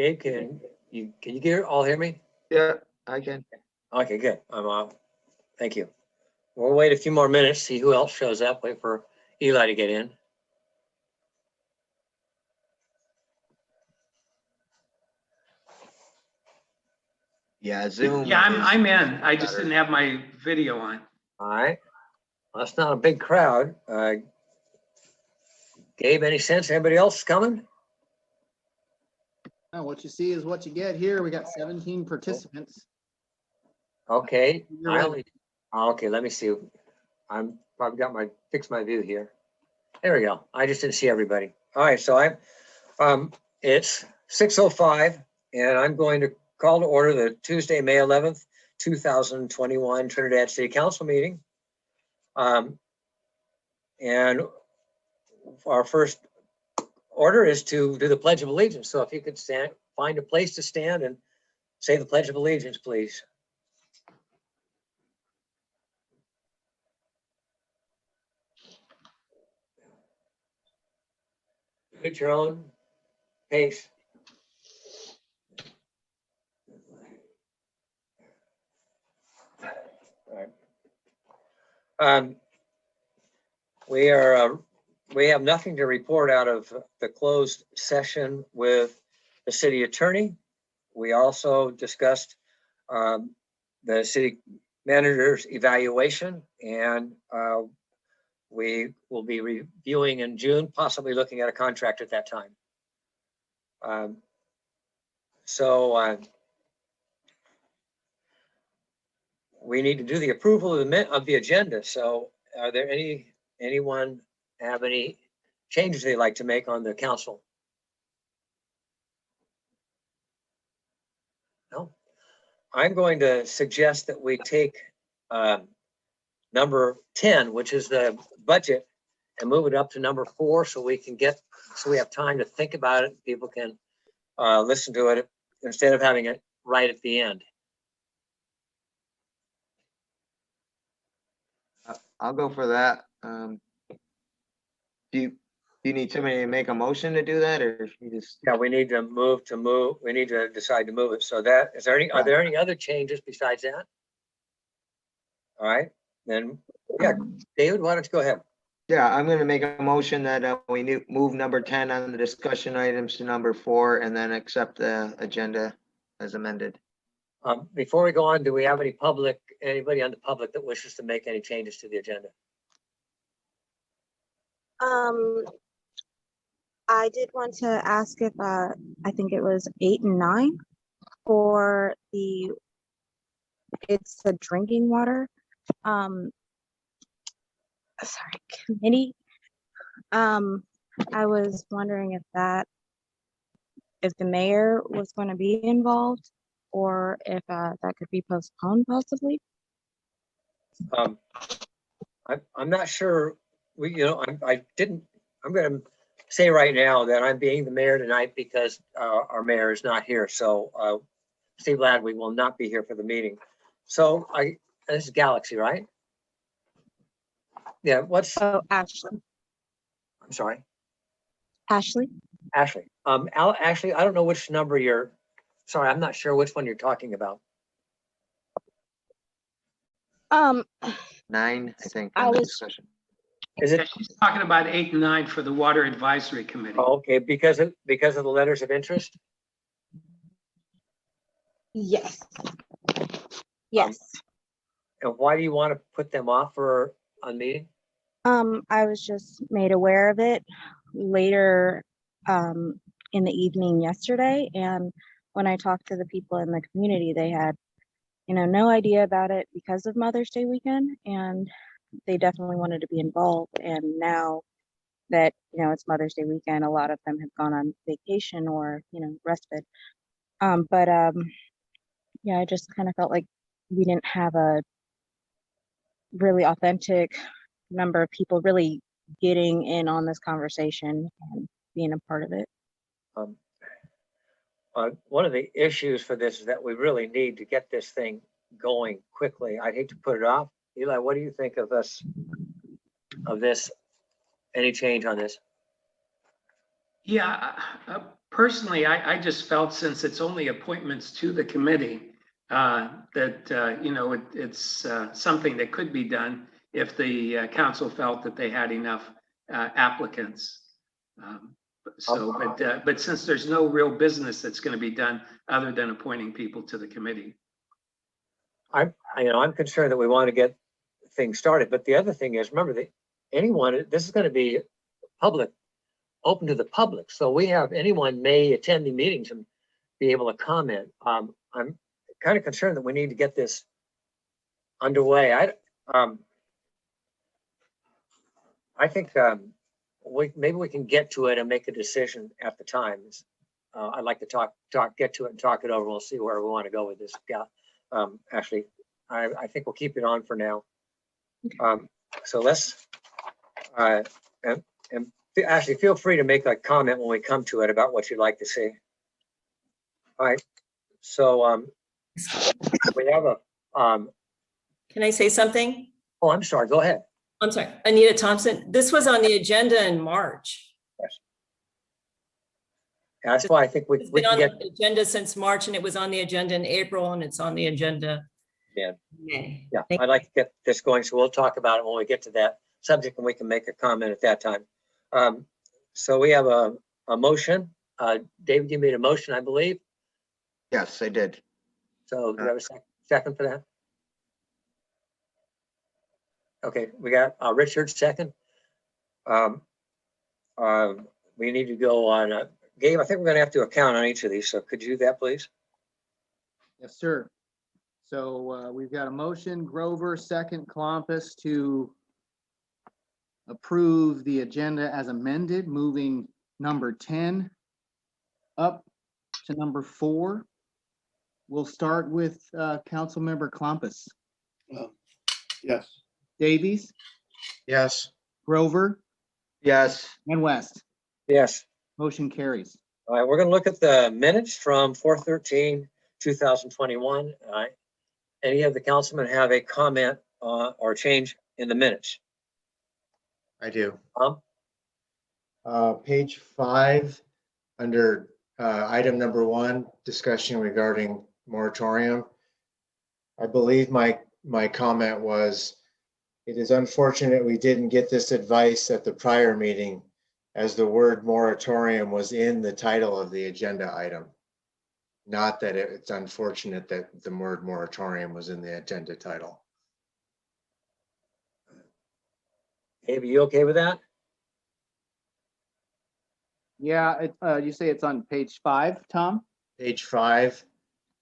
Okay, can you all hear me? Yeah, I can. Okay, good. I'm on. Thank you. We'll wait a few more minutes, see who else shows up. Wait for Eli to get in. Yeah, Zoom. Yeah, I'm in. I just didn't have my video on. All right. Well, that's not a big crowd. Gabe, any sense anybody else coming? Now, what you see is what you get here. We got 17 participants. Okay. You're right. Okay, let me see. I'm probably got fix my view here. There we go. I just didn't see everybody. All right, so it's 6:05 and I'm going to call to order the Tuesday, May 11th, 2021 Trinidad City Council meeting. And our first order is to do the Pledge of Allegiance. So if you could find a place to stand and say the Pledge of Allegiance, please. At your own pace. All right. We have nothing to report out of the closed session with the city attorney. We also discussed the city manager's evaluation, and we will be reviewing in June, possibly looking at a contract at that time. We need to do the approval of the agenda. So are there anyone have any changes they'd like to make on the council? No. I'm going to suggest that we take number 10, which is the budget, and move it up to number 4 so we have time to think about it. People can listen to it instead of having it right at the end. I'll go for that. Do you need somebody to make a motion to do that, or you just? Yeah, we need to we need to decide to move it. So are there any other changes besides that? All right, then, yeah, David, why don't you go ahead? Yeah, I'm gonna make a motion that we move number 10 on the discussion items to number 4 and then accept the agenda as amended. Before we go on, do we have anybody on the public that wishes to make any changes to the agenda? I did want to ask if I think it was 8 and 9 for it's the drinking water committee. I was wondering if the mayor was going to be involved, or if that could be postponed possibly. I'm not sure. I'm going to say right now that I'm being the mayor tonight because our mayor is not here. So Steve Ladd, we will not be here for the meeting. So this is Galaxy, right? Yeah. Ashley. I'm sorry. Ashley. Ashley. Ashley, I don't know which number sorry, I'm not sure which one you're talking about. 9, I think. Discussion. Is it? She's talking about 8 and 9 for the Water Advisory Committee. Oh, okay, because of the letters of interest? Yes. Yes. And why do you want to put them off for a meeting? I was just made aware of it later in the evening yesterday, and when I talked to the people in the community, they had no idea about it because of Mother's Day weekend, and they definitely wanted to be involved. And now that it's Mother's Day weekend, a lot of them have gone on vacation or respite. Yeah, I just kind of felt like we didn't have a really authentic number of people really getting in on this conversation and being a part of it. One of the issues for this is that we really need to get this thing going quickly. I hate to put it off. Eli, what do you think of this? Any change on this? Yeah, personally, I just felt since it's only appointments to the committee, that, you know, it's something that could be done if the council felt that they had enough applicants. But since there's no real business that's going to be done other than appointing people to the committee. I'm concerned that we want to get things started, but the other thing is, remember that this is going to be public, open to the public. So anyone may attend the meetings and be able to comment. I'm kind of concerned that we need to get this underway. I think maybe we can get to it and make a decision at the time. I'd like to get to it and talk it over. We'll see where we want to go with this. Actually, I think we'll keep it on for now. So let's, and actually feel free to make a comment when we come to it about what you'd like to see. All right, so we have Can I say something? oh, I'm sorry, go ahead. I'm sorry, Anita Thompson. This was on the agenda in March. That's why I think It's we been can on get, the agenda since March, and it was on the agenda in April, and it's on the agenda. Yeah. in May. yeah, Thank I'd like to get this going, so we'll talk about it when we get to that subject and we can make a comment at that time. So we have a motion. David, you made a motion, I believe. Yes, I did. So do you have a second for that? Okay, we got Richard second. We need to go on, Gabe, I think we're gonna have to account on each of these, so could you do that, please? Yes, sir. So we've got a motion, Grover, second, Columbus, to approve the agenda as amended, moving number 10 up to number 4. We'll start with Councilmember Columbus. Yes. Davies, Yes. Grover, Yes, and West. Yes. Motion carries. All right, we're gonna look at the minutes from 4/13/2021. Any of the councilmen have a comment or change in the minutes? I do. Tom? Page 5, under item number 1, discussion regarding moratorium. I believe my comment was, it is unfortunate we didn't get this advice at the prior meeting, as the word moratorium was in the title of the agenda item. Not that it's unfortunate that the word moratorium was in the agenda title. Abe, you okay with that? Yeah, you say it's on page 5, Tom? Page 5,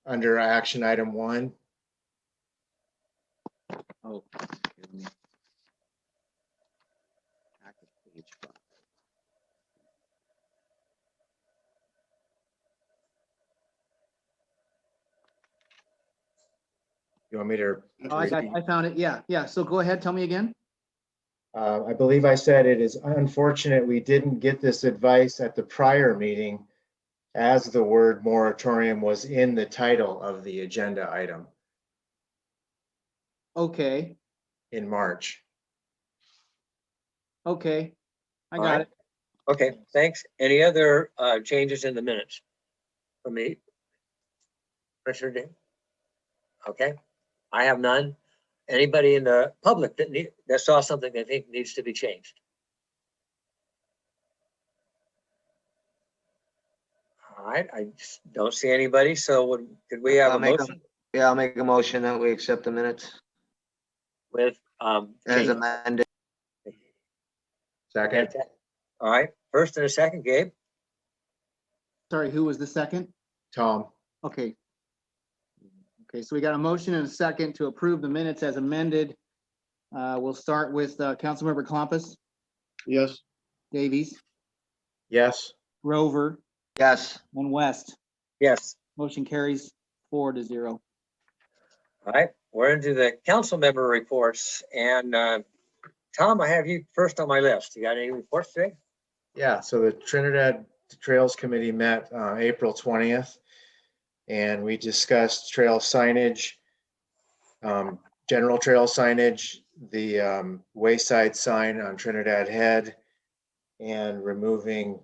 under action item 1. Oh. excuse me. Back to page 5. You want me to? Oh, I found it. Yeah. So go ahead. Tell me again. I believe I said it is unfortunate we didn't get this advice at the prior meeting, as the word moratorium was in the title of the agenda item Okay. in March. Okay. I All got right. it. Okay, thanks. Any other changes in the minutes for me? Richard? Okay, I have none. Anybody in the public that saw something they think needs to be changed? All right, I just don't see anybody, so could we have a motion I'll make a motion that we accept the minutes with as change? amended. Second. All right, first and a second, Gabe. Sorry, who was the second? Tom. Okay. Okay, so we got a motion and a second to approve the minutes as amended. We'll start with Councilmember Columbus, Yes. Davies, Yes. Grover, Yes, and West. Yes. Motion carries 4-0. All right, we're into the council member reports, and Tom, I have you first on my list. You got any reports today? Yeah, so the Trinidad Trails Committee met April 20th, and we discussed trail signage, general trail signage, the wayside sign on Trinidad Head, and removing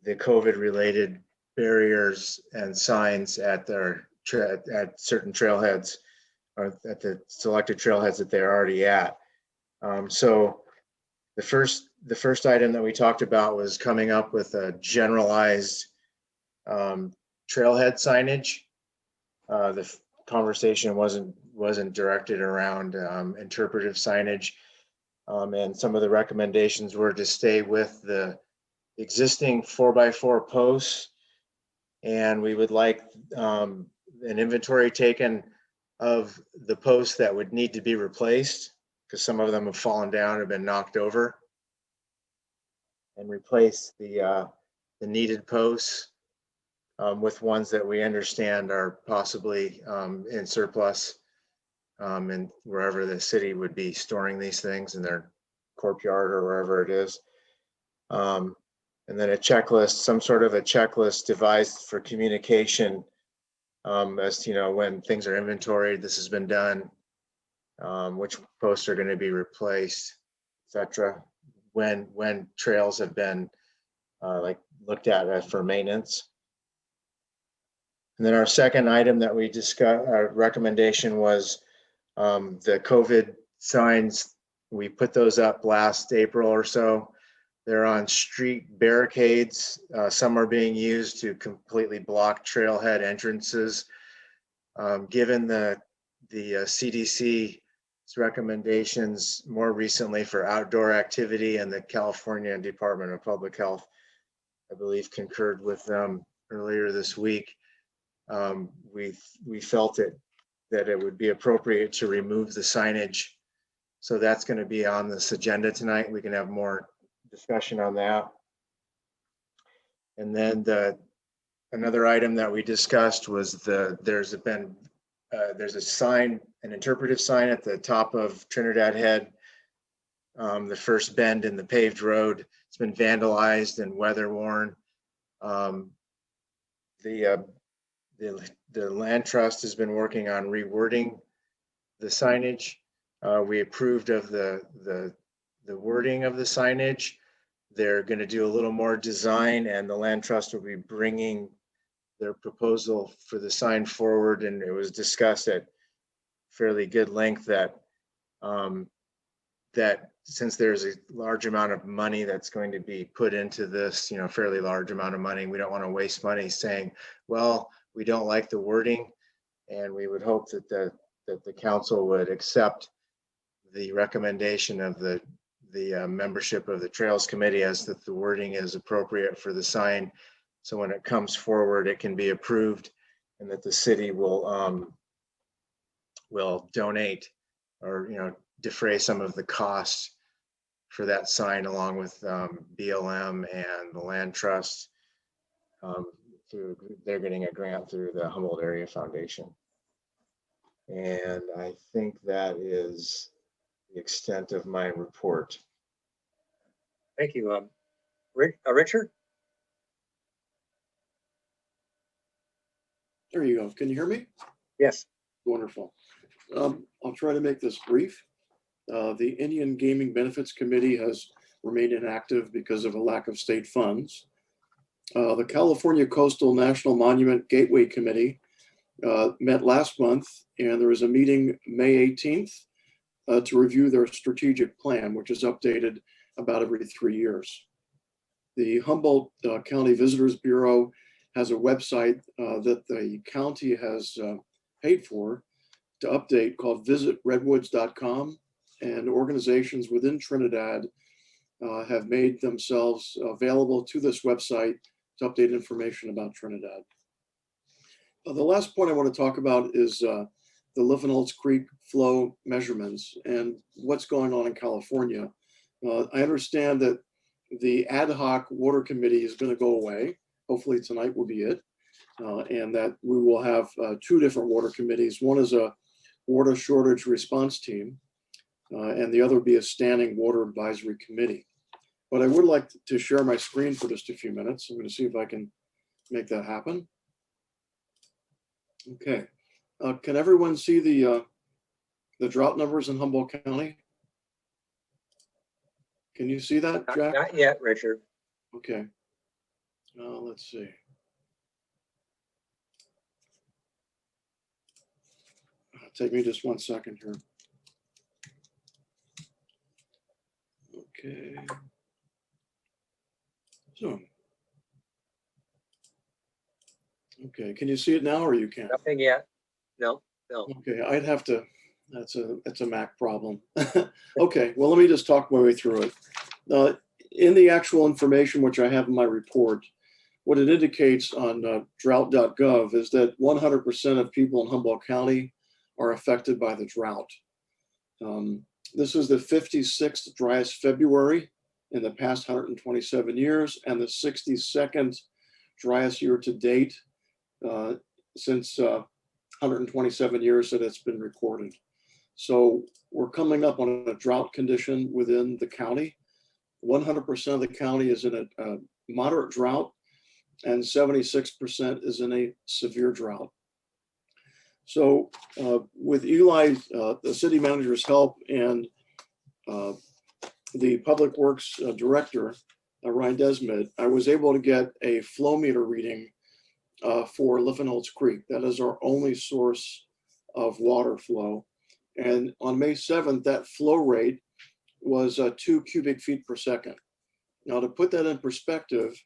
the COVID-related barriers and signs at at certain trailheads, or at the selected trailheads that they're already at. So the first item that we talked about was coming up with a generalized trailhead signage. The conversation wasn't directed around interpretive signage. And some of the recommendations were to stay with the existing 4x4 posts. And we would like an inventory taken of the posts that would need to be replaced, because some of them have fallen down, have been knocked over, and replace the needed posts with ones that we understand are possibly in surplus, and wherever the city would be storing these things, in their courtyard or wherever it is. And then a checklist, some sort of a checklist devised for communication as to, when things are inventoried, this has been done, which posts are going to be replaced, etc. When trails have been looked at for maintenance. And then our second item that we discussed, our recommendation was the COVID signs. We put those up last April or so. They're on street barricades. Some are being used to completely block trailhead entrances. Given the CDC's recommendations more recently for outdoor activity, and the California Department of Public Health, I believe, concurred with them earlier this week, we felt that it would be appropriate to remove the signage. So that's going to be on this agenda tonight. We can have more discussion on that. And then another item that we discussed was there's a sign, an interpretive sign at the top of Trinidad Head, the first bend in the paved road. It's been vandalized and weather worn. The land trust has been working on rewording the signage. We approved of the wording of the signage. They're going to do a little more design, and the land trust will be bringing their proposal for the sign forward. And it was discussed at fairly good length that that since there's a large amount of money that's going to be put into this, fairly large amount of money, we don't want to waste money saying, well, we don't like the wording. And we would hope that the council would accept the recommendation of the membership of the Trails Committee, as that the wording is appropriate for the sign. So when it comes forward, it can be approved, and that the city will donate or defray some of the costs for that sign, along with BLM and the land trust. They're getting a grant through the Humboldt Area Foundation. And I think that is the extent of my report. Thank you. Richard? There you go. Can you hear me? Yes. Wonderful. I'll try to make this brief. The Indian Gaming Benefits Committee has remained inactive because of a lack of state funds. The California Coastal National Monument Gateway Committee met last month, and there was a meeting May 18th to review their strategic plan, which is updated about every 3 years. The Humboldt County Visitors Bureau has a website that the county has paid for to update, called visitredwoods.com, and organizations within Trinidad have made themselves available to this website to update information about Trinidad. The last point I want to talk about is the Liffenholtz Creek flow measurements and what's going on in California. I understand that the ad hoc water committee is going to go away. Hopefully tonight will be it. And that we will have two different water committees. One is a water shortage response team, and the other will be a standing water advisory committee. But I would like to share my screen for just a few minutes. I'm going to see if I can make that happen. Okay. Can everyone see the drought numbers in Humboldt County? Can you see that, Jack? Not yet, Richard. Okay. Let's see. Take me just 1 second here. Okay. So. Okay, can you see it now or you can't? Nothing yet. No, no. Okay, I'd have to, that's a Mac problem. Okay, well, let me just talk my way through it. In the actual information which I have in my report, what it indicates on drought.gov is that 100% of people in Humboldt County are affected by the drought. This is the 56th driest February in the past 127 years and the 62nd driest year to date since 127 years that it's been recorded. So we're coming up on a drought condition within the county. 100% of the county is in a moderate drought and 76% is in a severe drought. So with Eli, the city manager's help and the public works director, Ryan Desmond, I was able to get a flow meter reading for Liffenholtz Creek. That is our only source of water flow. And on May 7th, that flow rate was 2 cubic feet per second. Now, to put that in perspective,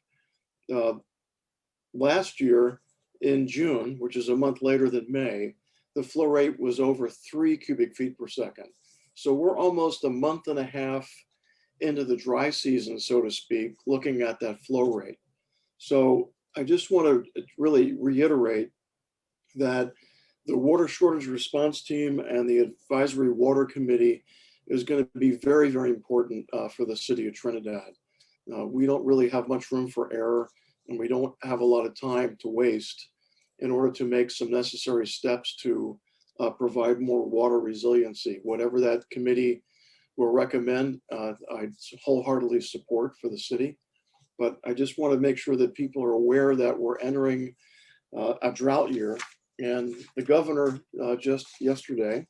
last year in June, which is a month later than May, the flow rate was over 3 cubic feet per second. So we're almost a month and a half into the dry season, so to speak, looking at that flow rate. So I just want to really reiterate that the water shortage response team and the advisory water committee is going to be very, very important for the city of Trinidad. We don't really have much room for error, and we don't have a lot of time to waste in order to make some necessary steps to provide more water resiliency. Whatever that committee will recommend, I wholeheartedly support for the city. But I just want to make sure that people are aware that we're entering a drought year. And the governor just yesterday,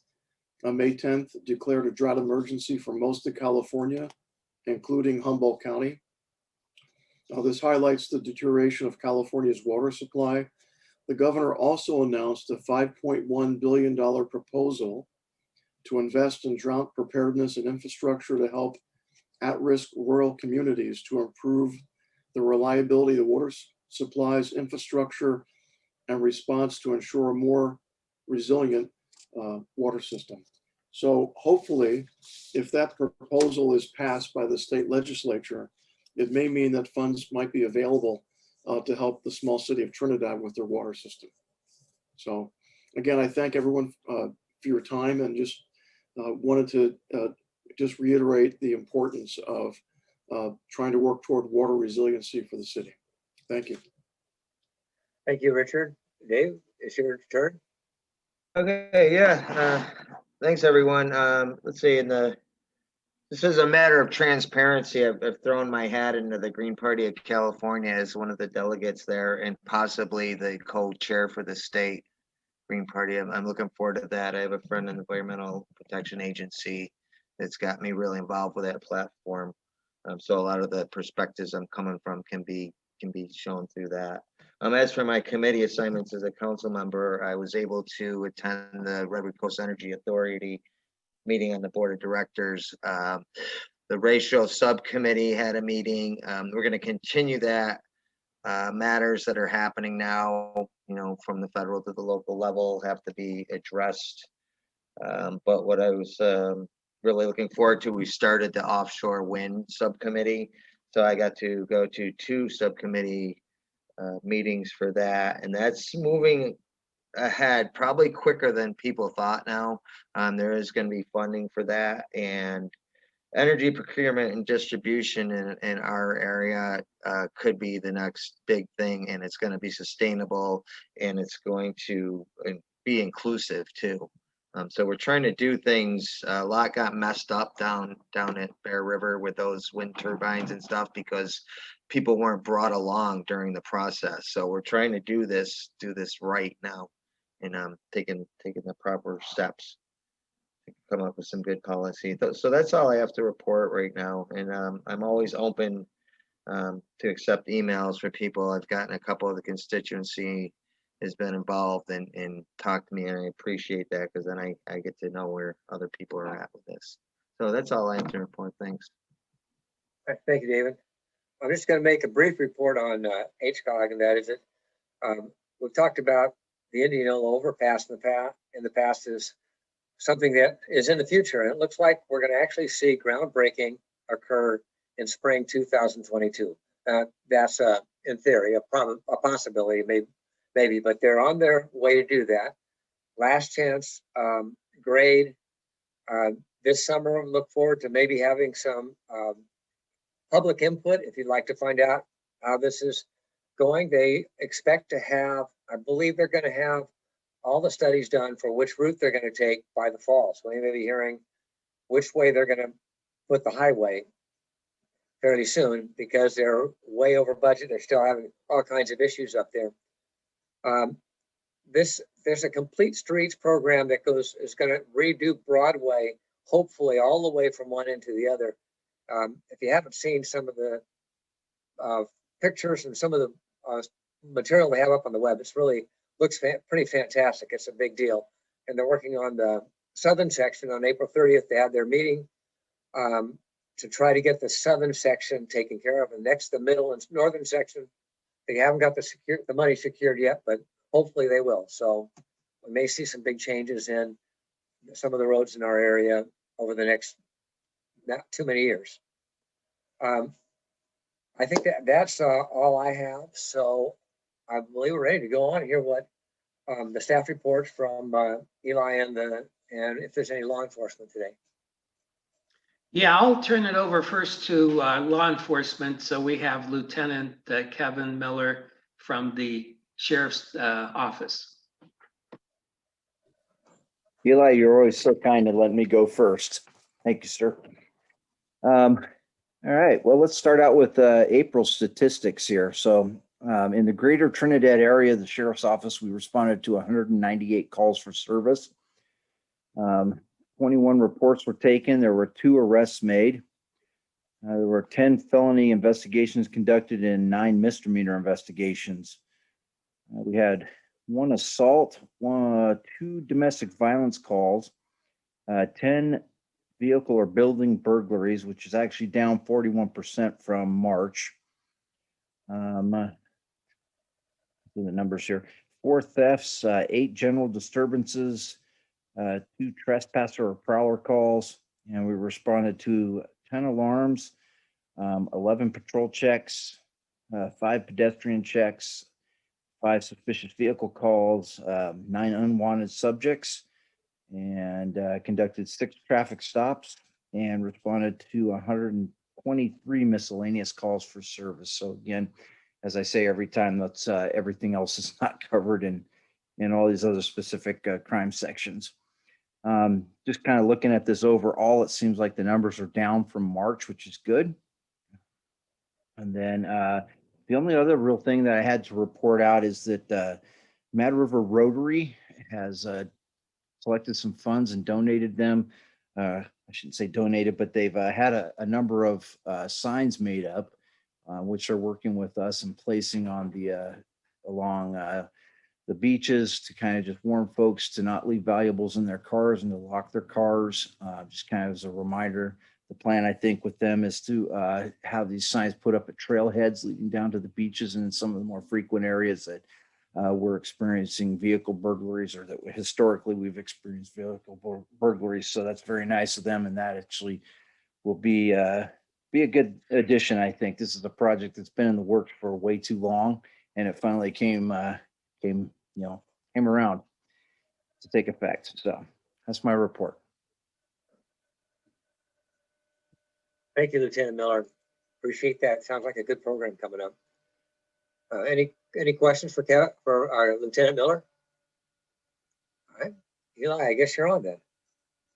on May 10th, declared a drought emergency for most of California, including Humboldt County. This highlights the deterioration of California's water supply. The governor also announced a $5.1 billion proposal to invest in drought preparedness and infrastructure to help at-risk rural communities to improve the reliability of the water supplies, infrastructure, and response to ensure a more resilient water system. So hopefully, if that proposal is passed by the state legislature, it may mean that funds might be available to help the small city of Trinidad with their water system. So again, I thank everyone for your time and just wanted to just reiterate the importance of trying to work toward water resiliency for the city. Thank you. Thank you, Richard. Dave, it's your turn. Okay, yeah. Thanks, everyone. Let's see, this is a matter of transparency. I've thrown my hat into the Green Party of California as one of the delegates there and possibly the co-chair for the state Green Party. I'm looking forward to that. I have a friend in the Environmental Protection Agency that's got me really involved with that platform. So a lot of the perspectives I'm coming from can be shown through that. As for my committee assignments as a council member, I was able to attend the Redwood Coast Energy Authority meeting on the board of directors. The ratio subcommittee had a meeting. We're going to continue that. Matters that are happening now, from the federal to the local level have to be addressed. But what I was really looking forward to, we started the offshore wind subcommittee. So I got to go to 2 subcommittee meetings for that. And that's moving ahead probably quicker than people thought now. There is going to be funding for that, and energy procurement and distribution in our area could be the next big thing, and it's going to be sustainable, and it's going to be inclusive too. So we're trying to do things. A lot got messed up down at Bear River with those wind turbines and stuff because people weren't brought along during the process. So we're trying to do this right now, and taking the proper steps to come up with some good policy. So that's all I have to report right now. And I'm always open to accept emails for people. I've gotten a couple of the constituency has been involved and talked to me, and I appreciate that because then I get to know where other people are at with this. So that's all I have to report. Thanks. All right, thank you, David. I'm just going to make a brief report on HCOG, and that is it. We've talked about the Indianola overpass in the past is something that is in the future, and it looks like we're going to actually see groundbreaking occur in spring 2022. That's in theory a possibility, maybe, but they're on their way to do that. Last chance grade this summer. Look forward to maybe having some public input if you'd like to find out how this is going. They expect to have, I believe they're going to have all the studies done for which route they're going to take by the fall. So we may be hearing which way they're going to put the highway fairly soon because they're way over budget. They're still having all kinds of issues up there. There's a complete streets program that is going to redo Broadway, hopefully all the way from one end to the other. If you haven't seen some of the pictures and some of the material they have up on the web, it's really looks pretty fantastic. It's a big deal. And they're working on the southern section. On April 30th, they have their meeting to try to get the southern section taken care of. And next, the middle and northern section, they haven't got the money secured yet, but hopefully they will. So we may see some big changes in some of the roads in our area over the next not too many years. I think that's all I have. So I believe we're ready to go on and hear what the staff reports from Eli and if there's any law enforcement today. Yeah, I'll turn it over first to law enforcement. So we have Lieutenant Kevin Miller from the Sheriff's Office. Eli, you're always so kind to let me go first. Thank you, sir. All right, well, let's start out with April statistics here. So in the greater Trinidad area, the Sheriff's Office, we responded to 198 calls for service. 21 reports were taken. There were 2 arrests made. There were 10 felony investigations conducted and 9 misdemeanor investigations. We had 1 assault, 2 domestic violence calls, 10 vehicle or building burglaries, which is actually down 41% from March. The numbers here: 4 thefts, 8 general disturbances, 2 trespasser or prowler calls, and we responded to 10 alarms, 11 patrol checks, 5 pedestrian checks, 5 suspicious vehicle calls, 9 unwanted subjects, and conducted 6 traffic stops and responded to 123 miscellaneous calls for service. So again, as I say every time, that's everything else is not covered in all these other specific crime sections. Just kind of looking at this overall, it seems like the numbers are down from March, which is good. And then the only other real thing that I had to report out is that Mad River Rotary has collected some funds and donated them. I shouldn't say donated, but they've had a number of signs made up, which are working with us and placing on along the beaches to kind of just warn folks to not leave valuables in their cars and to lock their cars, just kind of as a reminder. The plan, I think, with them is to have these signs put up at trailheads leading down to the beaches and in some of the more frequent areas that we're experiencing vehicle burglaries, or that historically we've experienced vehicle burglaries. So that's very nice of them, and that actually will be a good addition. I think this is a project that's been in the works for way too long, and it finally came around to take effect. So that's my report. Thank you, Lieutenant Miller. Appreciate that. Sounds like a good program coming up. Any questions for our Lieutenant Miller? All right, Eli, I guess you're on then.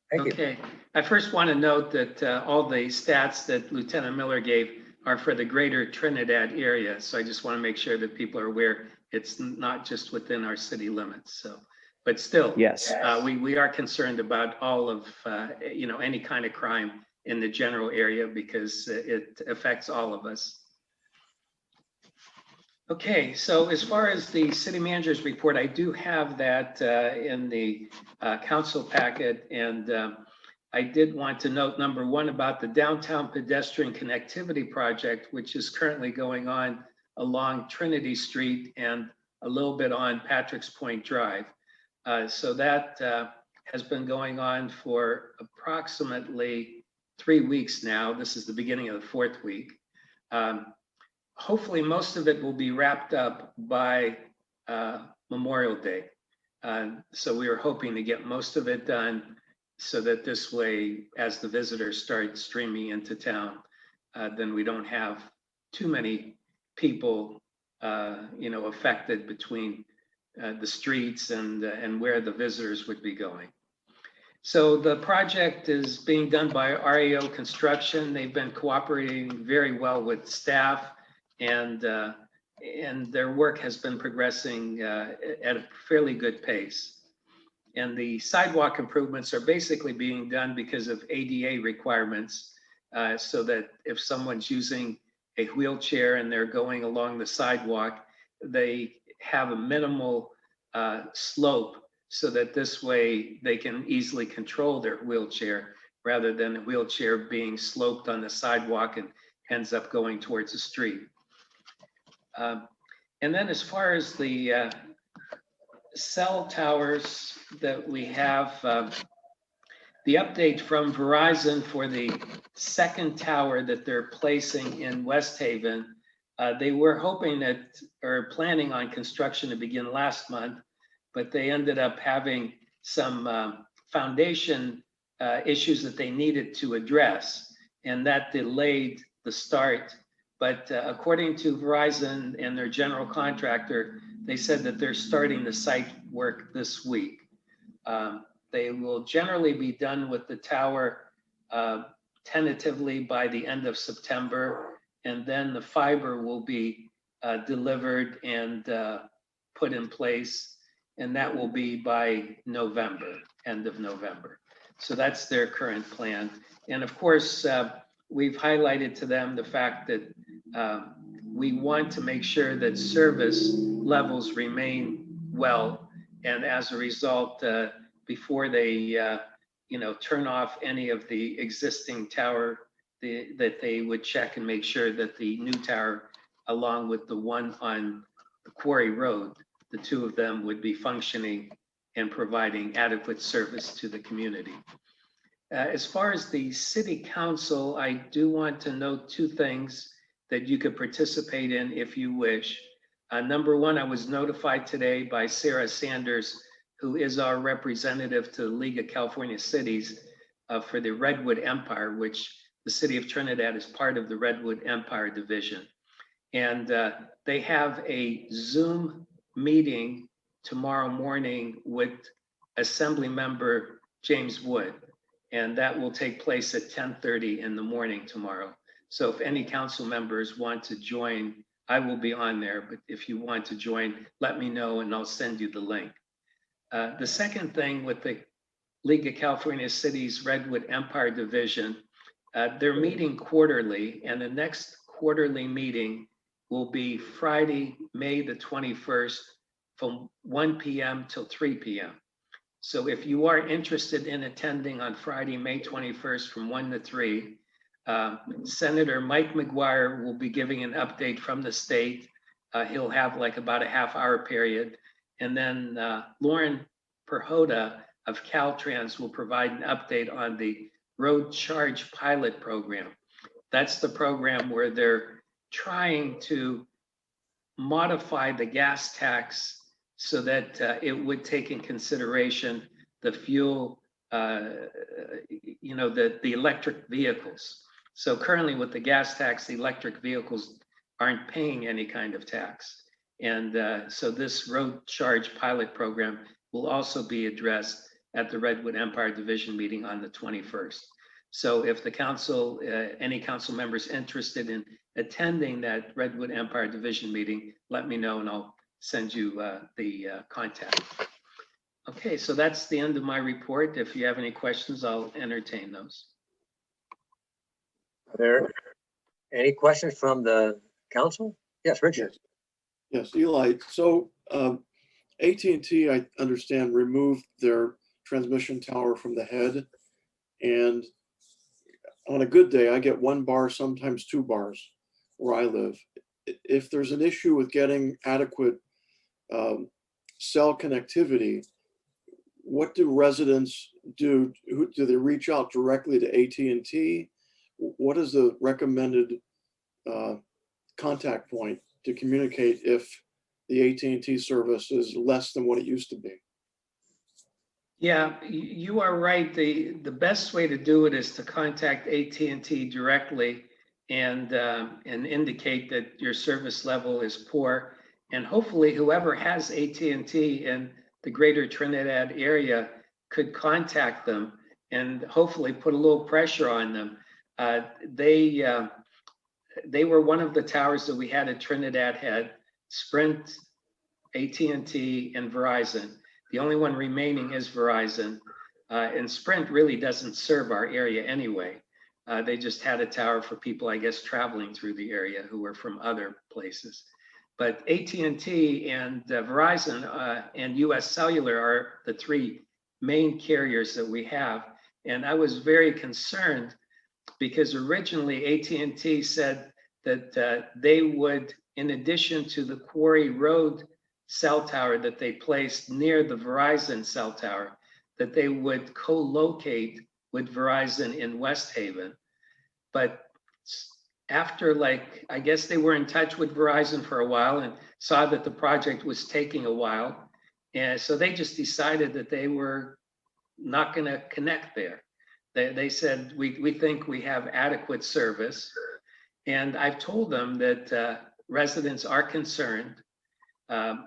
Thank you. Okay, I first want to note that all the stats that Lieutenant Miller gave are for the greater Trinidad area. So I just want to make sure that people are aware it's not just within our city limits. So, but still, Yes, we are concerned about all of, any kind of crime in the general area because it affects all of us. Okay, so as far as the city manager's report, I do have that in the council packet. And I did want to note, number one, about the downtown pedestrian connectivity project, which is currently going on along Trinity Street and a little bit on Patrick's Point Drive. So that has been going on for approximately 3 weeks now. This is the beginning of the 4th week. Hopefully, most of it will be wrapped up by Memorial Day. So we are hoping to get most of it done so that this way, as the visitors start streaming into town, then we don't have too many people, affected between the streets and where the visitors would be going. So the project is being done by REO Construction. They've been cooperating very well with staff, and their work has been progressing at a fairly good pace. And the sidewalk improvements are basically being done because of ADA requirements, so that if someone's using a wheelchair and they're going along the sidewalk, they have a minimal slope, so that this way they can easily control their wheelchair rather than the wheelchair being sloped on the sidewalk and ends up going towards the street. And then as far as the cell towers that we have, the update from Verizon for the second tower that they're placing in West Haven, they were hoping that, or planning on construction to begin last month, but they ended up having some foundation issues that they needed to address, and that delayed the start. But according to Verizon and their general contractor, they said that they're starting the site work this week. They will generally be done with the tower tentatively by the end of September, and then the fiber will be delivered and put in place, and that will be by November, end of November. So that's their current plan. And of course, we've highlighted to them the fact that we want to make sure that service levels remain well. And as a result, before they turn off any of the existing tower, that they would check and make sure that the new tower, along with the one on the Quarry Road, the two of them would be functioning and providing adequate service to the community. As far as the city council, I do want to note 2 things that you could participate in if you wish. Number one, I was notified today by Sarah Sanders, who is our representative to the League of California Cities for the Redwood Empire, which the city of Trinidad is part of the Redwood Empire division. And they have a Zoom meeting tomorrow morning with Assembly Member James Wood. And that will take place at 10:30 in the morning tomorrow. So if any council members want to join, I will be on there. But if you want to join, let me know and I'll send you the link. The second thing with the League of California Cities Redwood Empire Division, they're meeting quarterly, and the next quarterly meeting will be Friday, May the 21st from 1 p.m. till 3 p.m. So if you are interested in attending on Friday, May 21st from 1 to 3, Senator Mike McGuire will be giving an update from the state. He'll have like about a half-hour period. And then Lauren Perhoda of Caltrans will provide an update on the Road Charge Pilot Program. That's the program where they're trying to modify the gas tax so that it would take in consideration the fuel, the electric vehicles. So currently with the gas tax, the electric vehicles aren't paying any kind of tax. And so this road charge pilot program will also be addressed at the Redwood Empire Division meeting on the 21st. So if the council, any council members interested in attending that Redwood Empire Division meeting, let me know and I'll send you the contact. Okay, so that's the end of my report. If you have any questions, I'll entertain those. Are there any questions from the council? Yes, Richard. Yes, Eli. So AT&T, I understand, removed their transmission tower from the head. And on a good day, I get 1 bar, sometimes 2 bars where I live. If there's an issue with getting adequate cell connectivity, what do residents do? Do they reach out directly to AT&T? What is the recommended contact point to communicate if the AT&T service is less than what it used to be? Yeah, you are right. The best way to do it is to contact AT&T directly and indicate that your service level is poor. And hopefully whoever has AT&T in the greater Trinidad area could contact them and hopefully put a little pressure on them. They were one of the towers that we had at Trinidad Head, Sprint, AT&T, and Verizon. The only one remaining is Verizon. And Sprint really doesn't serve our area anyway. They just had a tower for people, I guess, traveling through the area who were from other places. But AT&T and Verizon and US Cellular are the 3 main carriers that we have. And I was very concerned because originally AT&T said that they would, in addition to the Quarry Road cell tower that they placed near the Verizon cell tower, that they would co-locate with Verizon in West Haven. But after, like, I guess they were in touch with Verizon for a while and saw that the project was taking a while. And so they just decided that they were not going to connect there. They said, we think we have adequate service. And I've told them that residents are concerned.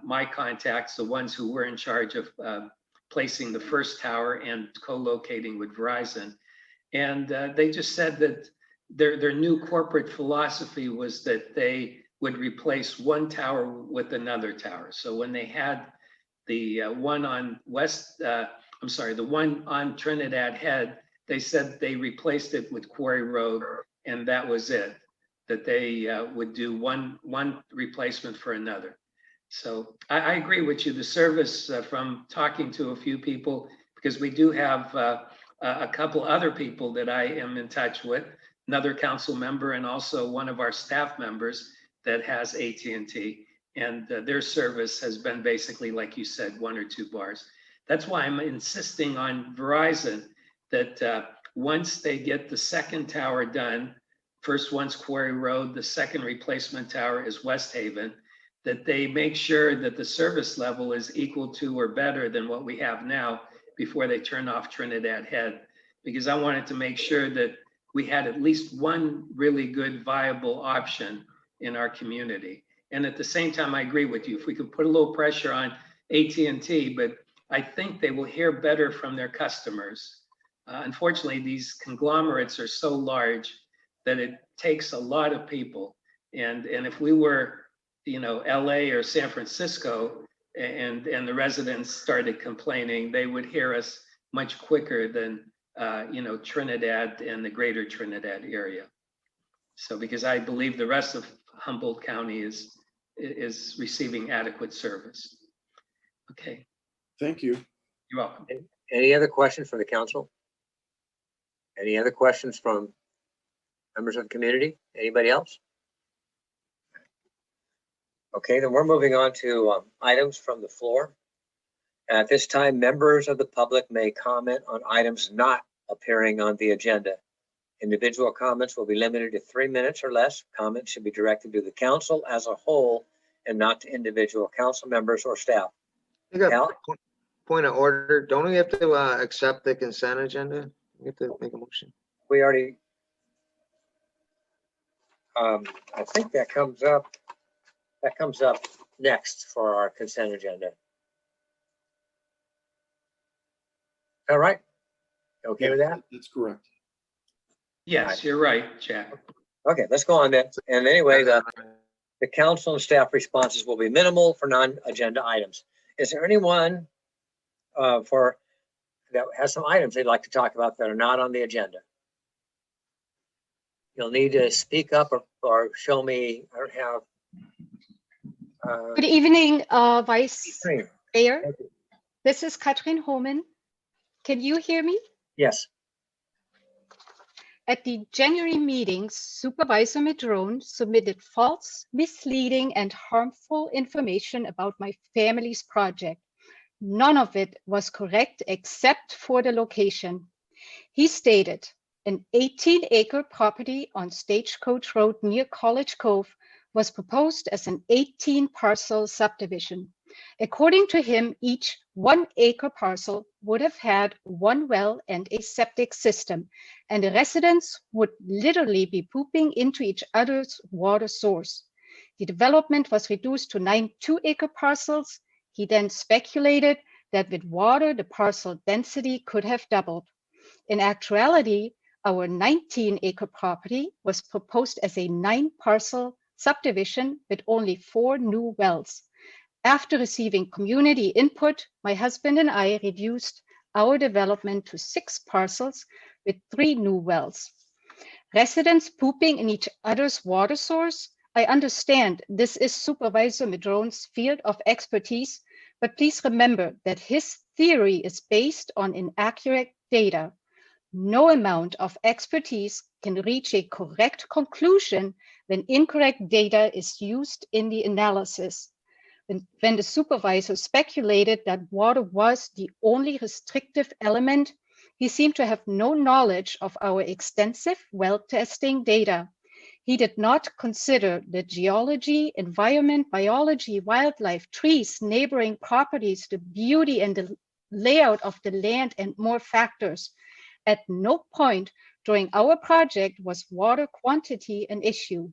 My contacts, the ones who were in charge of placing the first tower and co-locating with Verizon. And they just said that their new corporate philosophy was that they would replace one tower with another tower. So when they had the one on the one on Trinidad Head, they said they replaced it with Quarry Road, and that was it, that they would do one replacement for another. So I agree with you. The service from talking to a few people, because we do have a couple other people that I am in touch with, another council member and also one of our staff members that has AT&T, and their service has been basically, like you said, 1 or 2 bars. That's why I'm insisting on Verizon that once they get the second tower done, first one's Quarry Road, the second replacement tower is West Haven, that they make sure that the service level is equal to or better than what we have now before they turn off Trinidad Head. Because I wanted to make sure that we had at least one really good viable option in our community. And at the same time, I agree with you. If we could put a little pressure on AT&T, but I think they will hear better from their customers. Unfortunately, these conglomerates are so large that it takes a lot of people. And if we were, LA or San Francisco, and the residents started complaining, they would hear us much quicker than Trinidad and the greater Trinidad area. So because I believe the rest of Humboldt County is receiving adequate service. Okay. Thank you. You're welcome. Any other questions for the council? Any other questions from members of the community? Anybody else? Okay, then we're moving on to items from the floor. At this time, members of the public may comment on items not appearing on the agenda. Individual comments will be limited to 3 minutes or less. Comments should be directed to the council as a whole and not to individual council members or staff. I got Al? point of order. Don't we have to accept the consent agenda? We have to make a motion. We already, I think that comes up next for our consent agenda. All right. Okay with that? That's correct. Yes, you're right, Jack. Okay, let's go on then. And anyway, the council and staff responses will be minimal for non-agenda items. Is there anyone that has some items they'd like to talk about that are not on the agenda? You'll need to speak up or show me. I don't have Good evening, Vice Katrin, Mayor. thank you. This is Katrin Homan. Can you hear me? Yes, At the January meetings, Supervisor Madrone submitted false, misleading, and harmful information about my family's project. None of it was correct except for the location. He stated an 18-acre property on Stagecoach Road near College Cove was proposed as an 18-parcel subdivision. According to him, each 1-acre parcel would have had one well and a septic system, and the residents would literally be pooping into each other's water source. The development was reduced to 9 2-acre parcels. He then speculated that with water, the parcel density could have doubled. In actuality, our 19-acre property was proposed as a 9-parcel subdivision with only 4 new wells. After receiving community input, my husband and I reduced our development to 6 parcels with 3 new wells. Residents pooping in each other's water source? I understand this is Supervisor Madrone's field of expertise, but please remember that his theory is based on inaccurate data. No amount of expertise can reach a correct conclusion when incorrect data is used in the analysis. When the supervisor speculated that water was the only restrictive element, he seemed to have no knowledge of our extensive well testing data. He did not consider the geology, environment, biology, wildlife, trees, neighboring properties, the beauty and the layout of the land, and more factors. At no point during our project was water quantity an issue.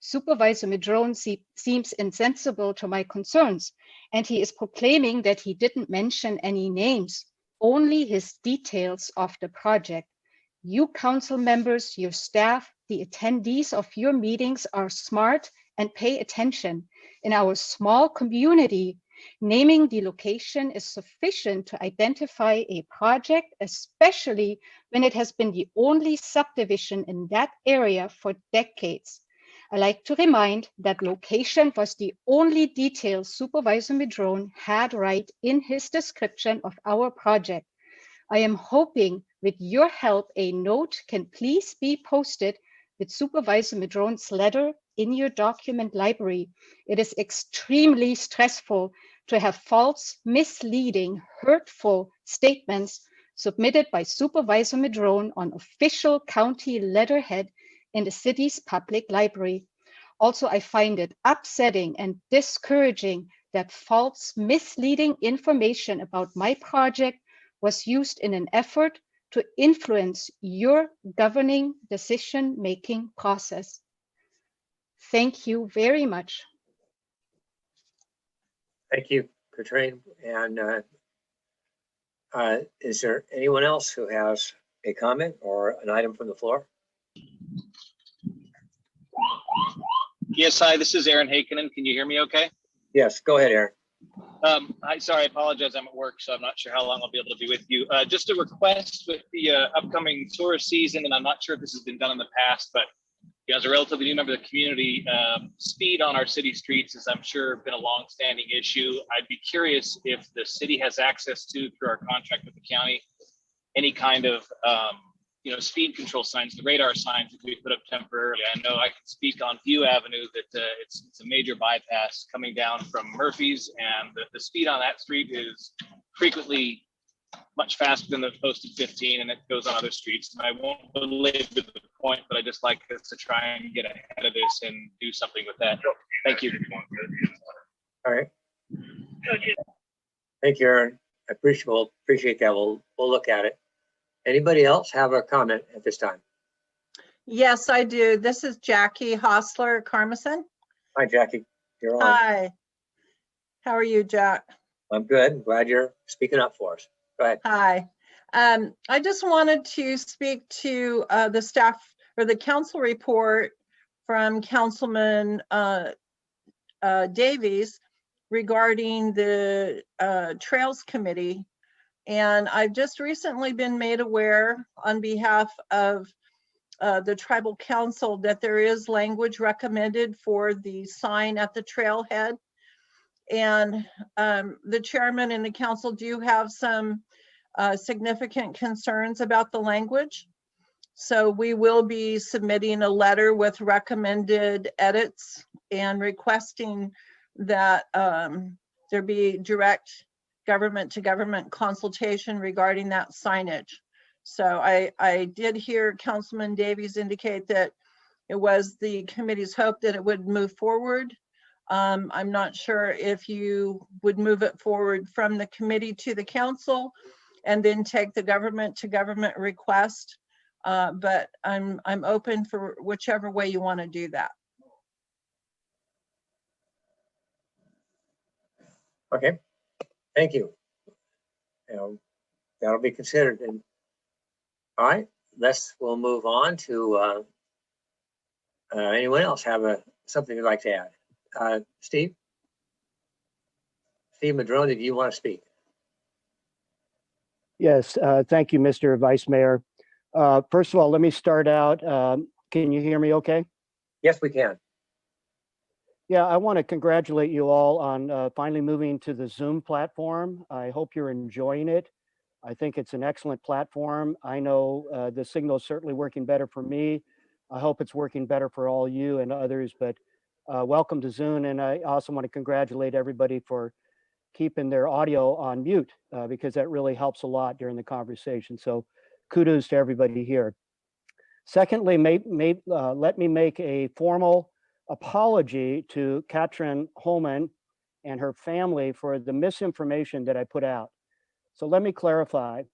Supervisor Madrone seems insensible to my concerns, and he is proclaiming that he didn't mention any names, only his details of the project. You council members, your staff, the attendees of your meetings are smart and pay attention. In our small community, naming the location is sufficient to identify a project, especially when it has been the only subdivision in that area for decades. I like to remind that location was the only detail Supervisor Madrone had right in his description of our project. I am hoping with your help, a note can please be posted with Supervisor Madrone's letter in your document library. It is extremely stressful to have false, misleading, hurtful statements submitted by Supervisor Madrone on official county letterhead in the city's public library. Also, I find it upsetting and discouraging that false, misleading information about my project was used in an effort to influence your governing decision-making process. Thank you very much. thank you, Katrin. And is there anyone else who has a comment or an item from the floor? Yes, hi, this is Aaron Hakenen. Can you hear me okay? Yes, go ahead, Aaron. Sorry, I apologize. I'm at work, so I'm not sure how long I'll be able to be with you. Just a request with the upcoming tourist season, and I'm not sure if this has been done in the past, but as a relatively new member of the community, speed on our city streets is, I'm sure, been a long-standing issue. I'd be curious if the city has access to, through our contract with the county, any kind of speed control signs, the radar signs that we put up temporarily. I know I can speak on View Avenue that it's a major bypass coming down from Murphy's, and the speed on that street is frequently much faster than the posted 15, and it goes on other streets. And I won't belabor the point, but I just like us to try and get ahead of this and do something with that. Thank you. All right. Thank you, Aaron. I appreciate that. We'll look at it. Anybody else have a comment at this time? Yes, I do. This is Jackie Hostler, Carmison. Hi, Jackie. You're on. Hi. How are you, Jack? I'm good. I'm glad you're speaking up for us. Go ahead. Hi. I just wanted to speak to the staff or the council report from Councilman Davies regarding the Trails Committee. And I've just recently been made aware on behalf of the Tribal Council that there is language recommended for the sign at the trailhead. And the chairman and the council do have some significant concerns about the language. So we will be submitting a letter with recommended edits and requesting that there be direct government to government consultation regarding that signage. So I did hear Councilman Davies indicate that it was the committee's hope that it would move forward. I'm not sure if you would move it forward from the committee to the council and then take the government to government request. But I'm open for whichever way you want to do that. Okay, thank you. That'll be considered. And all right, we'll move on to anyone else have something you'd like to add? Steve Madrone, did you want to speak? Yes, thank you, Mr. Vice Mayor. First of all, let me start out. Can you hear me okay? Yes, we can. Yeah, I want to congratulate you all on finally moving to the Zoom platform. I hope you're enjoying it. I think it's an excellent platform. I know the signal is certainly working better for me. I hope it's working better for all you and others, but welcome to Zoom. And I also want to congratulate everybody for keeping their audio on mute because that really helps a lot during the conversation. So kudos to everybody here. Secondly, let me make a formal apology to Katrin Holman and her family for the misinformation that I put out. So let me clarify.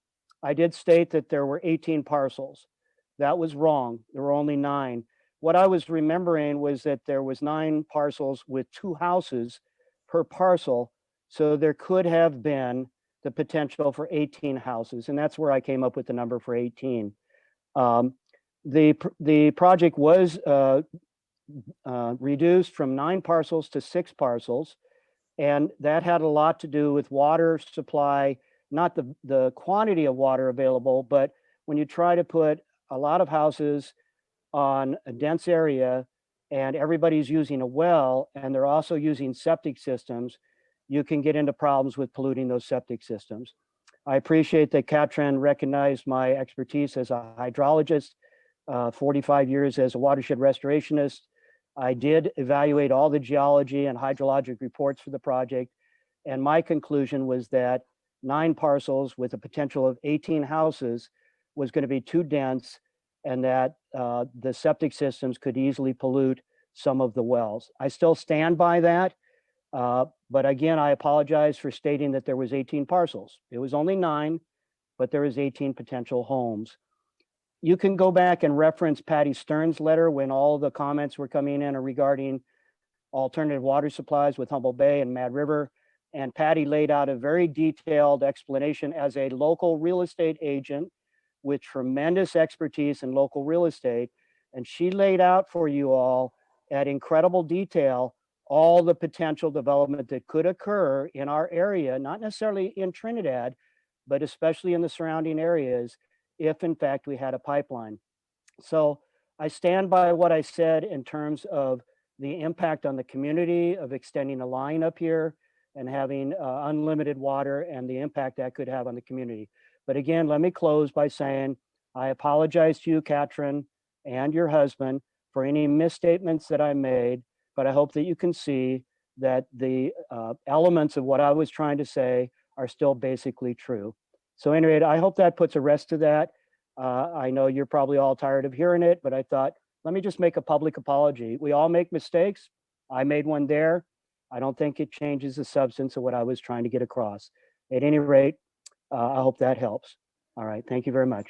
I did state that there were 18 parcels. That was wrong. There were only 9. What I was remembering was that there was 9 parcels with 2 houses per parcel. So there could have been the potential for 18 houses. And that's where I came up with the number for 18. The project was reduced from 9 parcels to 6 parcels. And that had a lot to do with water supply, not the quantity of water available, but when you try to put a lot of houses on a dense area and everybody's using a well and they're also using septic systems, you can get into problems with polluting those septic systems. I appreciate that Katrin recognized my expertise as a hydrologist, 45 years as a watershed restorationist. I did evaluate all the geology and hydrologic reports for the project. And my conclusion was that 9 parcels with a potential of 18 houses was going to be too dense and that the septic systems could easily pollute some of the wells. I still stand by that. But again, I apologize for stating that there was 18 parcels. It was only 9, but there is 18 potential homes. You can go back and reference Patty Stern's letter when all the comments were coming in regarding alternative water supplies with Humboldt Bay and Mad River. And Patty laid out a very detailed explanation as a local real estate agent with tremendous expertise in local real estate. And she laid out for you all at incredible detail all the potential development that could occur in our area, not necessarily in Trinidad, but especially in the surrounding areas, if in fact we had a pipeline. So I stand by what I said in terms of the impact on the community of extending a line up here and having unlimited water and the impact that could have on the community. But again, let me close by saying, I apologize to you, Katrin, and your husband for any misstatements that I made, but I hope that you can see that the elements of what I was trying to say are still basically true. So anyway, I hope that puts a rest to that. I know you're probably all tired of hearing it, but I thought, let me just make a public apology. We all make mistakes. I made one there. I don't think it changes the substance of what I was trying to get across. At any rate, I hope that helps. All right, thank you very much.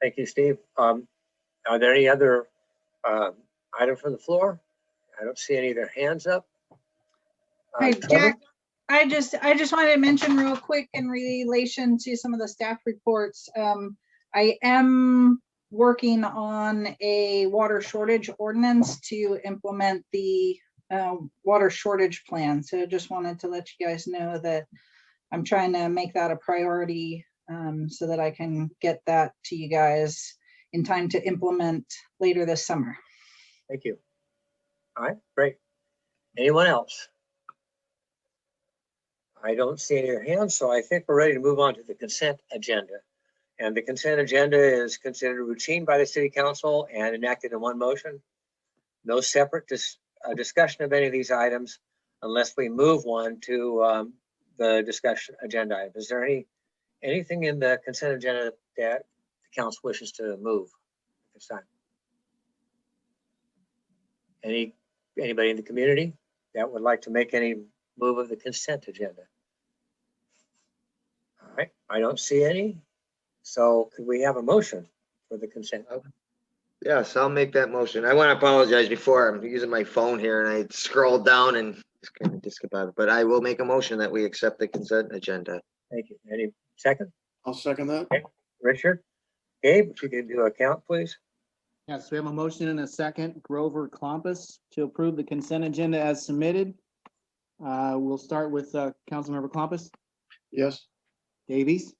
Thank you, Steve. Are there any other items from the floor? I don't see any of their hands up. Hi, Trevor? Jack. I just wanted to mention real quick in relation to some of the staff reports. I am working on a water shortage ordinance to implement the water shortage plan. So just wanted to let you guys know that I'm trying to make that a priority so that I can get that to you guys in time to implement later this summer. Thank you. All right, great. Anyone else? I don't see any hands, so I think we're ready to move on to the consent agenda. And the consent agenda is considered routine by the city council and enacted in one motion. No separate discussion of any of these items unless we move one to the discussion agenda item. Is there anything in the consent agenda that the council wishes to move at this time? Anybody in the community that would like to make any move of the consent agenda? All right, I don't see any. So could we have a motion for the consent? Yes, I'll make that motion. I want to apologize before. I'm using my phone here and I scrolled down and just kind of skip out. But I will make a motion that we accept the consent agenda. Thank you. Any second? I'll second that. Okay. Richard? Gabe, if you could do a count, please. Yes, we have a motion and a second. Grover Clompus to approve the consent agenda as submitted. We'll start with Councilmember Clompus, Yes. Davies,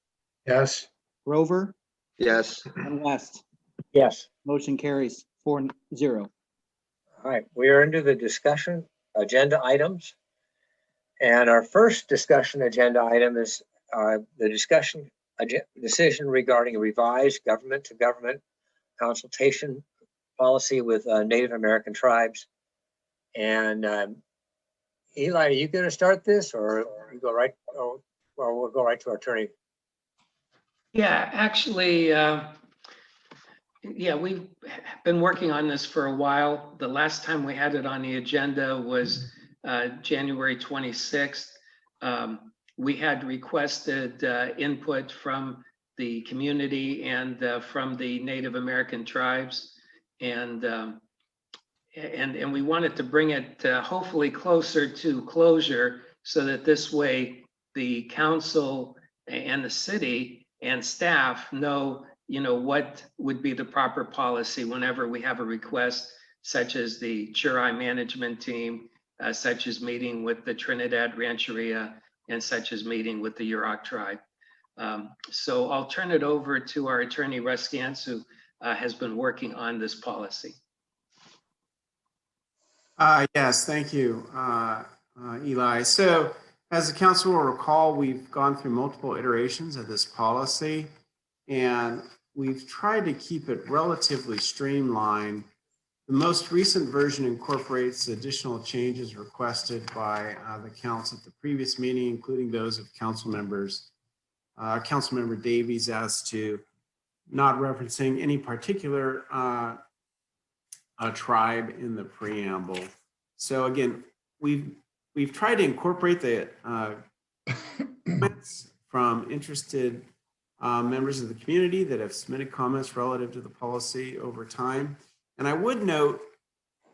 Yes. Grover, Yes. and West. Yes. Motion carries 4-0. All right, we are into the discussion agenda items. And our first discussion agenda item is the decision regarding a revised government to government consultation policy with Native American tribes. And Eli, are you going to start this or you go right, or we'll go right to our attorney? Yeah, actually, yeah, we've been working on this for a while. The last time we had it on the agenda was January 26th. We had requested input from the community and from the Native American tribes. And we wanted to bring it hopefully closer to closure so that this way the council and the city and staff know, what would be the proper policy whenever we have a request, such as the Churai management team, such as meeting with the Trinidad Rancheria, and such as meeting with the Yurok tribe. So I'll turn it over to our attorney, Russ Gantz, who has been working on this policy. Yes, thank you, Eli. So as the council will recall, we've gone through multiple iterations of this policy, and we've tried to keep it relatively streamlined. The most recent version incorporates additional changes requested by the council at the previous meeting, including those of Councilmember Davies as to not referencing any particular tribe in the preamble. So again, we've tried to incorporate the comments from interested members of the community that have submitted comments relative to the policy over time. And I would note,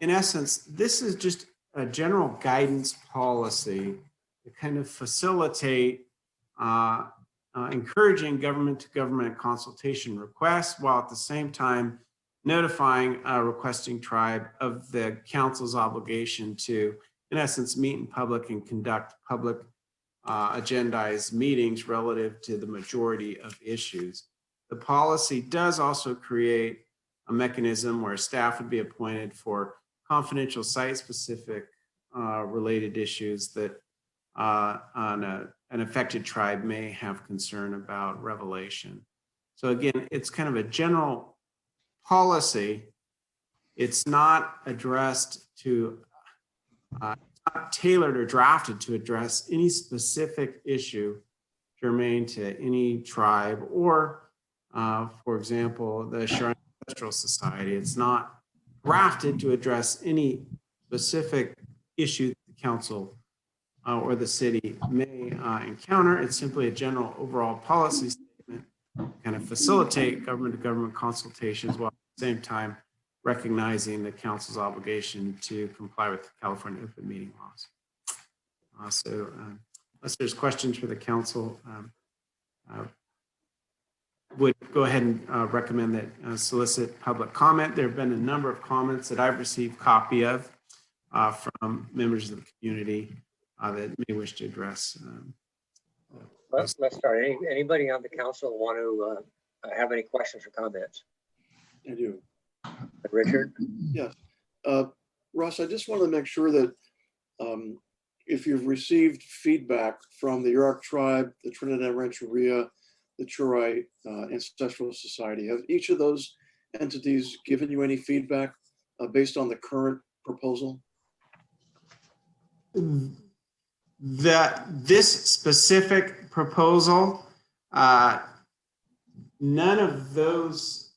in essence, this is just a general guidance policy to kind of facilitate encouraging government-to-government consultation requests, while at the same time notifying a requesting tribe of the council's obligation to, in essence, meet in public and conduct public agendized meetings relative to the majority of issues. The policy does also create a mechanism where staff would be appointed for confidential site-specific related issues that an affected tribe may have concern about revelation. So again, it's kind of a general policy. It's not addressed to, not tailored or drafted to address any specific issue germane to any tribe or, for example, the Shawnee Ancestral Society. It's not drafted to address any specific issue that the council or the city may encounter. It's simply a general overall policy statement, kind of facilitate government-to-government consultations while at the same time recognizing the council's obligation to comply with the California open meeting laws. So unless there's questions for the council, would go ahead and recommend that solicit public comment. There have been a number of comments that I've received copy of from members of the community that may wish to address. Let's start. Anybody on the council want to have any questions or comments? I do. Richard? Yes. Russ, I just want to make sure that if you've received feedback from the Yurok tribe, the Trinidad Rancheria, the Churai Ancestral Society, have each of those entities given you any feedback based on the current proposal? This specific proposal, none of those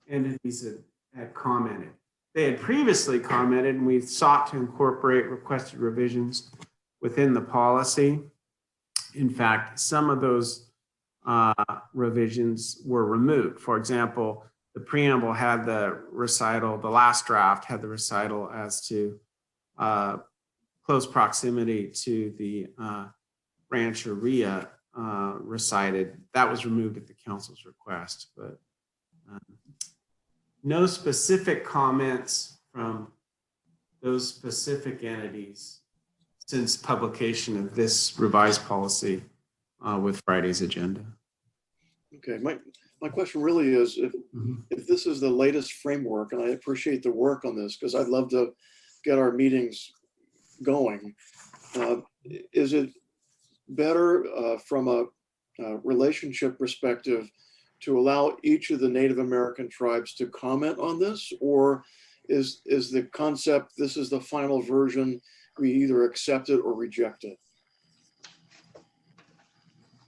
entities had commented. They had previously commented, and we sought to incorporate requested revisions within the policy. In fact, some of those revisions were removed. For example, the preamble had the recital, the last draft had the recital as to close proximity to the rancheria recited. That was removed at the council's request, but no specific comments from those specific entities since publication of this revised policy with Friday's agenda. Okay, my question really is if this is the latest framework, and I appreciate the work on this because I'd love to get our meetings going, is it better from a relationship perspective to allow each of the Native American tribes to comment on this, or is the concept this is the final version, we either accept it or reject it?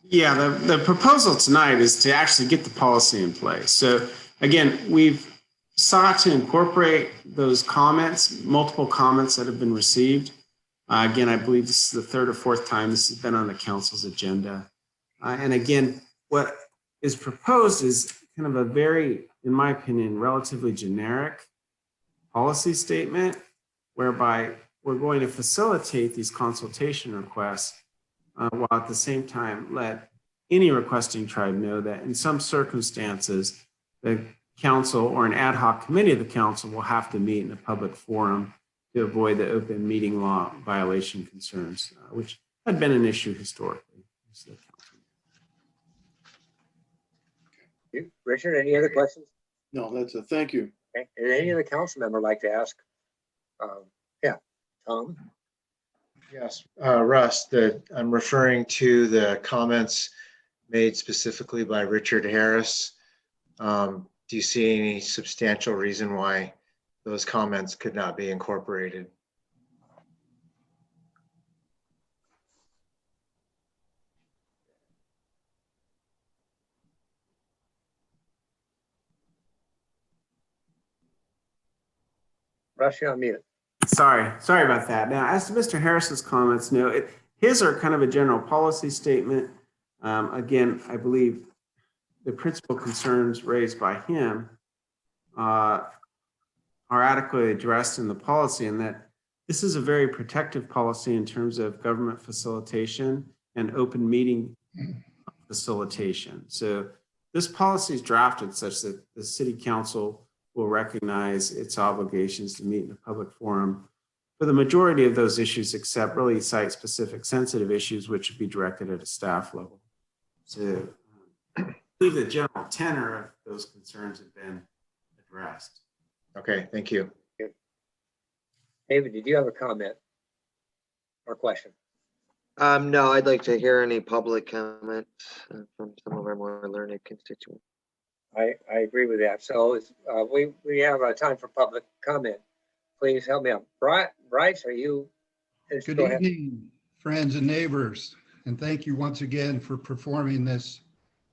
Yeah, the proposal tonight is to actually get the policy in place. So again, we've sought to incorporate those comments, multiple comments that have been received. Again, I believe this is the third or fourth time this has been on the council's agenda. And again, what is proposed is kind of a very, in my opinion, relatively generic policy statement whereby we're going to facilitate these consultation requests while at the same time let any requesting tribe know that in some circumstances, the council or an ad hoc committee of the council will have to meet in a public forum to avoid the open meeting law violation concerns, which had been an issue historically. Richard, any other questions? No, that's it. Thank you. Okay. And any other council member like to ask? Yeah, Tom? Yes, Russ, I'm referring to the comments made specifically by Richard Harris. Do you see any substantial reason why those comments could not be incorporated? Russ, you're on mute. Sorry about that. Now, as to Mr. Harris's comments, no, his are kind of a general policy statement. Again, I believe the principal concerns raised by him are adequately addressed in the policy, and that this is a very protective policy in terms of government facilitation and open meeting facilitation. So this policy is drafted such that the city council will recognize its obligations to meet in a public forum for the majority of those issues, except really site-specific sensitive issues, which would be directed at a staff level. So I believe the general tenor of those concerns have been addressed. Okay, thank you. David, did you have a comment or question? No, I'd like to hear any public comments from some of our more learned constituents. I agree with that. So we have time for public comment. Please help me out. Bryce, are you? Good evening, friends and neighbors, and thank you once again for performing this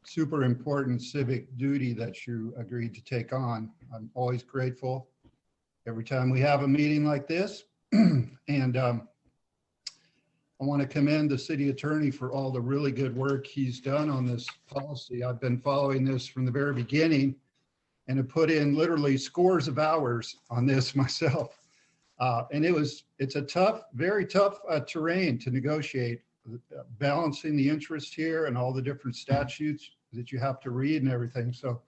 super important civic duty that you agreed to take on. I'm always grateful every time we have a meeting like this. And I want to commend the city attorney for all the really good work he's done on this policy. I've been following this from the very beginning and have put in literally scores of hours on this myself. And it's a tough, very tough terrain to negotiate, balancing the interest here and all the different statutes that you have to read and everything. So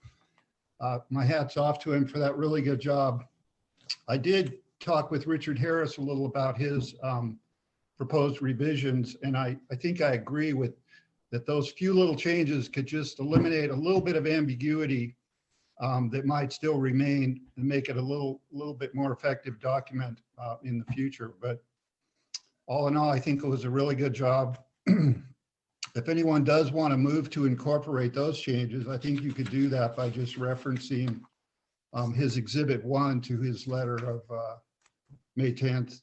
my hat's off to him for that really good job. I did talk with Richard Harris a little about his proposed revisions, and I think I agree with that those few little changes could just eliminate a little bit of ambiguity that might still remain and make it a little bit more effective document in the future. But all in all, I think it was a really good job. If anyone does want to move to incorporate those changes, I think you could do that by just referencing his Exhibit 1 to his letter of May 10th,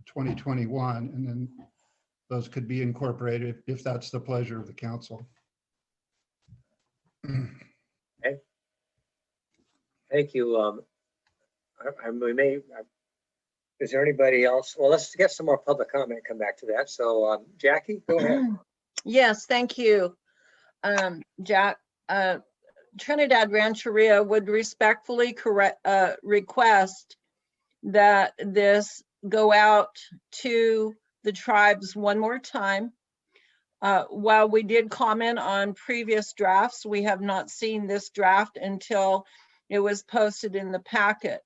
2021, and then those could be incorporated if that's the pleasure of the council. Okay. Thank you. Is there anybody else? Well, let's get some more public comment, come back to that. So Jackie, go ahead. Yes, thank you. Jack, Trinidad Rancheria would respectfully request that this go out to the tribes one more time. While we did comment on previous drafts, we have not seen this draft until it was posted in the packet.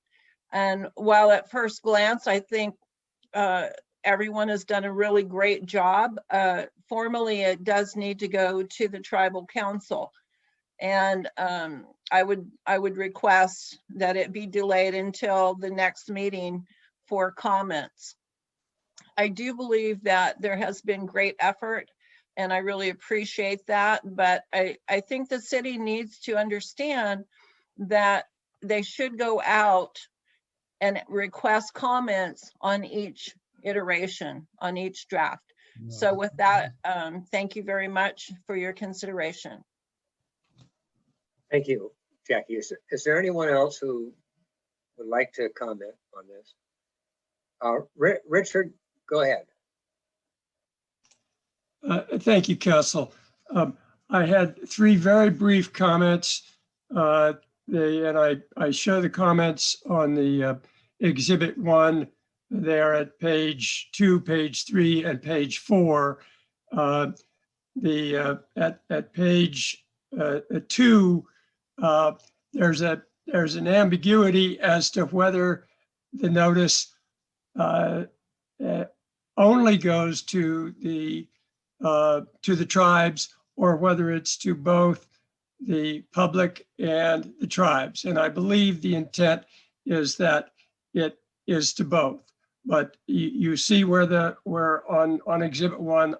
And while at first glance, I think everyone has done a really great job, formally it does need to go to the tribal council. And I would request that it be delayed until the next meeting for comments. I do believe that there has been great effort, and I really appreciate that. But I think the city needs to understand that they should go out and request comments on each iteration, on each draft. So with that, thank you very much for your consideration. Thank you, Jackie. Is there anyone else who would like to comment on this? Richard, go ahead. Thank you, Council. I had 3 very brief comments. And I show the comments on the Exhibit 1 there at page 2, page 3, and page 4. At page 2, there's an ambiguity as to whether the notice only goes to the tribes or whether it's to both the public and the tribes. And I believe the intent is that it is to both. But you see where on Exhibit 1,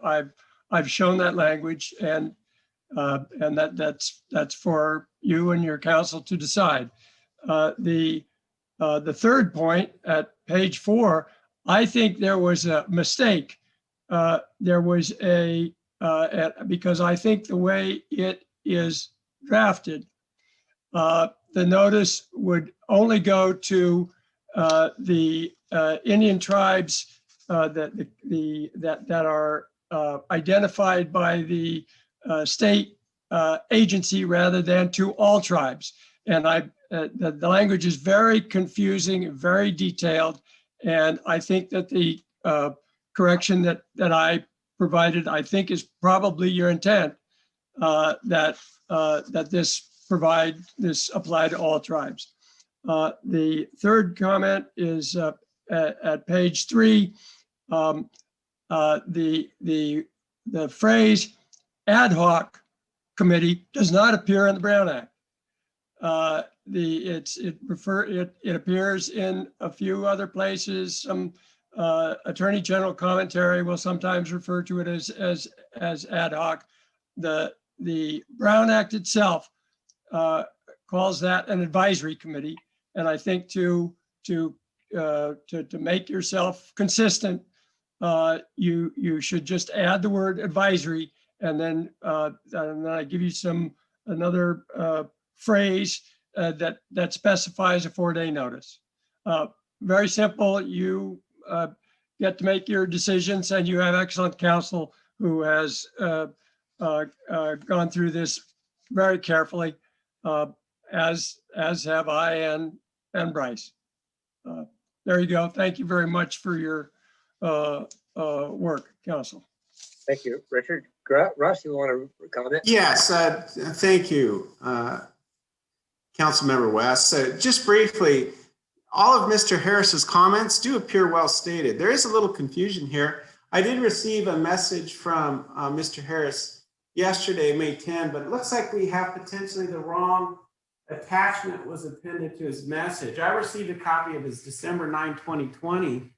I've shown that language, and that's for you and your council to decide. The third point at page 4, I think there was a mistake. There was because I think the way it is drafted, the notice would only go to the Indian tribes that are identified by the state agency rather than to all tribes. And the language is very confusing, very detailed, and I think that the correction that I provided, I think, is probably your intent, that this apply to all tribes. The third comment is at page 3. The phrase ad hoc committee does not appear in the Brown Act. It appears in a few other places. Some Attorney General commentary will sometimes refer to it as ad hoc. The Brown Act itself calls that an advisory committee, and I think to make yourself consistent, you should just add the word advisory, and then I give you another phrase that specifies a 4-day notice. Very simple. You get to make your decisions, and you have excellent counsel who has gone through this very carefully, as have I and Bryce. There you go. Thank you very much for your work, counsel. Thank you, Richard. Russ, you want to comment? Yes, thank you, Councilmember West. So just briefly, all of Mr. Harris's comments do appear well stated. There is a little confusion here. I did receive a message from Mr. Harris yesterday, May 10, but it looks like we have potentially the wrong attachment was appended to his message. I received a copy of his December 9, 2020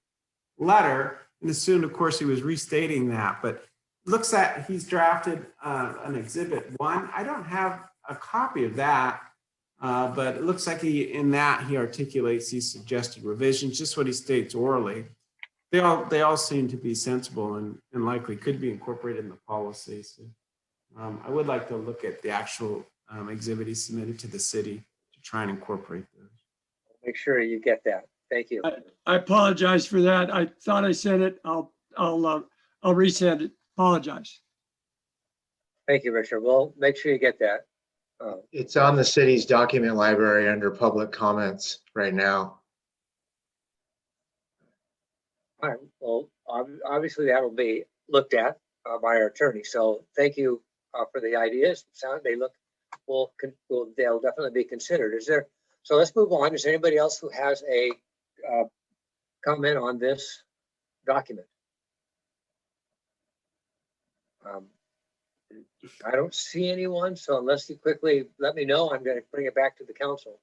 letter and assumed, of course, he was restating that, but looks like he's drafted an Exhibit 1. I don't have a copy of that, but it looks like in that he articulates these suggested revisions, just what he states orally. They all seem to be sensible and likely could be incorporated in the policy. So, I would like to look at the actual exhibit he submitted to the city to try and incorporate those. Make sure you get that. Thank you. I apologize for that. I thought I sent it. I'll resend it. Apologize. Thank you, Richard. Well, make sure you get that. It's on the city's document library under public comments right now. All right. Well, obviously that'll be looked at by our attorney. So thank you for the ideas. They'll definitely be considered. So let's move on. Is there anybody else who has a comment on this document? I don't see anyone. So unless you quickly let me know, I'm going to bring it back to the council.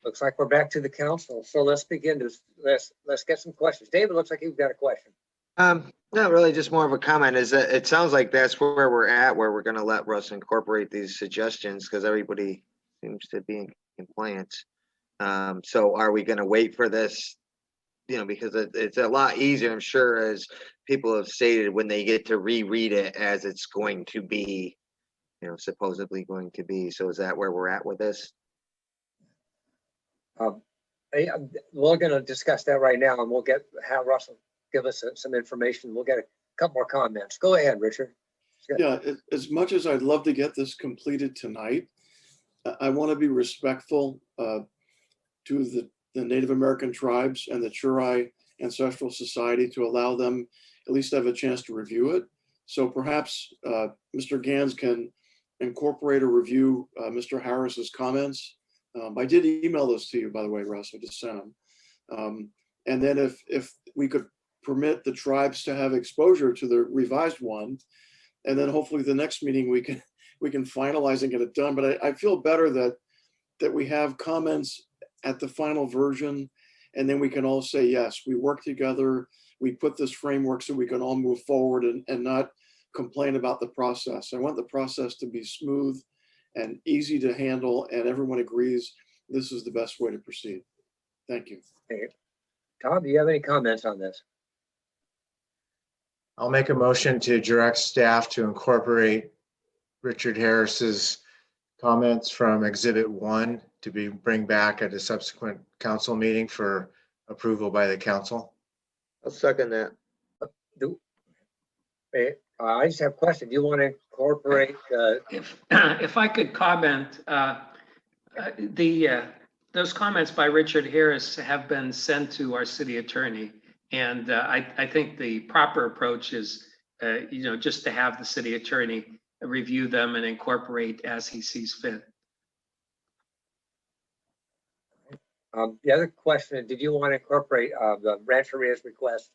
Looks like we're back to the council. So let's begin let's get some questions. David, looks like you've got a question. Not really, just more of a comment. Is that it sounds like that's where we're at, where we're going to let Russ incorporate these suggestions because everybody seems to be in compliance. So are we going to wait for this? Because it's a lot easier, I'm sure, as people have stated, when they get to reread it as it's going to be, supposedly going to be. So is that where we're at with this? We're going to discuss that right now, and we'll have Russell give us some information. We'll get a couple more comments. Go ahead, Richard. Yeah, as much as I'd love to get this completed tonight, I want to be respectful to the Native American tribes and the Churai Ancestral Society to allow them at least have a chance to review it. So perhaps Mr. Gans can incorporate or review Mr. Harris's comments. I did email those to you, by the way, Russ. I just sent them. And then if we could permit the tribes to have exposure to the revised one, and then hopefully the next meeting we can finalize and get it done. But I feel better that we have comments at the final version, and then we can all say, yes, we work together, we put this framework so we can all move forward and not complain about the process. I want the process to be smooth and easy to handle, and everyone agrees this is the best way to proceed. Thank you. Hey, Tom, do you have any comments on this? I'll make a motion to direct staff to incorporate Richard Harris's comments from Exhibit 1 to bring back at a subsequent council meeting for approval by the council. I'll second that. I just have a question. Do you want to incorporate? If I could comment, those comments by Richard Harris have been sent to our city attorney. And I think the proper approach is, just to have the city attorney review them and incorporate as he sees fit. The other question, did you want to incorporate the Rancheria's request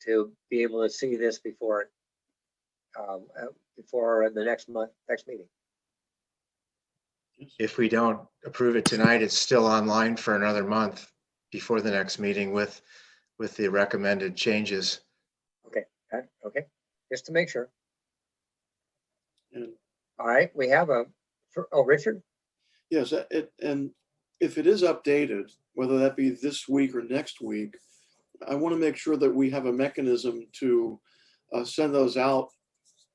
to be able to see this before the next meeting? If we don't approve it tonight, it's still online for another month before the next meeting with the recommended changes. Okay, just to make sure. And all right, we have Richard? Yes, and if it is updated, whether that be this week or next week, I want to make sure that we have a mechanism to send those out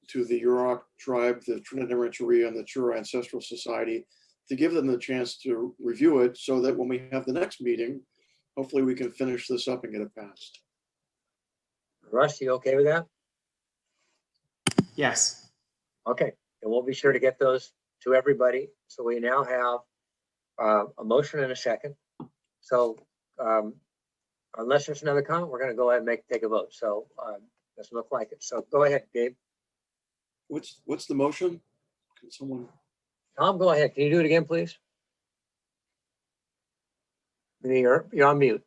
to the Yurok tribe, the Trinidad Rancheria, and the Churai Ancestral Society to give them the chance to review it so that when we have the next meeting, hopefully we can finish this up and get it passed. Russ, you okay with that? Yes. Okay, and we'll be sure to get those to everybody. So we now have a motion and a second. So unless there's another comment, we're going to go ahead and take a vote. So doesn't look like it. So go ahead, Gabe. What's the motion? Can someone? Tom, go ahead. Can you do it again, please? You're on mute.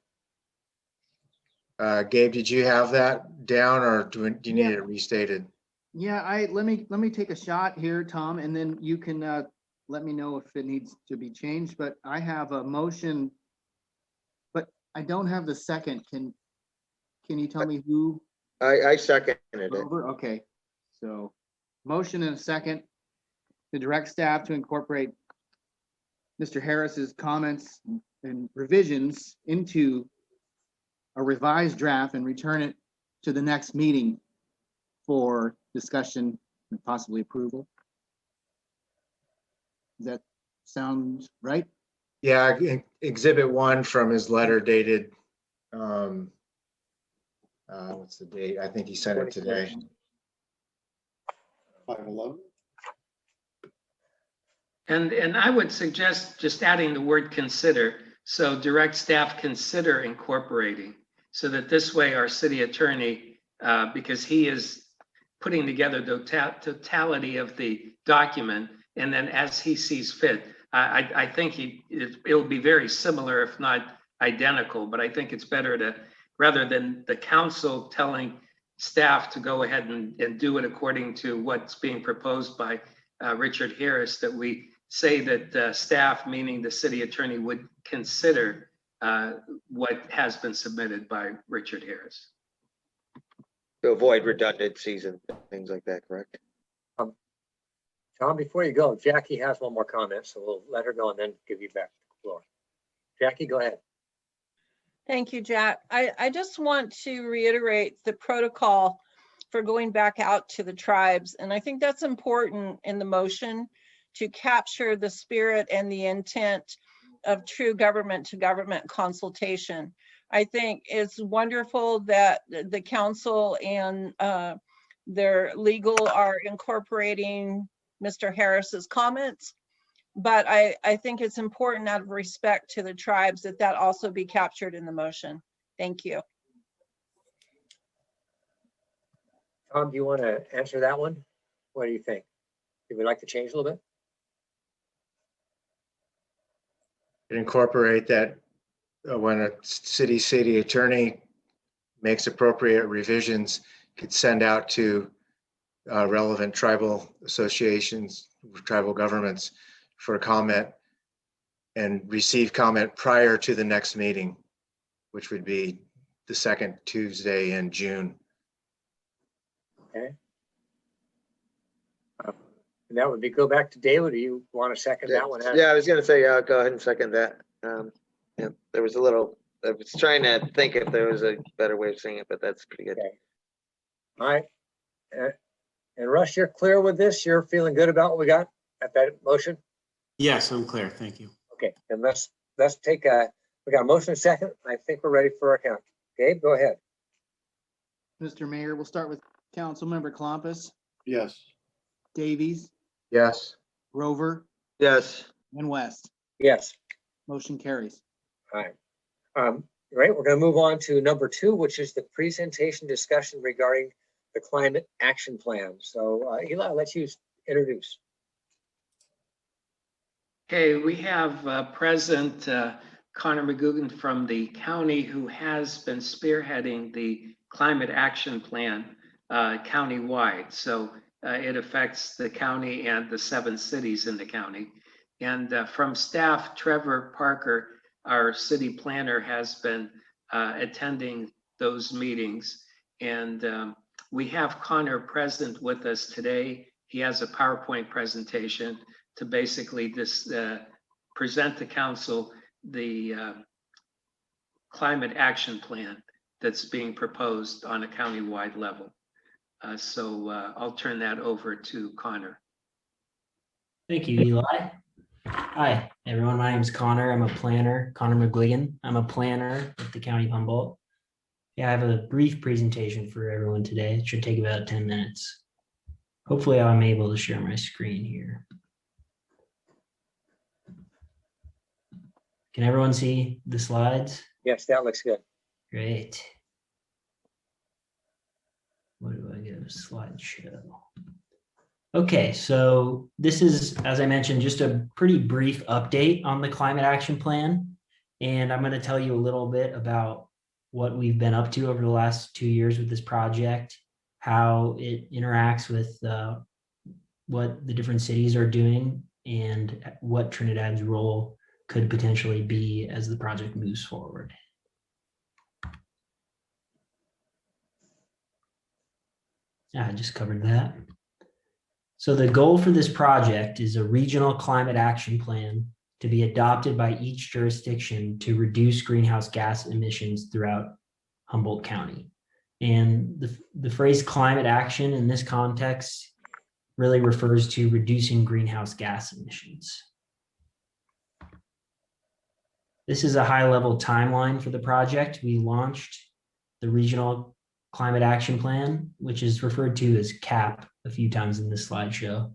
Gabe, did you have that down, or do you need it restated? Yeah, let me take a shot here, Tom, and then you can let me know if it needs to be changed, but I have a motion, but I don't have the second. Can you tell me who? I seconded it. Rover? Okay, so motion and a second to direct staff to incorporate Mr. Harris's comments and revisions into a revised draft and return it to the next meeting for discussion and possibly approval. Does that sound right? Yeah, exhibit 1 from his letter dated, what's the date? I think he sent it today. 5/11. And I would suggest just adding the word consider. So direct staff consider incorporating, so that this way our city attorney, because he is putting together the totality of the document, and then as he sees fit, I think it'll be very similar, if not identical, but I think it's better to, rather than the council telling staff to go ahead and do it according to what's being proposed by Richard Harris, that we say that staff, meaning the city attorney, would consider what has been submitted by Richard Harris. To avoid redundancies and things like that, correct? Tom, before you go, Jackie has one more comment, so we'll let her go and then give you back the floor. Jackie, go ahead. Thank you, Jack. I just want to reiterate the protocol for going back out to the tribes. And I think that's important in the motion to capture the spirit and the intent of true government to government consultation. I think it's wonderful that the council and their legal are incorporating Mr. Harris's comments. But I think it's important out of respect to the tribes that that also be captured in the motion. Thank you. Tom, do you want to answer that one? What do you think? You would like to change a little bit? Incorporate that when a city attorney makes appropriate revisions, could send out to relevant tribal associations, tribal governments for comment, and receive comment prior to the next meeting, which would be the second Tuesday in June. Okay. And that would be, go back to David. Do you want to second that one? Yeah, I was gonna say, go ahead and second that. Yeah, there was a little, I was trying to think if there was a better way of saying it, but that's pretty good. Okay. All right. And Russ, you're clear with this? You're feeling good about what we got at that motion? Yes, I'm clear. Thank you. Okay, and let's take we got a motion and second. I think we're ready for our count. Gabe, go ahead. Mr. Mayor, we'll start with Councilmember Klompus, Yes. Davies, Yes. Rover, Yes. and West. Yes. Motion carries. All right. Right, we're going to move on to number 2, which is the presentation discussion regarding the climate action plan. So Eli, I'll let you introduce. Okay, we have present Connor McGugan from the county, who has been spearheading the climate action plan county-wide. So it affects the county and the 7 cities in the county. And from staff, Trevor Parker, our city planner, has been attending those meetings. And we have Connor present with us today. He has a PowerPoint presentation to basically present to council the climate action plan that's being proposed on a county-wide level. So I'll turn that over to Connor. Thank you, Eli. Hi, everyone. My name is Connor. I'm a planner, Connor McGuigan. I'm a planner at the County of Humboldt. Yeah, I have a brief presentation for everyone today. It should take about 10 minutes. Hopefully I'm able to share my screen here. Can everyone see the slides? Yes, that looks good. Great. What do I get? A slideshow. Okay, so this is, as I mentioned, just a pretty brief update on the climate action plan. And I'm going to tell you a little bit about what we've been up to over the last 2 years with this project, how it interacts with what the different cities are doing and what Trinidad's role could potentially be as the project moves forward. Yeah, I just covered that. So the goal for this project is a regional climate action plan to be adopted by each jurisdiction to reduce greenhouse gas emissions throughout Humboldt County. And the phrase climate action in this context really refers to reducing greenhouse gas emissions. This is a high-level timeline for the project. We launched the Regional Climate Action Plan, which is referred to as CAP a few times in this slideshow.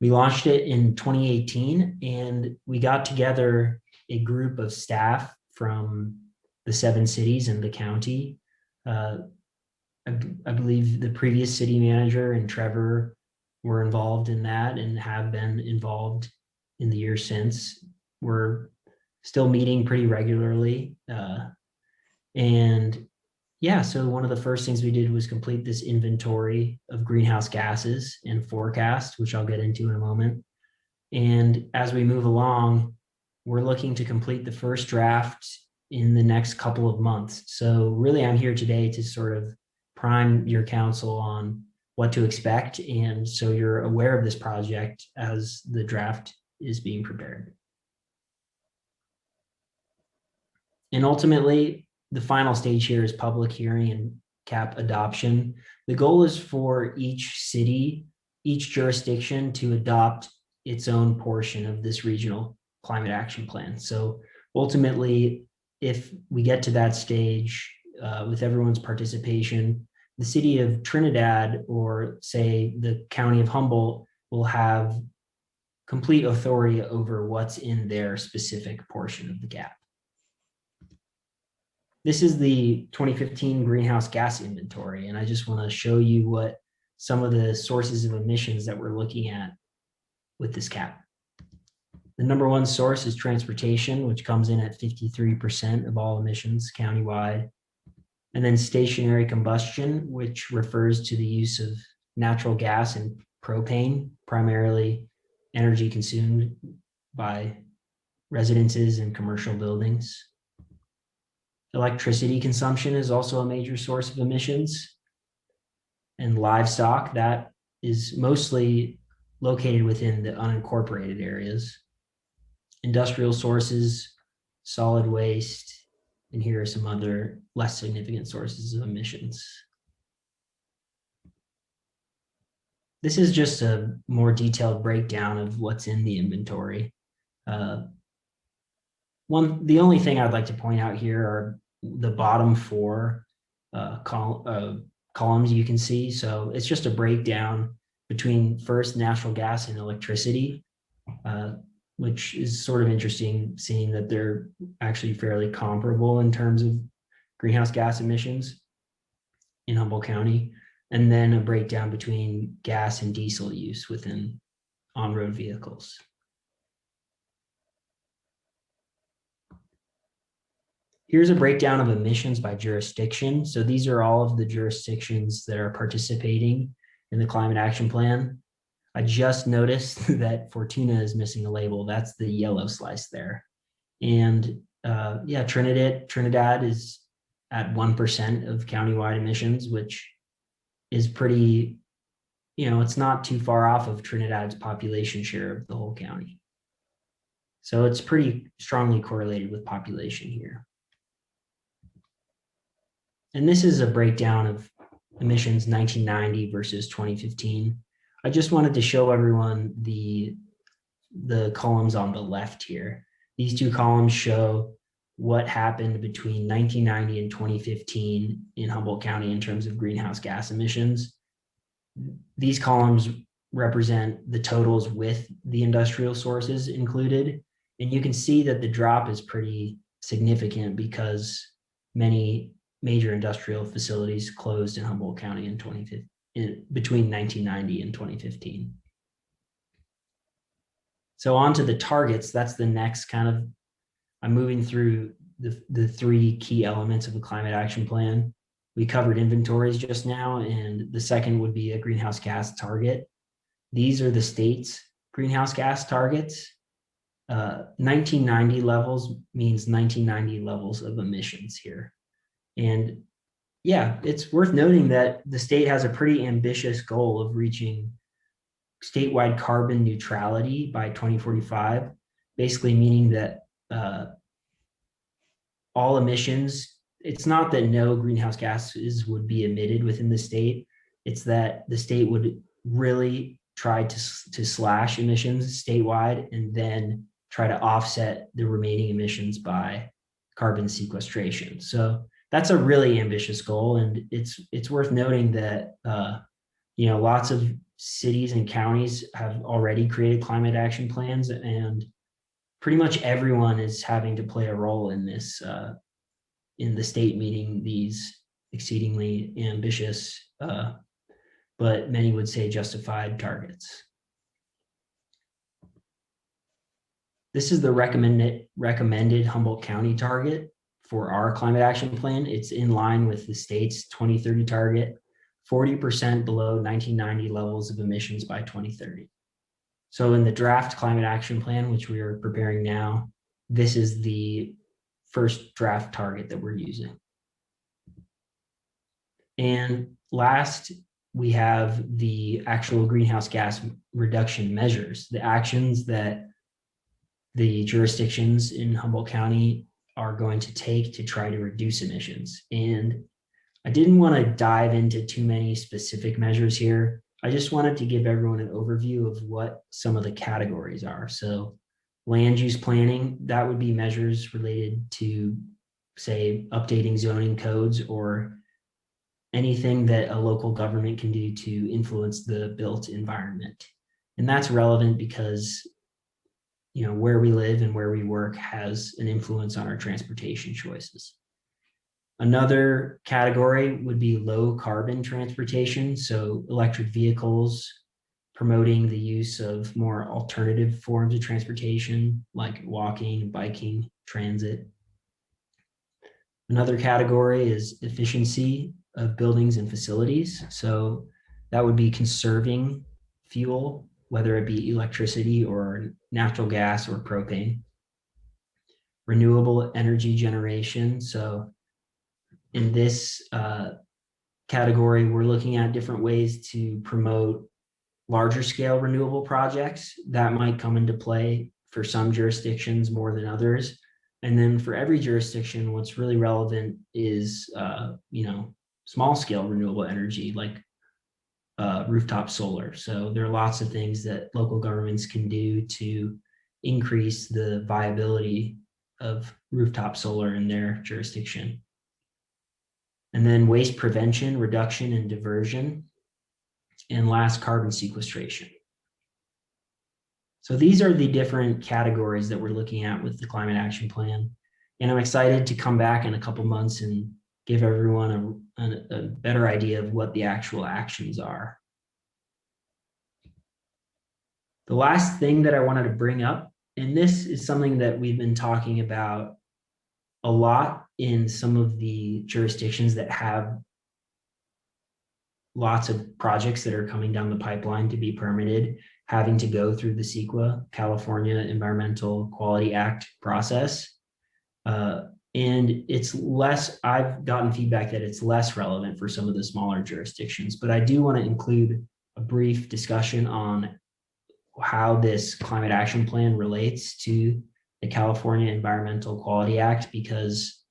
We launched it in 2018, and we got together a group of staff from the 7 cities in the county. I believe the previous city manager and Trevor were involved in that and have been involved in the years since. We're still meeting pretty regularly. And yeah, so one of the first things we did was complete this inventory of greenhouse gases and forecast, which I'll get into in a moment. And as we move along, we're looking to complete the first draft in the next couple of months. So really, I'm here today to sort of prime your council on what to expect. And so you're aware of this project as the draft is being prepared. And ultimately, the final stage here is public hearing and CAP adoption. The goal is for each city, each jurisdiction to adopt its own portion of this regional climate action plan. So ultimately, if we get to that stage with everyone's participation, the city of Trinidad, or say the county of Humboldt, will have complete authority over what's in their specific portion of the gap. This is the 2015 greenhouse gas inventory, and I just want to show you what some of the sources of emissions that we're looking at with this cap. The number one source is transportation, which comes in at 53% of all emissions countywide. And then stationary combustion, which refers to the use of natural gas and propane, primarily energy consumed by residences and commercial buildings. Electricity consumption is also a major source of emissions. And livestock, that is mostly located within the unincorporated areas. Industrial sources, solid waste, and here are some other less significant sources of emissions. This is just a more detailed breakdown of what's in the inventory. The only thing I'd like to point out here are the bottom 4 columns you can see. So it's just a breakdown between first natural gas and electricity, which is sort of interesting, seeing that they're actually fairly comparable in terms of greenhouse gas emissions in Humboldt County, and then a breakdown between gas and diesel use within on-road vehicles. Here's a breakdown of emissions by jurisdiction. So these are all of the jurisdictions that are participating in the Climate Action Plan. I just noticed that Fortuna is missing a label. That's the yellow slice there. And yeah, Trinidad is at 1% of countywide emissions, which is pretty, it's not too far off of Trinidad's population share of the whole county. So it's pretty strongly correlated with population here. And this is a breakdown of emissions 1990 versus 2015. I just wanted to show everyone the columns on the left here. These 2 columns show what happened between 1990 and 2015 in Humboldt County in terms of greenhouse gas emissions. These columns represent the totals with the industrial sources included. And you can see that the drop is pretty significant because many major industrial facilities closed in Humboldt County in between 1990 and 2015. So on to the targets. That's the next kind of, I'm moving through the 3 key elements of the Climate Action Plan. We covered inventories just now, and the second would be a greenhouse gas target. These are the states greenhouse gas targets. 1990 levels means 1990 levels of emissions here. And yeah, it's worth noting that the state has a pretty ambitious goal of reaching statewide carbon neutrality by 2045, basically meaning that all emissions, it's not that no greenhouse gases would be emitted within the state, it's that the state would really try to slash emissions statewide and then try to offset the remaining emissions by carbon sequestration. So that's a really ambitious goal, and it's worth noting that lots of cities and counties have already created climate action plans, and pretty much everyone is having to play a role in this, in the state meeting these exceedingly ambitious, but many would say justified targets. This is the recommended Humboldt County target for our climate action plan. It's in line with the state's 2030 target, 40% below 1990 levels of emissions by 2030. So in the draft climate action plan, which we are preparing now, this is the first draft target that we're using. And last, we have the actual greenhouse gas reduction measures, the actions that the jurisdictions in Humboldt County are going to take to try to reduce emissions. And I didn't want to dive into too many specific measures here. I just wanted to give everyone an overview of what some of the categories are. So land use planning, that would be measures related to, say, updating zoning codes or anything that a local government can do to influence the built environment. And that's relevant because where we live and where we work has an influence on our transportation choices. Another category would be low carbon transportation. So electric vehicles, promoting the use of more alternative forms of transportation like walking, biking, transit. Another category is efficiency of buildings and facilities. So that would be conserving fuel, whether it be electricity or natural gas or propane. Renewable energy generation. So in this category, we're looking at different ways to promote larger scale renewable projects that might come into play for some jurisdictions more than others. And then for every jurisdiction, what's really relevant is, small scale renewable energy like rooftop solar. So there are lots of things that local governments can do to increase the viability of rooftop solar in their jurisdiction. And then waste prevention, reduction, and diversion. And last, carbon sequestration. So these are the different categories that we're looking at with the climate action plan. And I'm excited to come back in a couple months and give everyone a better idea of what the actual actions are. The last thing that I wanted to bring up, and this is something that we've been talking about a lot in some of the jurisdictions that have lots of projects that are coming down the pipeline to be permitted, having to go through the CEQA, California Environmental Quality Act process. And it's less, I've gotten feedback that it's less relevant for some of the smaller jurisdictions, but I do want to include a brief discussion on how this climate action plan relates to the California Environmental Quality Act, because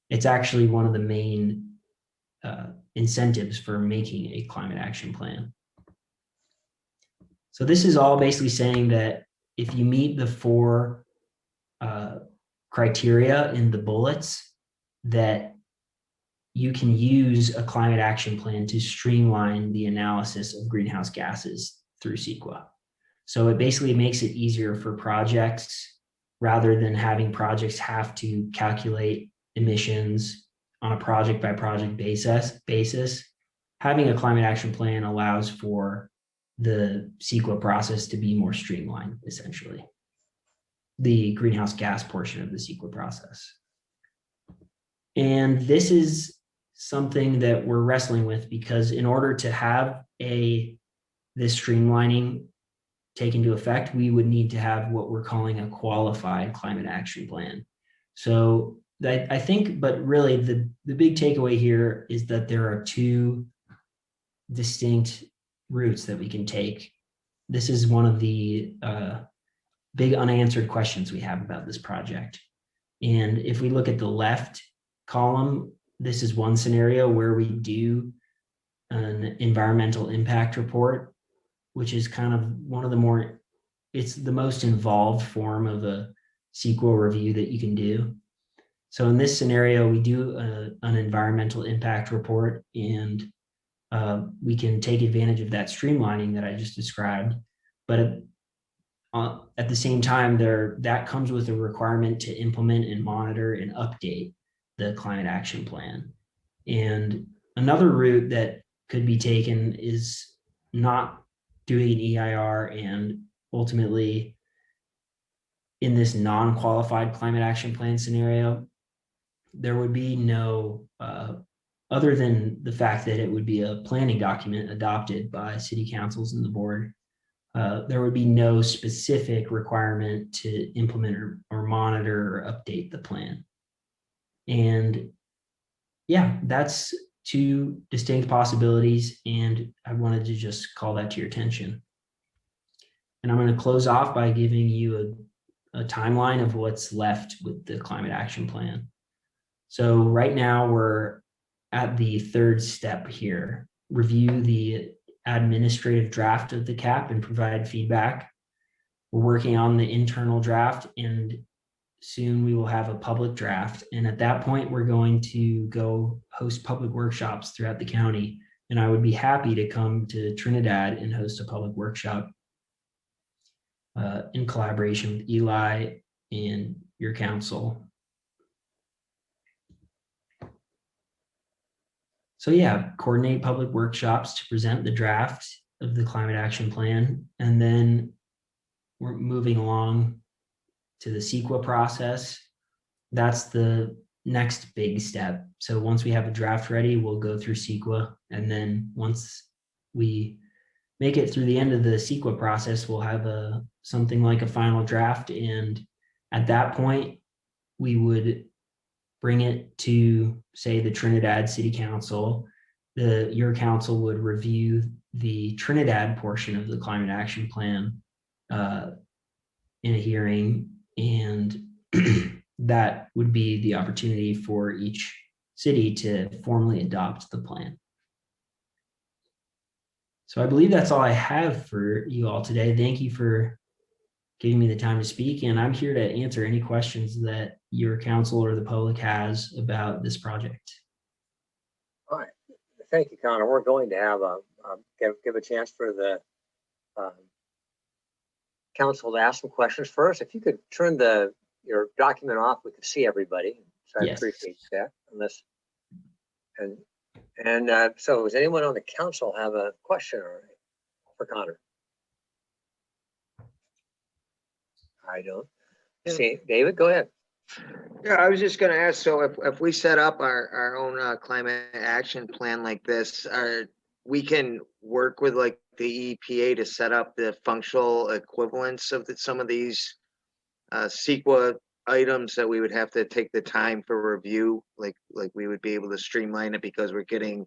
it's actually one of the main incentives for making a climate action plan. So this is all basically saying that if you meet the 4 criteria in the bullets, that you can use a climate action plan to streamline the analysis of greenhouse gases through CEQA. So it basically makes it easier for projects, rather than having projects have to calculate emissions on a project by project basis. Having a climate action plan allows for the CEQA process to be more streamlined, essentially. The greenhouse gas portion of the CEQA process. And this is something that we're wrestling with, because in order to have this streamlining take into effect, we would need to have what we're calling a qualified climate action plan. So I think, but really the big takeaway here is that there are two distinct routes that we can take. This is one of the big unanswered questions we have about this project. And if we look at the left column, this is one scenario where we do an environmental impact report, which is kind of one of the more, it's the most involved form of a CEQA review that you can do. So in this scenario, we do an environmental impact report, and we can take advantage of that streamlining that I just described. But at the same time, that comes with a requirement to implement and monitor and update the climate action plan. And another route that could be taken is not doing an EIR, and ultimately in this non-qualified climate action plan scenario, there would be no, other than the fact that it would be a planning document adopted by city councils and the board, there would be no specific requirement to implement or monitor or update the plan. And yeah, that's two distinct possibilities, and I wanted to just call that to your attention. And I'm going to close off by giving you a timeline of what's left with the climate action plan. So right now we're at the third step here: review the administrative draft of the CAP and provide feedback. We're working on the internal draft, and soon we will have a public draft. And at that point, we're going to go host public workshops throughout the county. And I would be happy to come to Trinidad and host a public workshop in collaboration with Eli and your council. So yeah, coordinate public workshops to present the draft of the climate action plan. And then we're moving along to the CEQA process. That's the next big step. So once we have a draft ready, we'll go through CEQA. And then once we make it through the end of the CEQA process, we'll have something like a final draft. And at that point, we would bring it to, say, the Trinidad City Council. Your council would review the Trinidad portion of the climate action plan in a hearing, and that would be the opportunity for each city to formally adopt the plan. So I believe that's all I have for you all today. Thank you for giving me the time to speak, and I'm here to answer any questions that your council or the public has about this project. All right, thank you, Connor. We're going to have give a chance for the council to ask some questions first. If you could turn your document off, we can see everybody. So I appreciate that. So does anyone on the council have a question for Connor? I don't see. David, go ahead. Yeah, I was just gonna ask, so if we set up our own climate action plan like this, we can work with like the EPA to set up the functional equivalents of some of these CEQA items that we would have to take the time for review, like we would be able to streamline it because we're getting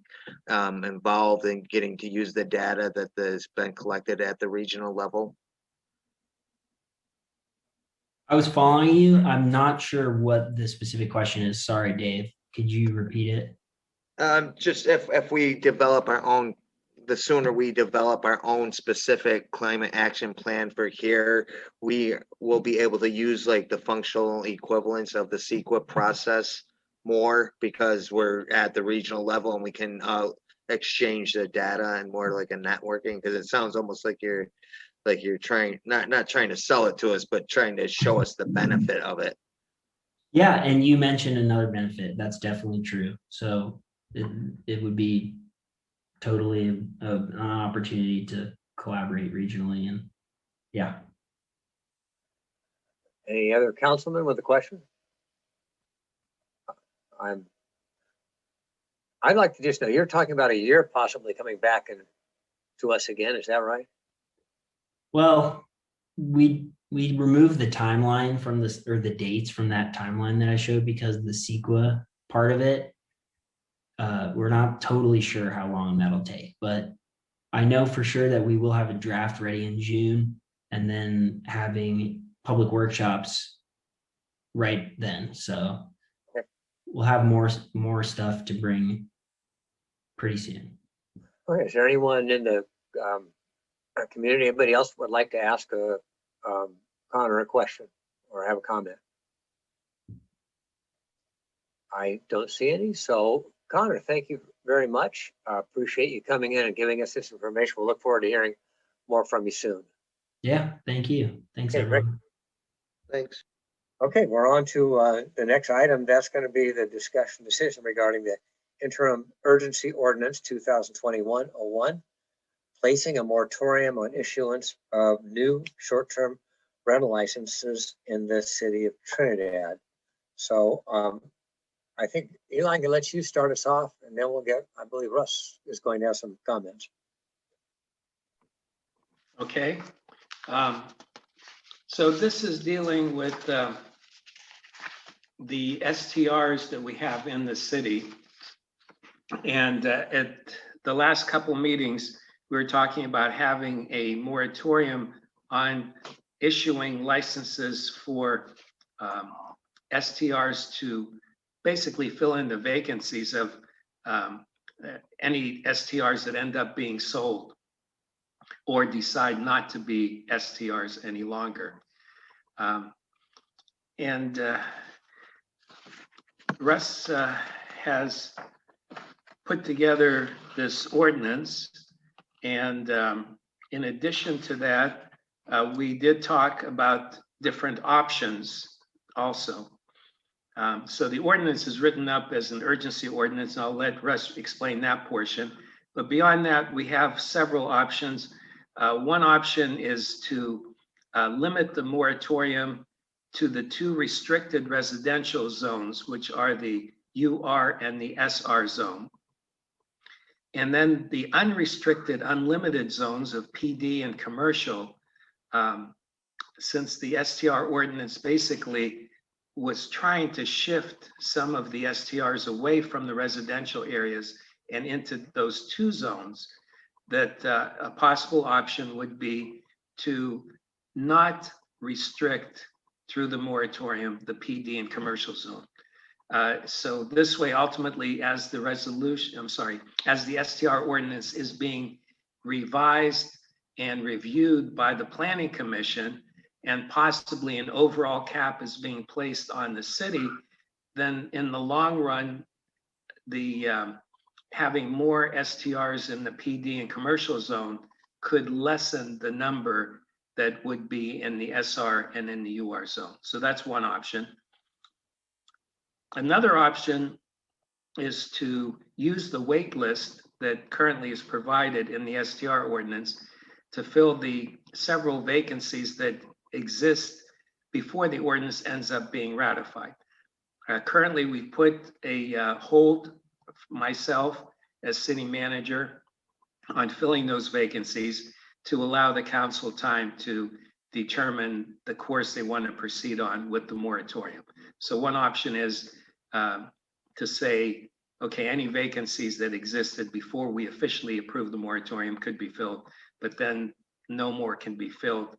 involved in getting to use the data that has been collected at the regional level. I was following you. I'm not sure what the specific question is. Sorry, Dave. Could you repeat it? Just if we develop our own, the sooner we develop our own specific climate action plan for here, we will be able to use like the functional equivalents of the CEQA process more because we're at the regional level and we can exchange the data and more like a networking, because it sounds almost like you're trying, not trying to sell it to us, but trying to show us the benefit of it. Yeah, and you mentioned another benefit. That's definitely true. So it would be totally an opportunity to collaborate regionally, and yeah. Any other councilman with a question? I'd like to just know, you're talking about a year possibly coming back to us again, is that right? Well, we removed the timeline from this, or the dates from that timeline that I showed, because the CEQA part of it, we're not totally sure how long that'll take, but I know for sure that we will have a draft ready in June, and then having public workshops right then. So we'll have more stuff to bring pretty soon. Okay, is there anyone in the community, anybody else would like to ask Connor a question or have a comment? I don't see any. So Connor, thank you very much. Appreciate you coming in and giving us this information. We'll look forward to hearing more from you soon. Yeah, thank you. Thanks, Okay, everyone. Thanks. Okay, we're on to the next item. That's going to be the discussion decision regarding the Interim Urgency Ordinance 2021-01, placing a moratorium on issuance of new short-term rental licenses in the city of Trinidad. So I think Eli, I'm gonna let you start us off, and then we'll get, I believe Russ is going to have some comments. Okay. So this is dealing with the STRs that we have in the city. And at the last couple meetings, we were talking about having a moratorium on issuing licenses for STRs to basically fill in the vacancies of any STRs that end up being sold or decide not to be STRs any longer. Russ has put together this ordinance, and in addition to that, we did talk about different options also. So the ordinance is written up as an urgency ordinance, and I'll let Russ explain that portion. But beyond that, we have several options. One option is to limit the moratorium to the two restricted residential zones, which are the UR and the SR zone. And then the unrestricted, unlimited zones of PD and commercial, since the STR ordinance basically was trying to shift some of the STRs away from the residential areas and into those two zones, that a possible option would be to not restrict through the moratorium the PD and commercial zone. So this way, ultimately, as the as the STR ordinance is being revised and reviewed by the Planning Commission, and possibly an overall cap is being placed on the city, then in the long run, the having more STRs in the PD and commercial zone could lessen the number that would be in the SR and in the UR zone. So that's one option. Another option is to use the wait list that currently is provided in the STR ordinance to fill the several vacancies that exist before the ordinance ends up being ratified. Currently, we put a hold, myself as city manager, on filling those vacancies to allow the council time to determine the course they want to proceed on with the moratorium. So one option is to say, okay, any vacancies that existed before we officially approve the moratorium could be filled, but then no more can be filled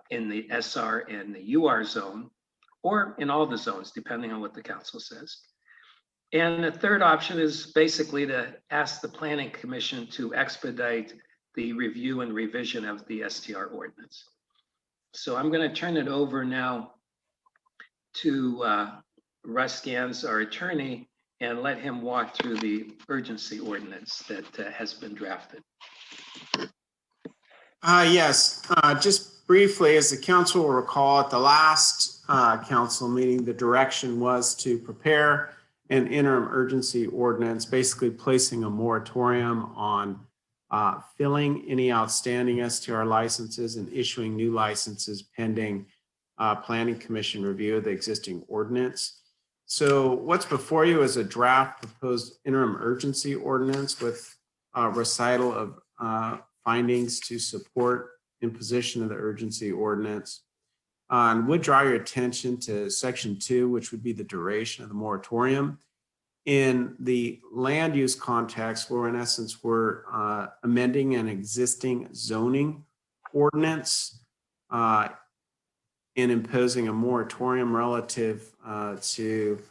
in the SR and the UR zone, or in all the zones, depending on what the council says. And the third option is basically to ask the Planning Commission to expedite the review and revision of the STR ordinance. So I'm going to turn it over now to Russ Gans, our attorney, and let him walk through the urgency ordinance that has been drafted. Yes, just briefly, as the council will recall, at the last council meeting, the direction was to prepare an interim urgency ordinance, basically placing a moratorium on filling any outstanding STR licenses and issuing new licenses pending Planning Commission review of the existing ordinance. So what's before you is a draft proposed interim urgency ordinance with a recital of findings to support imposition of the urgency ordinance. And would draw your attention to section 2, which would be the duration of the moratorium. In the land use context, where in essence we're amending an existing zoning ordinance and imposing a moratorium relative to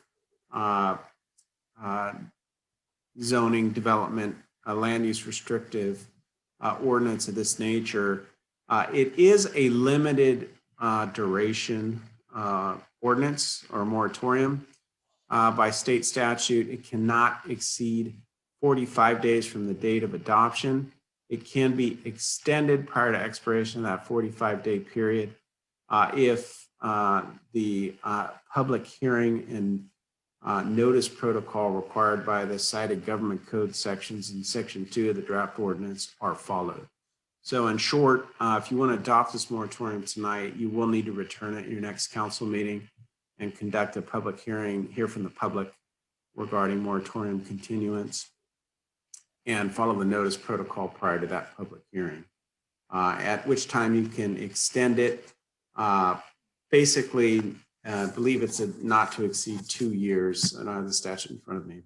zoning development, land use restrictive ordinance of this nature. It is a limited duration ordinance or moratorium. By state statute, it cannot exceed 45 days from the date of adoption. It can be extended prior to expiration of that 45-day period if the public hearing and notice protocol required by the cited government code sections in section 2 of the draft ordinance are followed. So in short, if you want to adopt this moratorium tonight, you will need to return it at your next council meeting and conduct a public hearing, hear from the public regarding moratorium continuance, and follow the notice protocol prior to that public hearing, at which time you can extend it. Basically, I believe it's a not to exceed 2 years. I don't have the statute in front of me,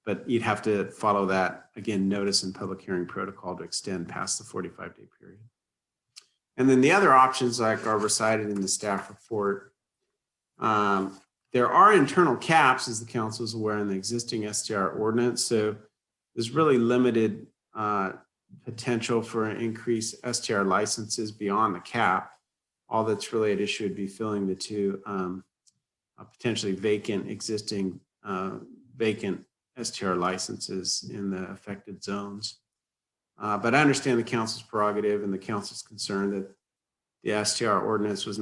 but you'd have to follow that, again, notice and public hearing protocol to extend past the 45-day period. And then the other options like are recited in the staff report. There are internal caps, as the council is aware, in the existing STR ordinance. So there's really limited potential for increased STR licenses beyond the cap. All that's really at issue would be filling the two potentially vacant existing vacant STR licenses in the affected zones. But I understand the council's prerogative and the council's concern that the STR ordinance has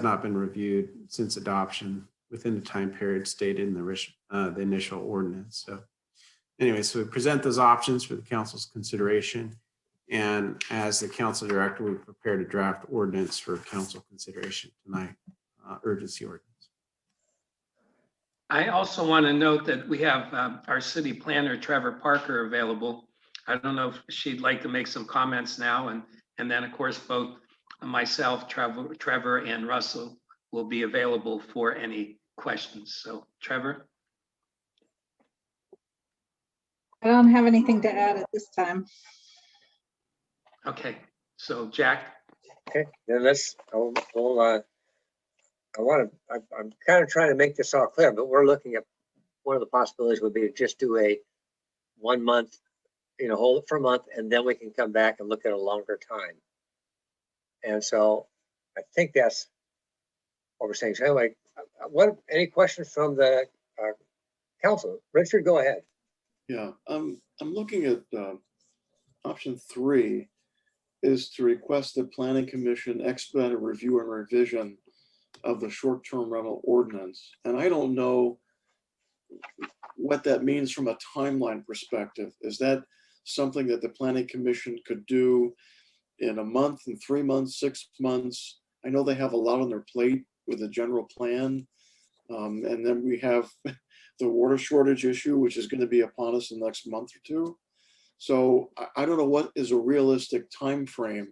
not been reviewed since adoption within the time period stated in the initial ordinance. So anyway, so we present those options for the council's consideration. And as the council director, we prepared a draft ordinance for council consideration tonight, urgency ordinance. I also want to note that we have our city planner, Trevor Parker, available. I don't know if she'd like to make some comments now, and then of course both myself, Trevor, and Russell will be available for any questions. So Trevor. I don't have anything to add at this time. Okay, so Jack. Okay, then I'm kind of trying to make this all clear, but we're looking at, one of the possibilities would be to just do a 1 month, hold it for a month, and then we can come back and look at a longer time. And so I think that's what we're saying. So anyway, any questions from the council? Richard, go ahead. Yeah, I'm looking at option 3 is to request the planning commission expedite a review and revision of the short-term rental ordinance. And I don't know what that means from a timeline perspective. Is that something that the planning commission could do in a month, in 3 months, 6 months? I know they have a lot on their plate with the general plan. And then we have the water shortage issue, which is going to be upon us in the next month or two. So I don't know what is a realistic time frame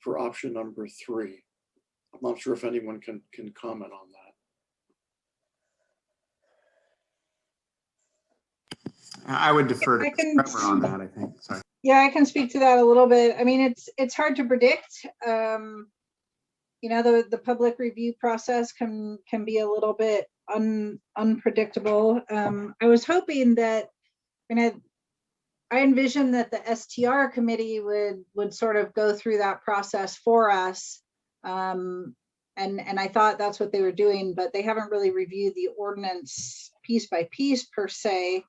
for option number 3. I'm not sure if anyone can comment on that. I would defer to Trevor on that, I think. Sorry. Yeah, I can speak to that a little bit. I mean, it's hard to predict. The public review process can be a little bit unpredictable. I was hoping that, I envisioned that the STR committee would sort of go through that process for us. And I thought that's what they were doing, but they haven't really reviewed the ordinance piece by piece per se.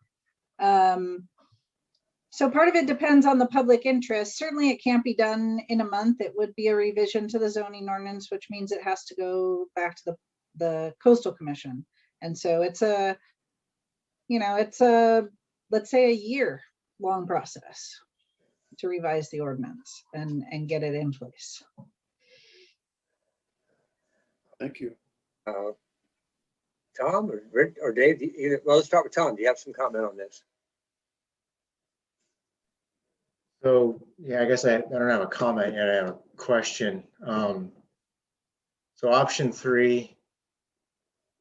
So part of it depends on the public interest. Certainly it can't be done in a month. It would be a revision to the zoning ordinance, which means it has to go back to the coastal commission. And so it's a let's say a year-long process to revise the ordinance and get it in place. Thank you. Tom or Dave, well, let's start with Tom. Do you have some comment on this? So, yeah, I guess I don't have a comment yet. I have a question. So option 3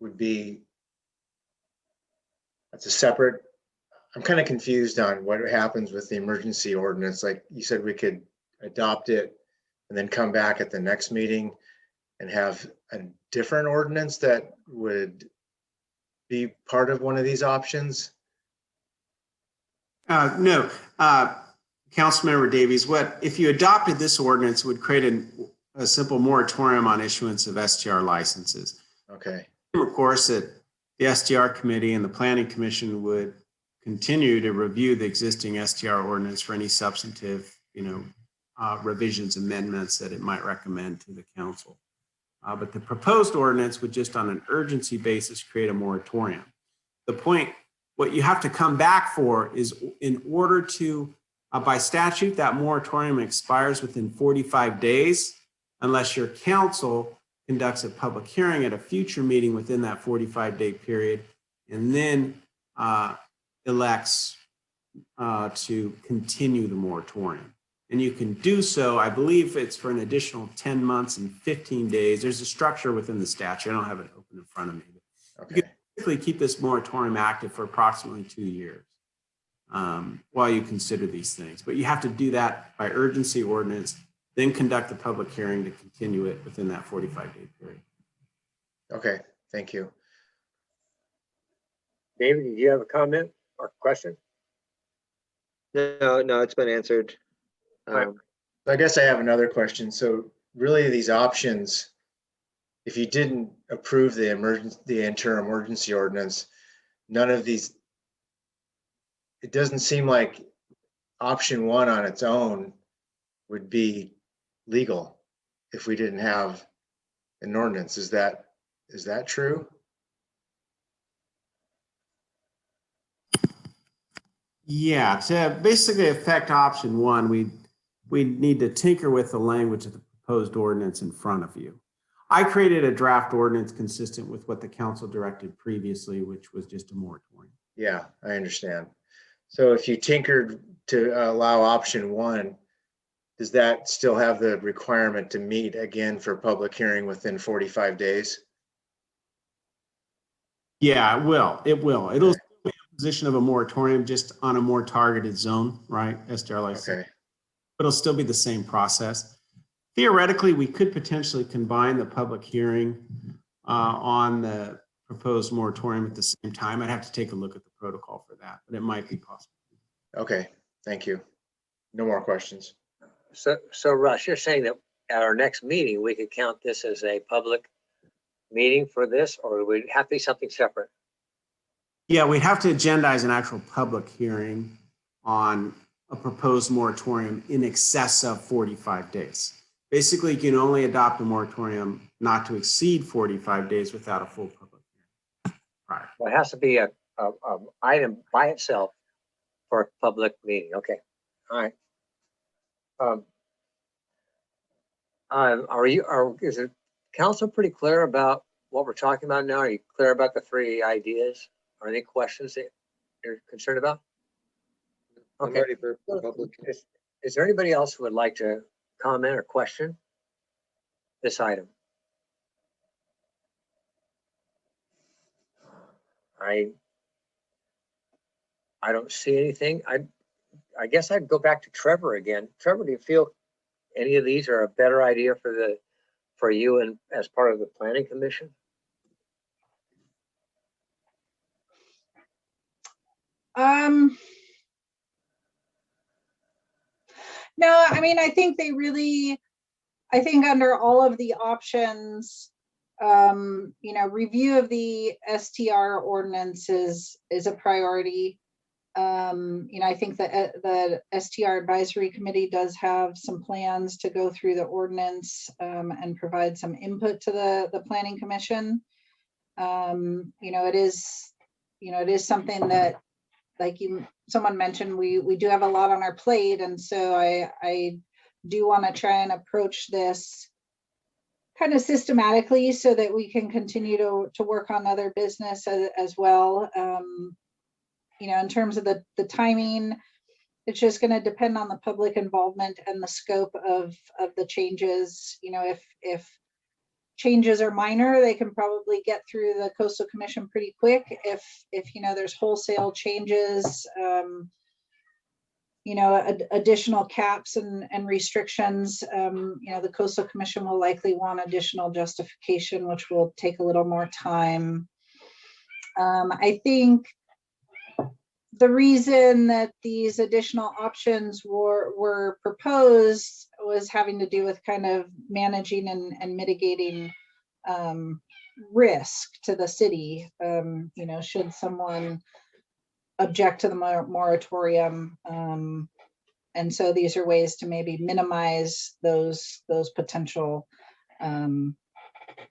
would be, that's a separate, I'm kind of confused on what happens with the emergency ordinance. Like you said, we could adopt it and then come back at the next meeting and have a different ordinance that would be part of one of these options? No, Councilmember Davies, if you adopted this ordinance, it would create a simple moratorium on issuance of STR licenses. Okay. Of course, that the STR committee and the planning commission would continue to review the existing STR ordinance for any substantive, revisions, amendments that it might recommend to the council. But the proposed ordinance would just on an urgency basis create a moratorium. The point, what you have to come back for is in order to, by statute, that moratorium expires within 45 days unless your council conducts a public hearing at a future meeting within that 45-day period and then elects to continue the moratorium. And you can do so, I believe it's for an additional 10 months and 15 days. There's a structure within the statute. I don't have it open in front of me. Okay. You can basically keep this moratorium active for approximately 2 years while you consider these things. But you have to do that by urgency ordinance, then conduct a public hearing to continue it within that 45-day period. Okay, thank you. David, did you have a comment or question? No, it's been answered. I guess I have another question. So really these options, if you didn't approve the interim emergency ordinance, none of these, it doesn't seem like option 1 on its own would be legal if we didn't have an ordinance. Is that true? Yeah, to basically affect option 1, we need to tinker with the language of the proposed ordinance in front of you. I created a draft ordinance consistent with what the council directed previously, which was just a moratorium. Yeah, I understand. So if you tinkered to allow option 1, does that still have the requirement to meet again for public hearing within 45 days? Yeah, it will. It'll still be a position of a moratorium, just on a more targeted zone, right? STR license. Okay. But it'll still be the same process. Theoretically, we could potentially combine the public hearing on the proposed moratorium at the same time. I'd have to take a look at the protocol for that, but it might be possible. Okay, thank you. No more questions. So Russ, you're saying that at our next meeting, we could count this as a public meeting for this, or would it have to be something separate? Yeah, we'd have to agendize an actual public hearing on a proposed moratorium in excess of 45 days. Basically, you can only adopt a moratorium not to exceed 45 days without a full public hearing. Right. Well, it has to be a item by itself for a public meeting. Okay, all right. Is the council pretty clear about what we're talking about now? Are you clear about the 3 ideas? Are there any questions that you're concerned about? I'm Okay. ready for public. Is there anybody else who would like to comment or question this item? I don't see anything. I guess I'd go back to Trevor again. Trevor, do you feel any of these are a better idea for you and as part of the planning commission? No, I mean, I think under all of the options, review of the STR ordinances is a priority. I think that the STR advisory committee does have some plans to go through the ordinance and provide some input to the planning commission. It is something that, like someone mentioned, we do have a lot on our plate, and so I do want to try and approach this kind of systematically so that we can continue to work on other business as well. In terms of the timing, It's just going to depend on the public involvement and the scope of the changes. You know, if changes are minor, they can probably get through the Coastal Commission pretty quick. If you know, there's wholesale changes, you know, additional caps and restrictions, you know, the Coastal Commission will likely want additional justification, which will take a little more time. I think the reason that these additional options were proposed was having to do with kind of managing and mitigating risk to the city. You know, should someone object to the moratorium, and so these are ways to maybe minimize those potential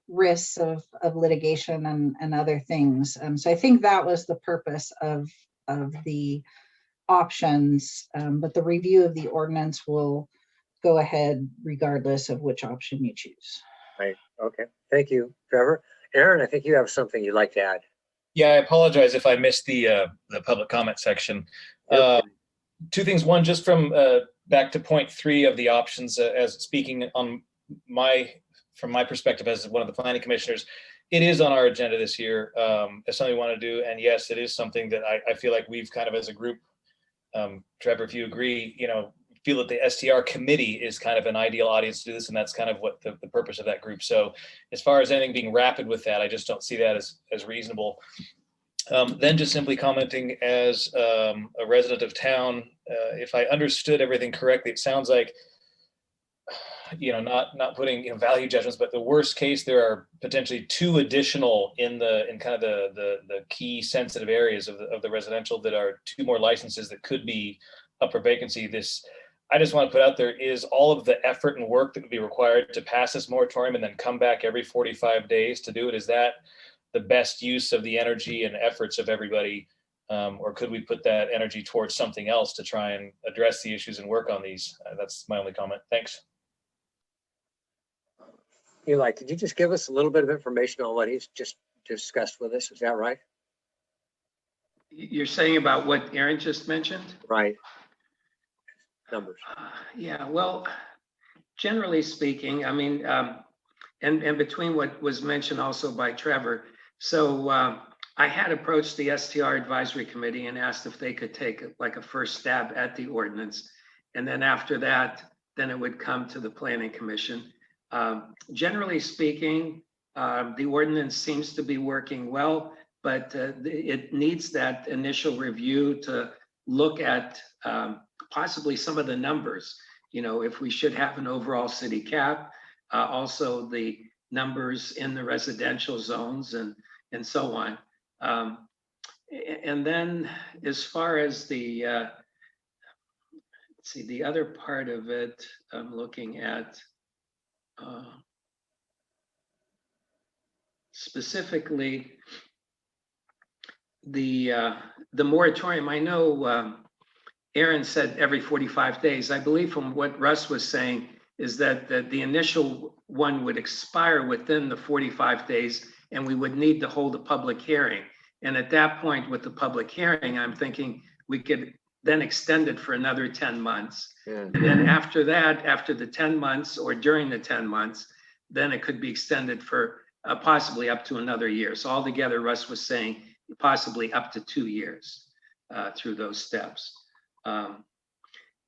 risks of litigation and other things. So I think that was the purpose of the options, but the review of the ordinance will go ahead regardless of which option you choose. Right. Okay. Thank you, Trevor. Aaron, I think you have something you'd like to add. Yeah, I apologize if I missed the public comment section. Two things. One, just from back to point 3 of the options, as speaking on from my perspective as one of the planning commissioners, it is on our agenda this year as something we want to do. And yes, it is something that I feel like we've kind of as a group, Trevor, if you agree, you know, feel that the STR committee is kind of an ideal audience to do this. And that's kind of what the purpose of that group. So as far as anything being rapid with that, I just don't see that as reasonable. Then just simply commenting as a resident of town, if I understood everything correctly, it sounds like, you know, not putting value judgments, but the worst case, there are potentially 2 additional in kind of the key sensitive areas of the residential that are 2 more licenses that could be up for vacancy. I just want to put out there is all of the effort and work that would be required to pass this moratorium and then come back every 45 days to do it. Is that the best use of the energy and efforts of everybody? Or could we put that energy towards something else to try and address the issues and work on these? That's my only comment. Thanks. Eli, could you just give us a little bit of information on what he's just discussed with us? Is that right? You're saying about what Aaron just mentioned? Right. Numbers. Yeah, well, generally speaking, I mean, and between what was mentioned also by Trevor, so I had approached the STR Advisory Committee and asked if they could take like a first stab at the ordinance. And then after that, then it would come to the Planning Commission. Generally speaking, the ordinance seems to be working well, but it needs that initial review to look at possibly some of the numbers. You know, if we should have an overall city cap, also the numbers in the residential zones and so on. And then as far as the, let's see, the other part of it, I'm looking at specifically the moratorium. I know Aaron said every 45 days. I believe from what Russ was saying is that the initial one would expire within the 45 days and we would need to hold a public hearing. And at that point with the public hearing, I'm thinking we could then extend it for another 10 months. Yeah. And then after that, after the 10 months or during the 10 months, then it could be extended for possibly up to another year. So altogether, Russ was saying possibly up to 2 years through those steps.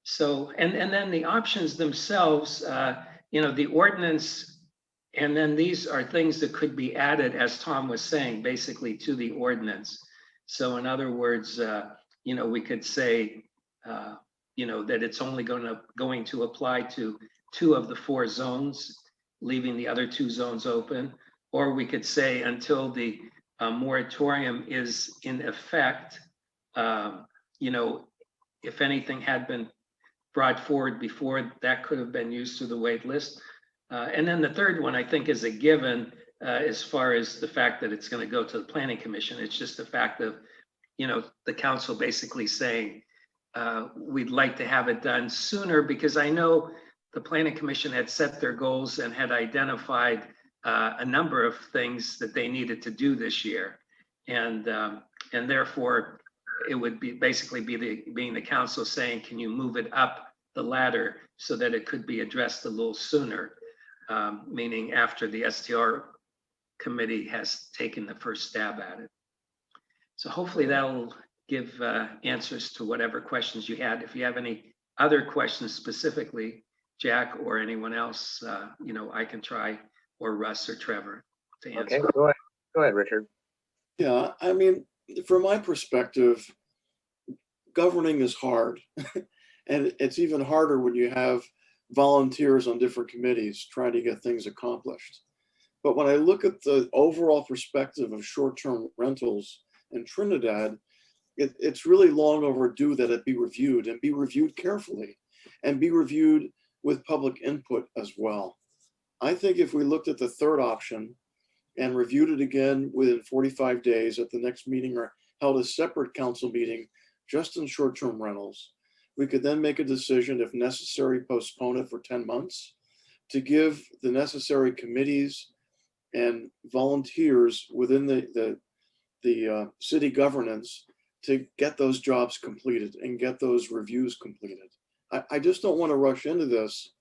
So, and then the options themselves, you know, the ordinance, and then these are things that could be added, as Tom was saying, basically to the ordinance. So in other words, you know, we could say, you know, that it's only going to apply to 2 of the 4 zones, leaving the other 2 zones open. Or we could say until the moratorium is in effect, you know, if anything had been brought forward before, that could have been used through the wait list. And then the third one, I think, is a given as far as the fact that it's going to go to the Planning Commission. It's just the fact of, you know, the council basically saying, we'd like to have it done sooner, because I know the Planning Commission had set their goals and had identified a number of things that they needed to do this year. And therefore, it would be basically being the council saying, can you move it up the ladder so that it could be addressed a little sooner? Meaning after the STR committee has taken the first stab at it. So hopefully that'll give answers to whatever questions you had. If you have any other questions specifically, Jack or anyone else, I can try, or Russ or Trevor to answer. Okay, go ahead, Richard. Yeah, I mean, from my perspective, governing is hard. And it's even harder when you have volunteers on different committees trying to get things accomplished. But when I look at the overall perspective of short-term rentals in Trinidad, it's really long overdue that it be reviewed, and be reviewed carefully, and be reviewed with public input as well. I think if we looked at the third option and reviewed it again within 45 days at the next meeting, or held a separate council meeting just in short-term rentals, we could then make a decision, if necessary, postpone it for 10 months to give the necessary committees and volunteers within the city governance to get those jobs completed and get those reviews completed. I just don't want to rush into this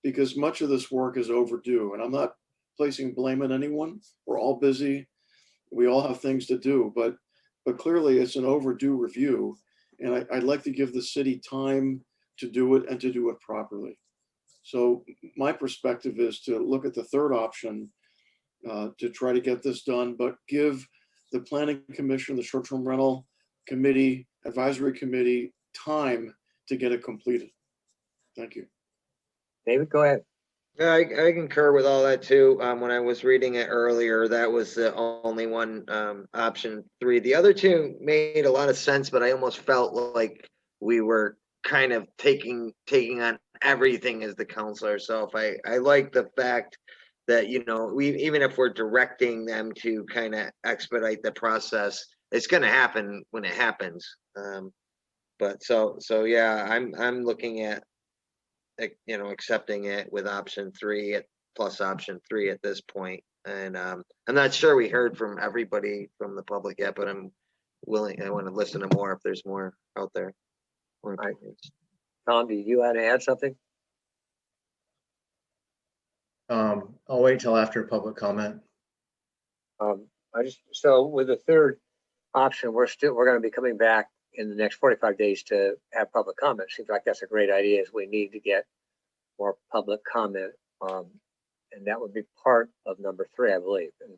because much of this work is overdue, and I'm not placing blame on anyone. We're all busy. We all have things to do, but clearly it's an overdue review. And I'd like to give the city time to do it and to do it properly. So my perspective is to look at the third option to try to get this done, but give the planning commission, the short-term rental committee, advisory committee time to get it completed. Thank you. David, go ahead. Yeah, I concur with all that too. When I was reading it earlier, that was the only one, option 3. The other two made a lot of sense, but I almost felt like we were kind of taking on everything as the counselor. So if I like the fact that, even if we're directing them to kind of expedite the process, it's going to happen when it happens. But so yeah, I'm looking at, accepting it with option 3 plus option 3 at this point. And I'm not sure we heard from everybody from the public yet, but I want to listen to more if there's more out there. More opinions. Tom, do you want to add something? I'll wait till after public comment. So with the third option, we're going to be coming back in the next 45 days to have public comment. Seems like that's a great idea, as we need to get more public comment. And that would be part of number 3, I believe. And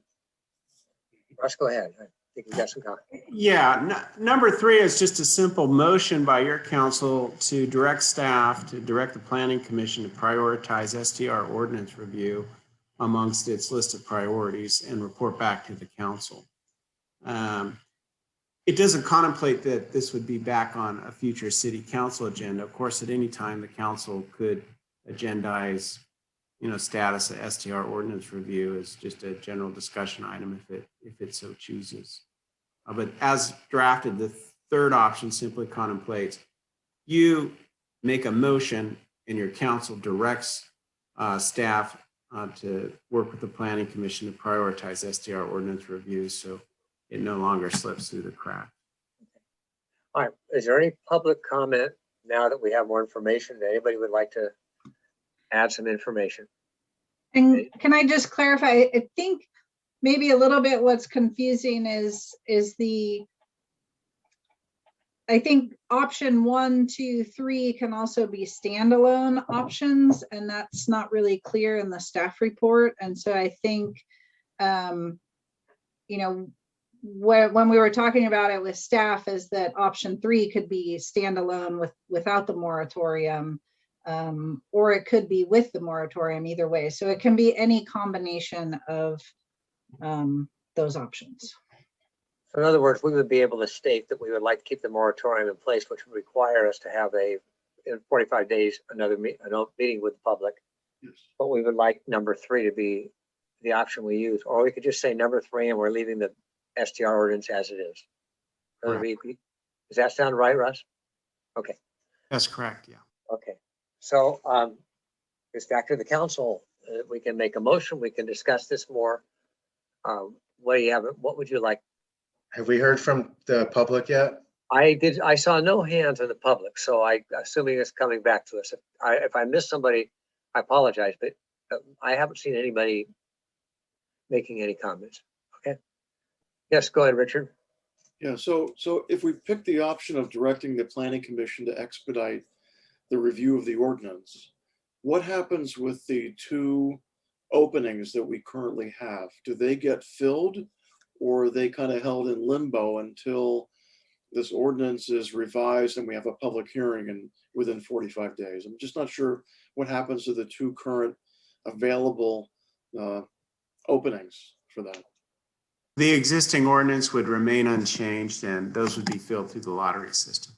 Russ, go ahead. I think we got some comment. Yeah, number 3 is just a simple motion by your council to direct staff, to direct the planning commission to prioritize STR ordinance review amongst its list of priorities and report back to the council. It doesn't contemplate that this would be back on a future city council agenda. Of course, at any time, the council could agendize, status of STR ordinance review as just a general discussion item if it so chooses. But as drafted, the third option simply contemplates you make a motion and your council directs staff to work with the planning commission to prioritize STR ordinance reviews, so it no longer slips through the cracks. All right. Is there any public comment now that we have more information that anybody would like to add some information? And can I just clarify? I think maybe a little bit what's confusing is I think option 1, 2, 3 can also be standalone options, and that's not really clear in the staff report. And so I think, when we were talking about it with staff, is that option 3 could be standalone without the moratorium, or it could be with the moratorium, either way. So it can be any combination of those options. In other words, we would be able to state that we would like to keep the moratorium in place, which would require us to have in 45 days, another meeting with the public. Yes. But we would like number 3 to be the option we use, or we could just say number 3 and we're leaving the STR ordinance as it is. Does that sound right, Russ? Okay. That's correct, yeah. Okay. So it's back to the council. We can make a motion. We can discuss this more. What do you have? What would you like? Have we heard from the public yet? I saw no hands in the public, so I assuming it's coming back to us. If I missed somebody, I apologize, but I haven't seen anybody making any comments. Okay. Yes, go ahead, Richard. Yeah, so if we pick the option of directing the planning commission to expedite the review of the ordinance, what happens with the two openings that we currently have? Do they get filled, or are they kind of held in limbo until this ordinance is revised and we have a public hearing and within 45 days? I'm just not sure what happens to the two current available openings for that. The existing ordinance would remain unchanged and those would be filled through the lottery system.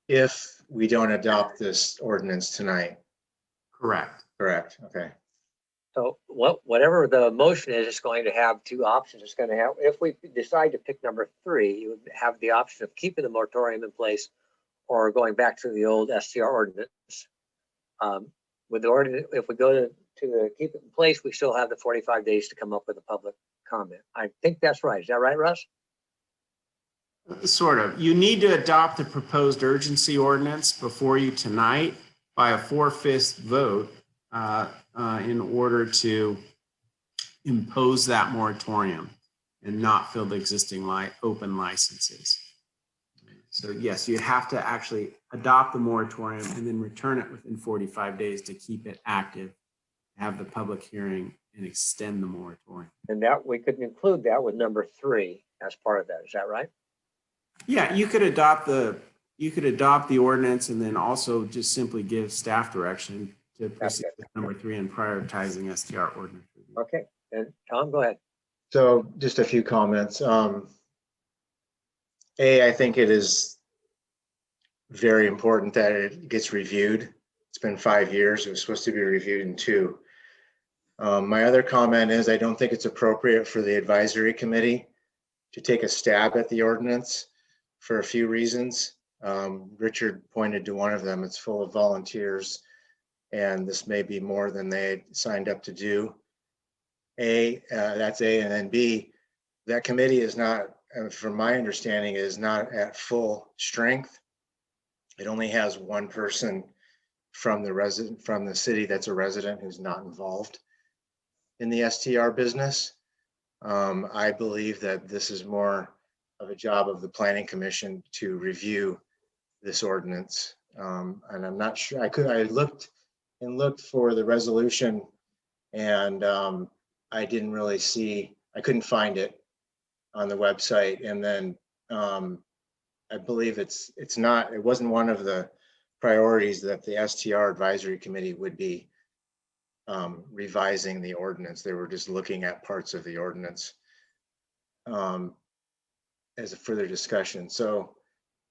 If we don't adopt this ordinance tonight. Correct. Correct, okay. So whatever the motion is, it's going to have two options. It's going to have, if we decide to pick number 3, you would have the option of keeping the moratorium in place or going back to the old STR ordinance. With the ordinance, if we go to the keep it in place, we still have the 45 days to come up with a public comment. I think that's right. Is that right, Russ? Sort of. You need to adopt the proposed urgency ordinance before you tonight by a 4/5 vote in order to impose that moratorium and not fill the existing open licenses. So yes, you have to actually adopt the moratorium and then return it within 45 days to keep it active, have the public hearing and extend the moratorium. And that we could include that with number 3 as part of that. Is that right? Yeah, you could adopt the ordinance and then also just simply give staff direction to proceed with number 3 and prioritizing STR ordinance. Okay, and Tom, go ahead. So just a few comments. I think it is very important that it gets reviewed. It's been 5 years. It was supposed to be reviewed in 2. My other comment is I don't think it's appropriate for the advisory committee to take a stab at the ordinance for a few reasons. Richard pointed to one of them. It's full of volunteers, and this may be more than they signed up to do. That's A, and then B, that committee is not, from my understanding, is not at full strength. It only has one person from the city that's a resident who's not involved in the STR business. I believe that this is more of a job of the planning commission to review this ordinance. And I'm not sure, I looked for the resolution and I didn't really see, I couldn't find it on the website. And then I believe it wasn't one of the priorities that the STR advisory committee would be revising the ordinance. They were just looking at parts of the ordinance as a further discussion. So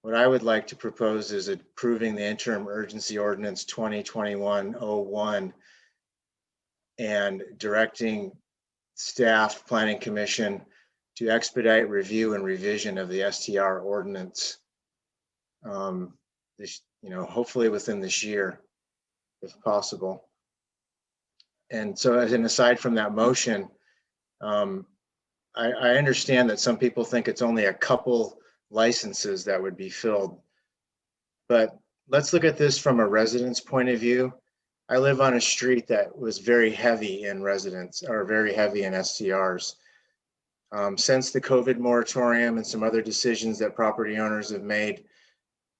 what I would like to propose is approving the interim urgency ordinance 2021-01 and directing staff planning commission to expedite review and revision of the STR ordinance. Hopefully within this year, if possible. And so as an aside from that motion, I understand that some people think it's only a couple licenses that would be filled, but let's look at this from a resident's point of view. I live on a street that was very heavy in residents, or very heavy in STRs. Since the COVID moratorium and some other decisions that property owners have made,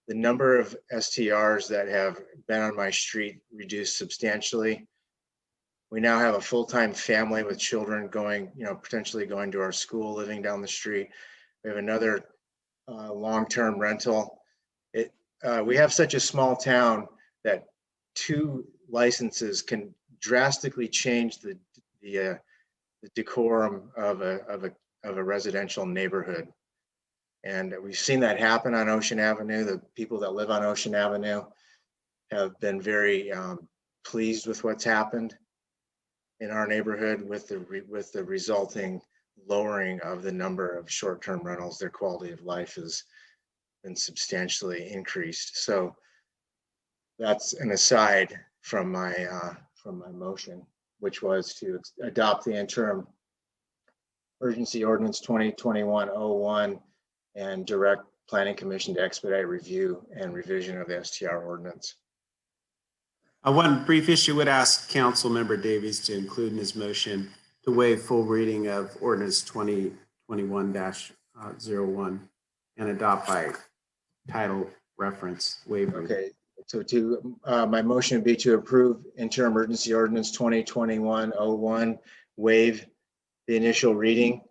the number of STRs that have been on my street reduced substantially. We now have a full-time family with children going, potentially going to our school, living down the street. We have another long-term rental. We have such a small town that 2 licenses can drastically change the decorum of a residential neighborhood. And we've seen that happen on Ocean Avenue. The people that live on Ocean Avenue have been very pleased with what's happened in our neighborhood with the resulting lowering of the number of short-term rentals. Their quality of life has been substantially increased. So that's an aside from my motion, which was to adopt the interim urgency ordinance 2021-01 and direct planning commission to expedite review and revision of the STR ordinance. One brief issue would ask Council Member Davies to include in his motion to waive full reading of ordinance 2021-01 and adopt by title reference waiver. Okay, so my motion would be to approve interim emergency ordinance 2021-01, waive the initial reading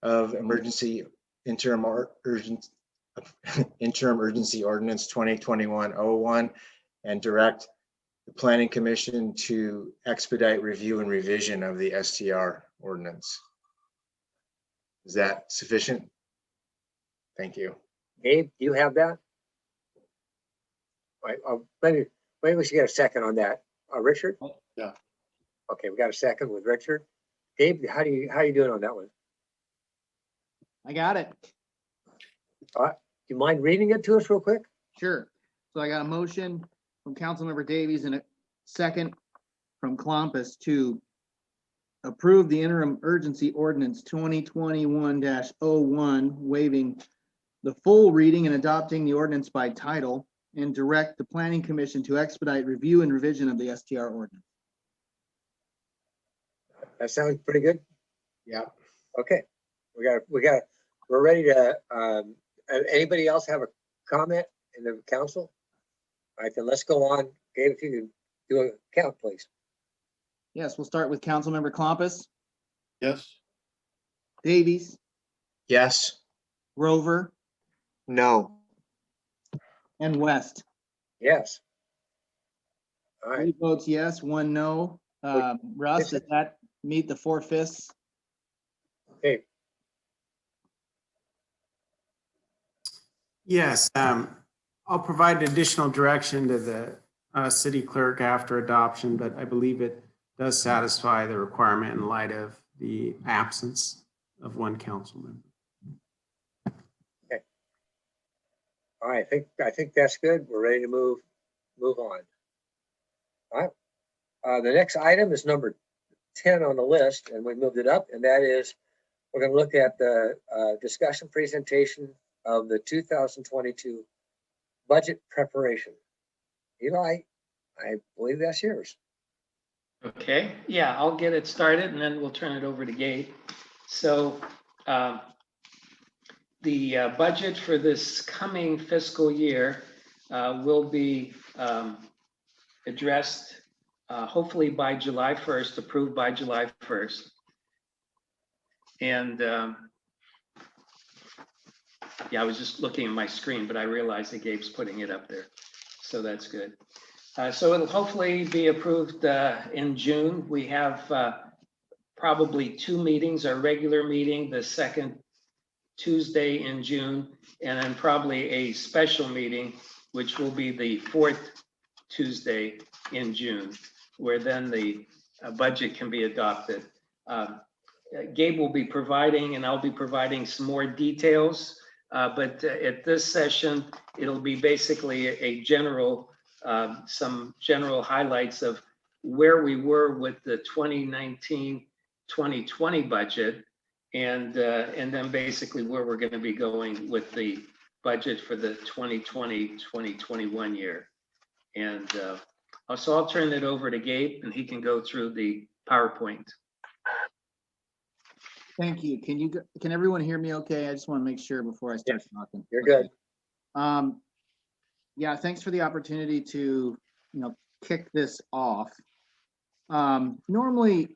of interim urgency ordinance 2021-01 and direct the planning commission to expedite review and revision of the STR ordinance. Is that sufficient? Thank you. Gabe, do you have that? Right, maybe we should get a second on that. Richard? Yeah. Okay, we got a second with Richard. Gabe, how you doing on that one? I got it. All right. Do you mind reading it to us real quick? Sure. So I got a motion from Councilmember Davies and a second from Clompus to approve the interim urgency ordinance 2021-01, waiving the full reading and adopting the ordinance by title, and direct the planning commission to expedite review and revision of the STR ordinance. That sounds pretty good. Yeah. Okay. We're ready to, anybody else have a comment in the council? All right, then let's go on. Gabe, if you can do a count, please. Yes, we'll start with Councilmember Clompus, Yes. Davies, Yes. Rover, No. and West. Yes. All right. 3 votes yes, 1 no. Russ, does that meet the 4/5? Okay. Yes, I'll provide additional direction to the city clerk after adoption, but I believe it does satisfy the requirement in light of the absence of one council member. Okay. All right, I think that's good. We're ready to move on. All right. The next item is number 10 on the list, and we moved it up, and that is we're going to look at the discussion presentation of the 2022 budget preparation. Eli, I believe that's yours. Okay, yeah, I'll get it started and then we'll turn it over to Gabe. So the budget for this coming fiscal year will be addressed hopefully by July 1st, approved by July 1st. And yeah, I was just looking at my screen, but I realized that Gabe's putting it up there. So that's good. So it'll hopefully be approved in June. We have probably 2 meetings, our regular meeting, the second Tuesday in June, and then probably a special meeting, which will be the 4th Tuesday in June, where then the budget can be adopted. Gabe will be providing, and I'll be providing some more details, but at this session, it'll be basically a general, some general highlights of where we were with the 2019-2020 budget, and then basically where we're going to be going with the budget for the 2020-2021 year. And so I'll turn it over to Gabe, and he can go through the PowerPoint. Thank you. Can everyone hear me okay? I just want to make sure before I start talking. You're good. Yeah, thanks for the opportunity to, kick this off. Normally,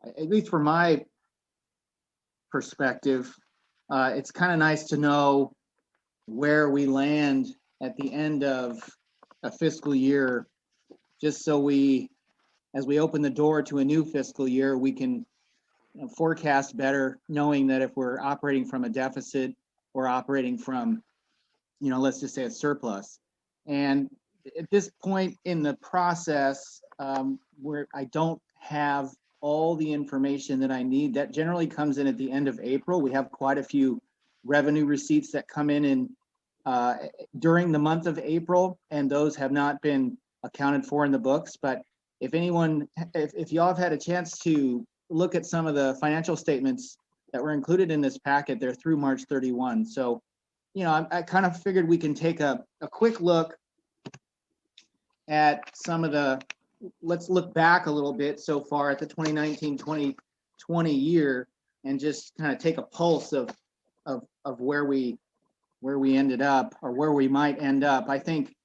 at least from my perspective, it's kind of nice to know where we land at the end of a fiscal year, just so as we open the door to a new fiscal year, we can forecast better, knowing that if we're operating from a deficit or operating from, let's just say a surplus. And at this point in the process, where I don't have all the information that I need, that generally comes in at the end of April. We have quite a few revenue receipts that come in during the month of April, and those have not been accounted for in the books. But if y'all have had a chance to look at some of the financial statements that were included in this packet. They're through March 31. So, I kind of figured we can take a quick look at some of let's look back a little bit so far at the 2019-2020 year and just kind of take a pulse of where we ended up or where we might end up. I think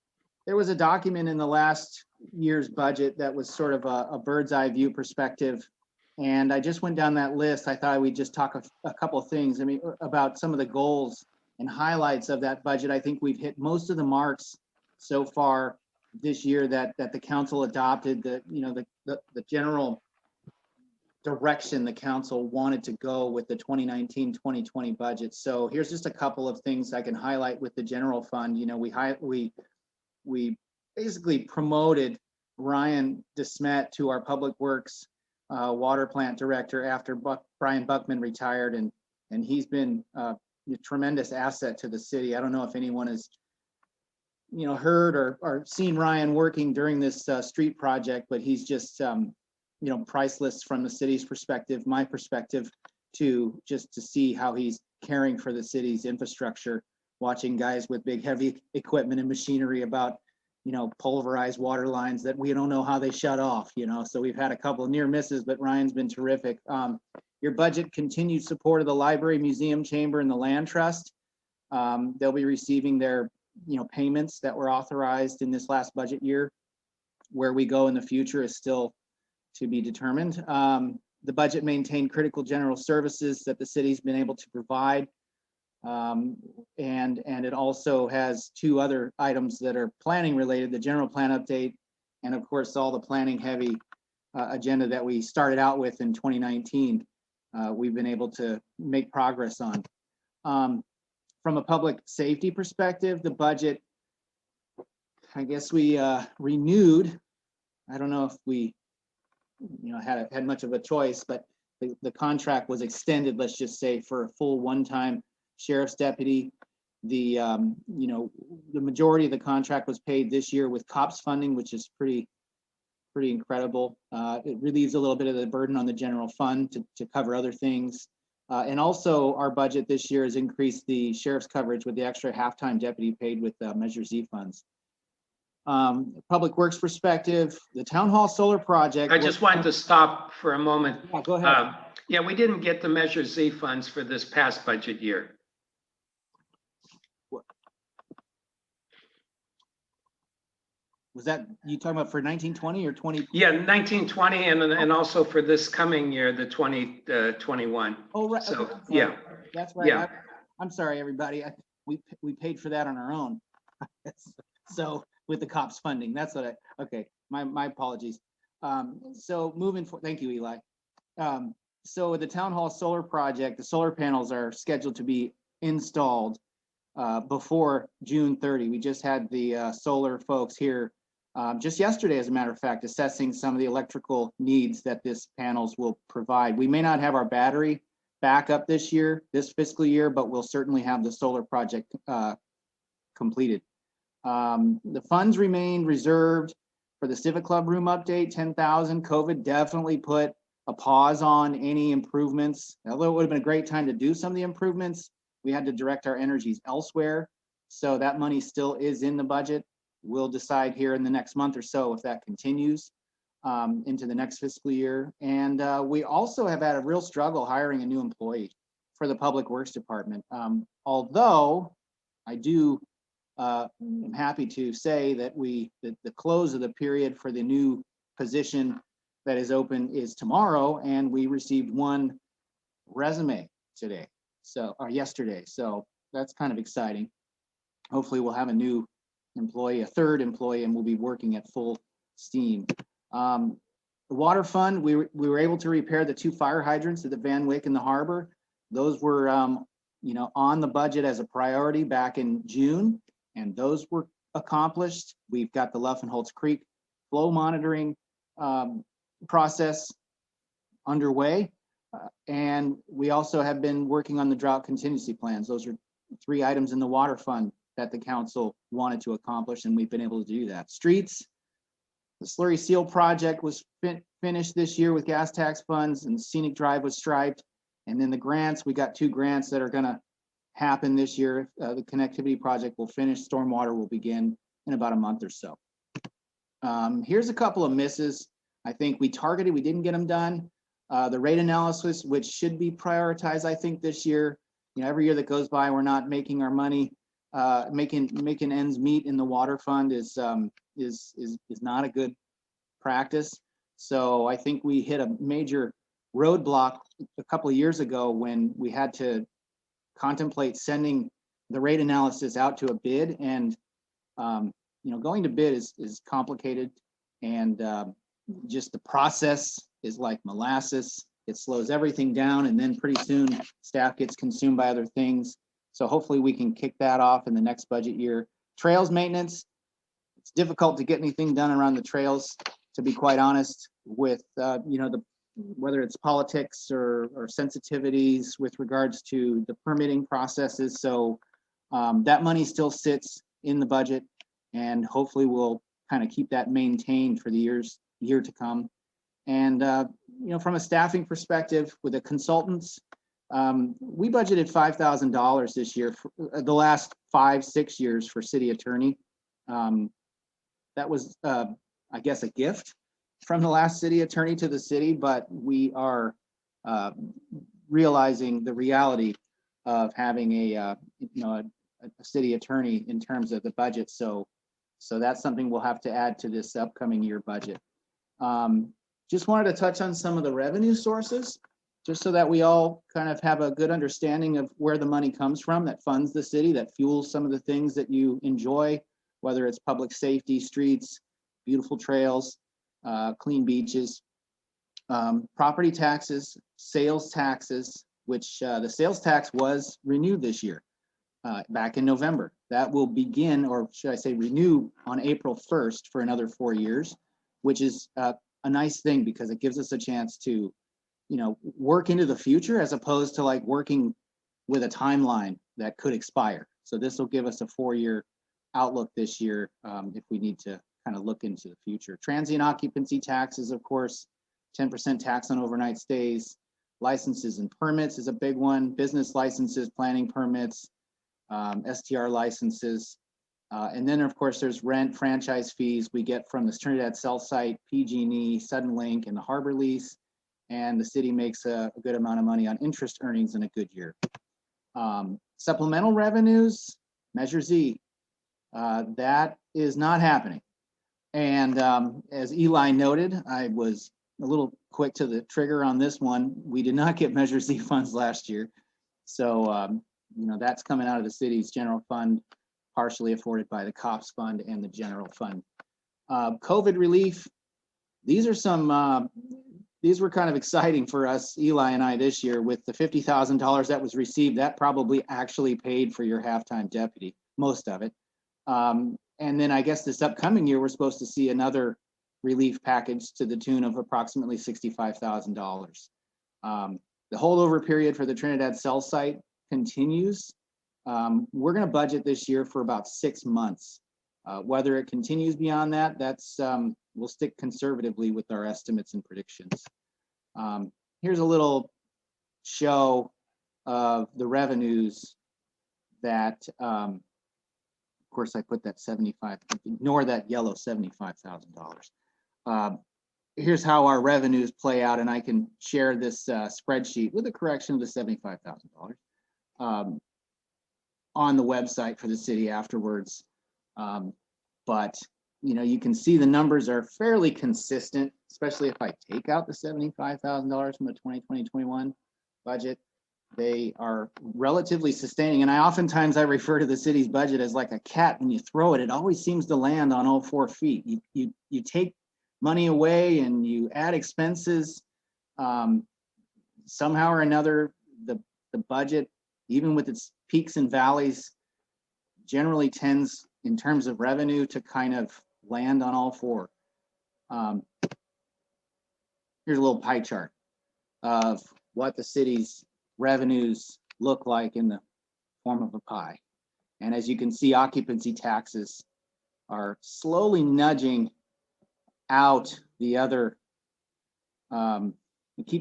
there was a document in the last year's budget that was sort of a bird's eye view perspective. And I just went down that list. I thought we'd just talk a couple of things. I mean, about some of the goals and highlights of that budget. I think we've hit most of the marks so far this year that the council adopted. The general direction the council wanted to go with the 2019-2020 budget. So here's just a couple of things I can highlight with the general fund. We basically promoted Ryan DeSmet to our Public Works water plant director after Brian Buckman retired, and he's been a tremendous asset to the city. I don't know if anyone has heard or seen Ryan working during this street project, but he's just priceless from the city's perspective, my perspective, to see how he's caring for the city's infrastructure, watching guys with big heavy equipment and machinery about pulverized water lines that we don't know how they shut off. So we've had a couple of near misses, but Ryan's been terrific. Your budget continued support of the library, museum, chamber, and the land trust. They'll be receiving their payments that were authorized in this last budget year. Where we go in the future is still to be determined. The budget maintained critical general services that the city's been able to provide. And it also has two other items that are planning related, the general plan update, and of course, all the planning heavy agenda that we started out with in 2019. We've been able to make progress on. From a public safety perspective, the budget, I guess we renewed. I don't know if we had much of a choice, but the contract was extended, let's just say, for a full one-time sheriff's deputy. The majority of the contract was paid this year with COPS funding, which is pretty incredible. It relieves a little bit of the burden on the general fund to cover other things. And also our budget this year has increased the sheriff's coverage with the extra half-time deputy paid with Measure Z funds. Public Works perspective, the Town Hall Solar Project. I just wanted to stop for a moment. Yeah, go ahead. Yeah, we didn't get the Measure Z funds for this past budget year. Was that you talking about for 1920 or 20? Yeah, 1920 and also for this coming year, the 2021. Oh, right. So, okay, yeah. That's right. Yeah. I'm sorry, everybody. We paid for that on our own. So with the COPS funding, that's what okay, my apologies. So moving forward, thank you, Eli. So with the Town Hall Solar Project, the solar panels are scheduled to be installed before June 30. We just had the solar folks here just yesterday, as a matter of fact, assessing some of the electrical needs that this panels will provide. We may not have our battery backup this fiscal year, but we'll certainly have the solar project completed. The funds remained reserved for the Civic Club room update, 10,000. COVID definitely put a pause on any improvements. Although it would have been a great time to do some of the improvements, we had to direct our energies elsewhere. So that money still is in the budget. We'll decide here in the next month or so if that continues into the next fiscal year. And we also have had a real struggle hiring a new employee for the Public Works Department. Although I am happy to say that the close of the period for the new position that is open is tomorrow, and we received one resume yesterday. So that's kind of exciting. Hopefully we'll have a new employee, a third employee, and we'll be working at full steam. The water fund, we were able to repair the 2 fire hydrants at the Van Wyck and the harbor. Those were on the budget as a priority back in June, and those were accomplished. We've got the Luffenholtz Creek flow monitoring process underway. And we also have been working on the drought contingency plans. Those are 3 items in the water fund that the council wanted to accomplish, and we've been able to do that. Streets, the slurry seal project was finished this year with gas tax funds, and Scenic Drive was striped. And then the grants, we got 2 grants that are gonna happen this year. The connectivity project will finish, stormwater will begin in about a month or so. Here's a couple of misses. I think we targeted, we didn't get them done. The rate analysis, which should be prioritized, I think this year, you know, every year that goes by, we're not making our money, making ends meet in the water fund is not a good practice. So I think we hit a major roadblock a couple of years ago when we had to contemplate sending the rate analysis out to a bid, and you know, going to bid is complicated, and just the process is like molasses. It slows everything down, and then pretty soon staff gets consumed by other things. So hopefully we can kick that off in the next budget year. Trails maintenance, it's difficult to get anything done around the trails, to be quite honest, with you know, whether it's politics or sensitivities with regards to the permitting processes. So that money still sits in the budget, and hopefully we'll kind of keep that maintained for the year to come. And you know, from a staffing perspective with the consultants, we budgeted $5,000 this year for the last 5-6 years for city attorney. That was, I guess, a gift from the last city attorney to the city, but we are realizing the reality of having a you know, a city attorney in terms of the budget. So that's something we'll have to add to this upcoming year budget. Just wanted to touch on some of the revenue sources, just so that we all kind of have a good understanding of where the money comes from that funds the city, that fuels some of the things that you enjoy, whether it's public safety, streets, beautiful trails, clean beaches, property taxes, sales taxes, which the sales tax was renewed this year, back in November. That will begin, or should I say renew, on April 1st for another 4 years, which is a nice thing because it gives us a chance to, you know, work into the future as opposed to like working with a timeline that could expire. So this will give us a 4-year outlook this year if we need to kind of look into the future. Transient occupancy taxes, of course, 10% tax on overnight stays. Licenses and permits is a big one. Business licenses, planning permits, STR licenses. And then, of course, there's rent, franchise fees we get from the Trinidad cell site, PG&E, Sudden Link, and the harbor lease. And the city makes a good amount of money on interest earnings in a good year. Supplemental revenues, Measure Z, that is not happening. And as Eli noted, I was a little quick to the trigger on this one. We did not get Measure Z funds last year. So, you know, that's coming out of the city's general fund, partially afforded by the COPS fund and the general fund. COVID relief, these are some, these were kind of exciting for us, Eli and I, this year with the $50,000 that was received. That probably actually paid for your halftime deputy, most of it. And then I guess this upcoming year, we're supposed to see another relief package to the tune of approximately $65,000. The holdover period for the Trinidad cell site continues. We're going to budget this year for about 6 months. Whether it continues beyond that, that's we'll stick conservatively with our estimates and predictions. Here's a little show of the revenues that, of course, I put that 75, ignore that yellow $75,000. Here's how our revenues play out, and I can share this spreadsheet with a correction of the $75,000 on the website for the city afterwards. But you know, you can see the numbers are fairly consistent, especially if I take out the $75,000 from the 2020-21 budget. They are relatively sustaining. And oftentimes I refer to the city's budget as like a cat. When you throw it, it always seems to land on all 4 feet. You take money away and you add expenses. Somehow or another, the budget, even with its peaks and valleys, generally tends, in terms of revenue, to kind of land on all 4. Here's a little pie chart of what the city's revenues look like in the form of a pie. And as you can see, occupancy taxes are slowly nudging out the other,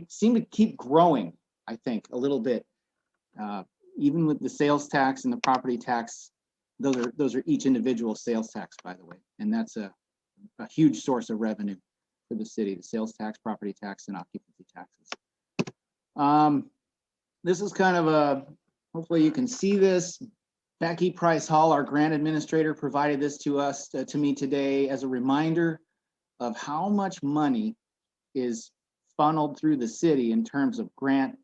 seem to keep growing I think, a little bit. Even with the sales tax and the property tax, those are each individual sales tax, by the way. And that's a huge source of revenue for the city, the sales tax, property tax, and occupancy taxes. This is kind of a, hopefully you can see this. Becky Price Hall, our grant administrator, provided this to us, to me today as a reminder of how much money is funneled through the city in terms of grant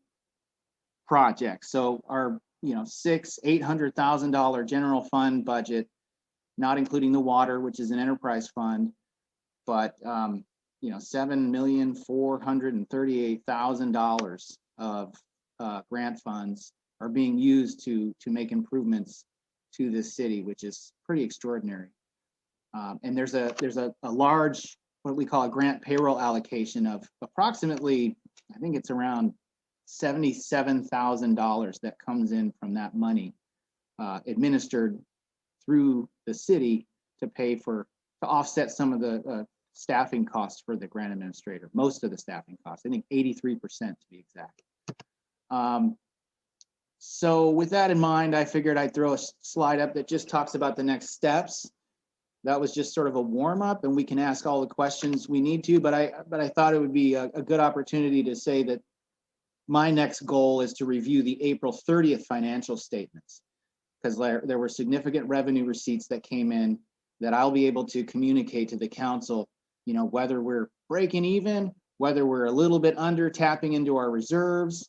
projects. So our, $800,000 general fund budget, not including the water, which is an enterprise fund, but $7,438,000 of grant funds are being used to make improvements to this city, which is pretty extraordinary. And there's a large, what we call a grant payroll allocation of approximately, I think it's around $77,000 that comes in from that money, administered through the city to offset some of the staffing costs for the grant administrator, most of the staffing costs, I think 83% to be exact. So with that in mind, I figured I'd throw a slide up that just talks about the next steps. That was just sort of a warm up, and we can ask all the questions we need to, but I thought it would be a good opportunity to say that my next goal is to review the April 30th financial statements, because there were significant revenue receipts that came in that I'll be able to communicate to the council, whether we're breaking even, whether we're a little bit under tapping into our reserves,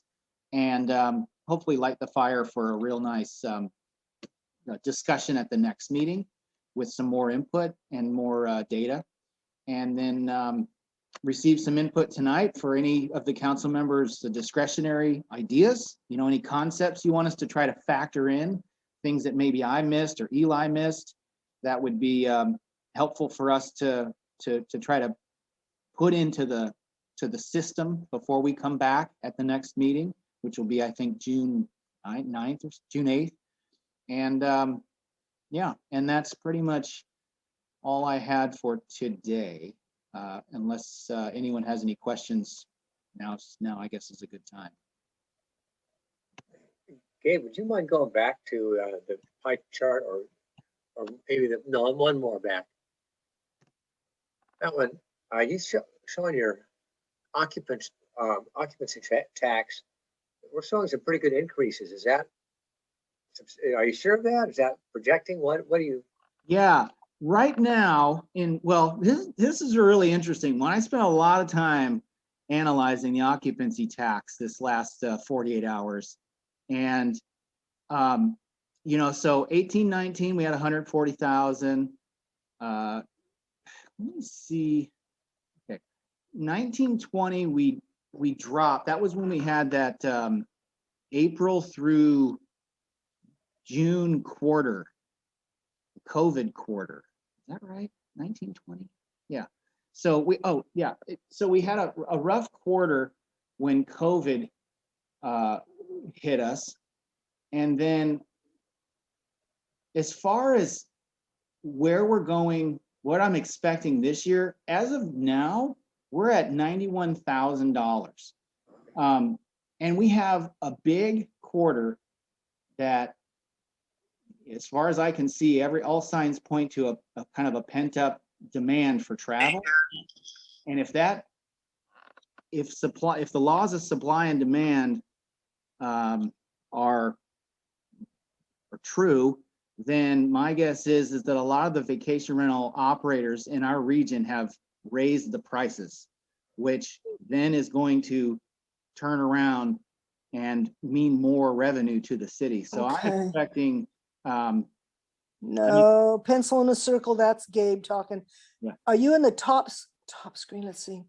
and hopefully light the fire for a real nice discussion at the next meeting with some more input and more data. And then receive some input tonight for any of the council members, the discretionary ideas, any concepts you want us to try to factor in, things that maybe I missed or Eli missed, that would be helpful for us to try to put into the system before we come back at the next meeting, which will be, I think, June 9th or June 8th. And and that's pretty much all I had for today. Unless anyone has any questions, now I guess is a good time. Gabe, would you mind going back to the pie chart, or maybe one more back? That one, you showing your occupancy tax. We're showing some pretty good increases. Is that? Are you sure of that? Is that projecting? What do you? Yeah. Right now, this is really interesting. When I spent a lot of time analyzing the occupancy tax this last 48 hours, and so 18-19 we had 140,000. Let me see. Okay, 19-20 we dropped. That was when we had that April through June quarter, COVID quarter. Is that right? 19-20? Yeah. So we had a rough quarter when COVID hit us. And then as far as where we're going, what I'm expecting this year, as of now, we're at $91,000. And we have a big quarter that, as far as I can see, all signs point to a kind of a pent-up demand for travel. And if the laws of supply and demand are true, then my guess is that a lot of the vacation rental operators in our region have raised the prices, which then is going to turn around and mean more revenue to the city. So Okay. I'm expecting No, pencil in a circle, that's Gabe talking. Yeah. Are you in the top screen? Let's see.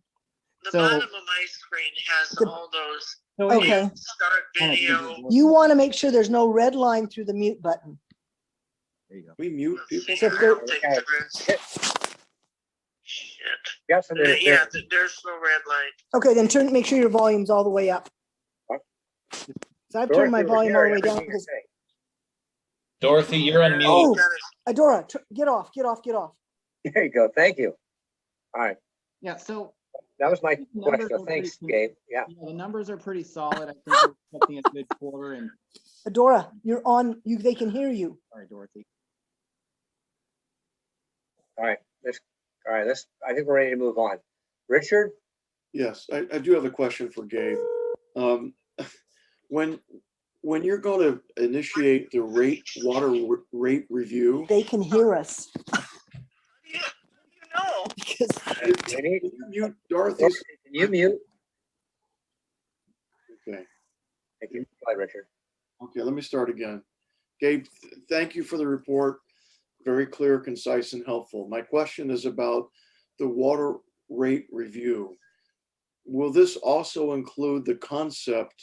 The So- bottom of my screen has The- all those. Okay. Start video. You want to make sure there's no red line through the mute button. There you go. We mute people. So if there- Shit. Yes, Yeah, there's no red line. Okay, then make sure your volume's all the way up. So I've turned my volume all the way down because, Dorothy, you're on mute. oh, Adora, get off. There you go. Thank you. All right. Yeah, so That was my Numbers question. are Thanks, pretty- Gabe. Yeah. The numbers are pretty solid. I think we're expecting a good quarter and, Adora, you're on, they can hear you. sorry, Dorothy. All right. I think we're ready to move on. Richard? Yes, I do have a question for Gabe. When you're going to initiate the water rate review, They can hear us. You know. Because can you mute Dorothy's? Can you mute? Okay. Thank you. Bye, Richard. Okay, let me start again. Gabe, thank you for the report. Very clear, concise, and helpful. My question is about the water rate review. Will this also include the concept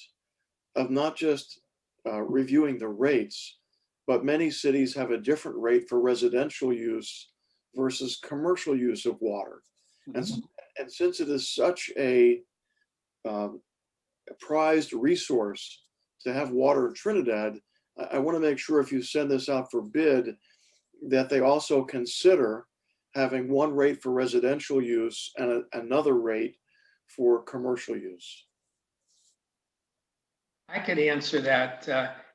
of not just reviewing the rates, but many cities have a different rate for residential use versus commercial use of water? And since it is such a prized resource to have water in Trinidad, I want to make sure if you send this out for bid, that they also consider having one rate for residential use and another rate for commercial use. I could answer that.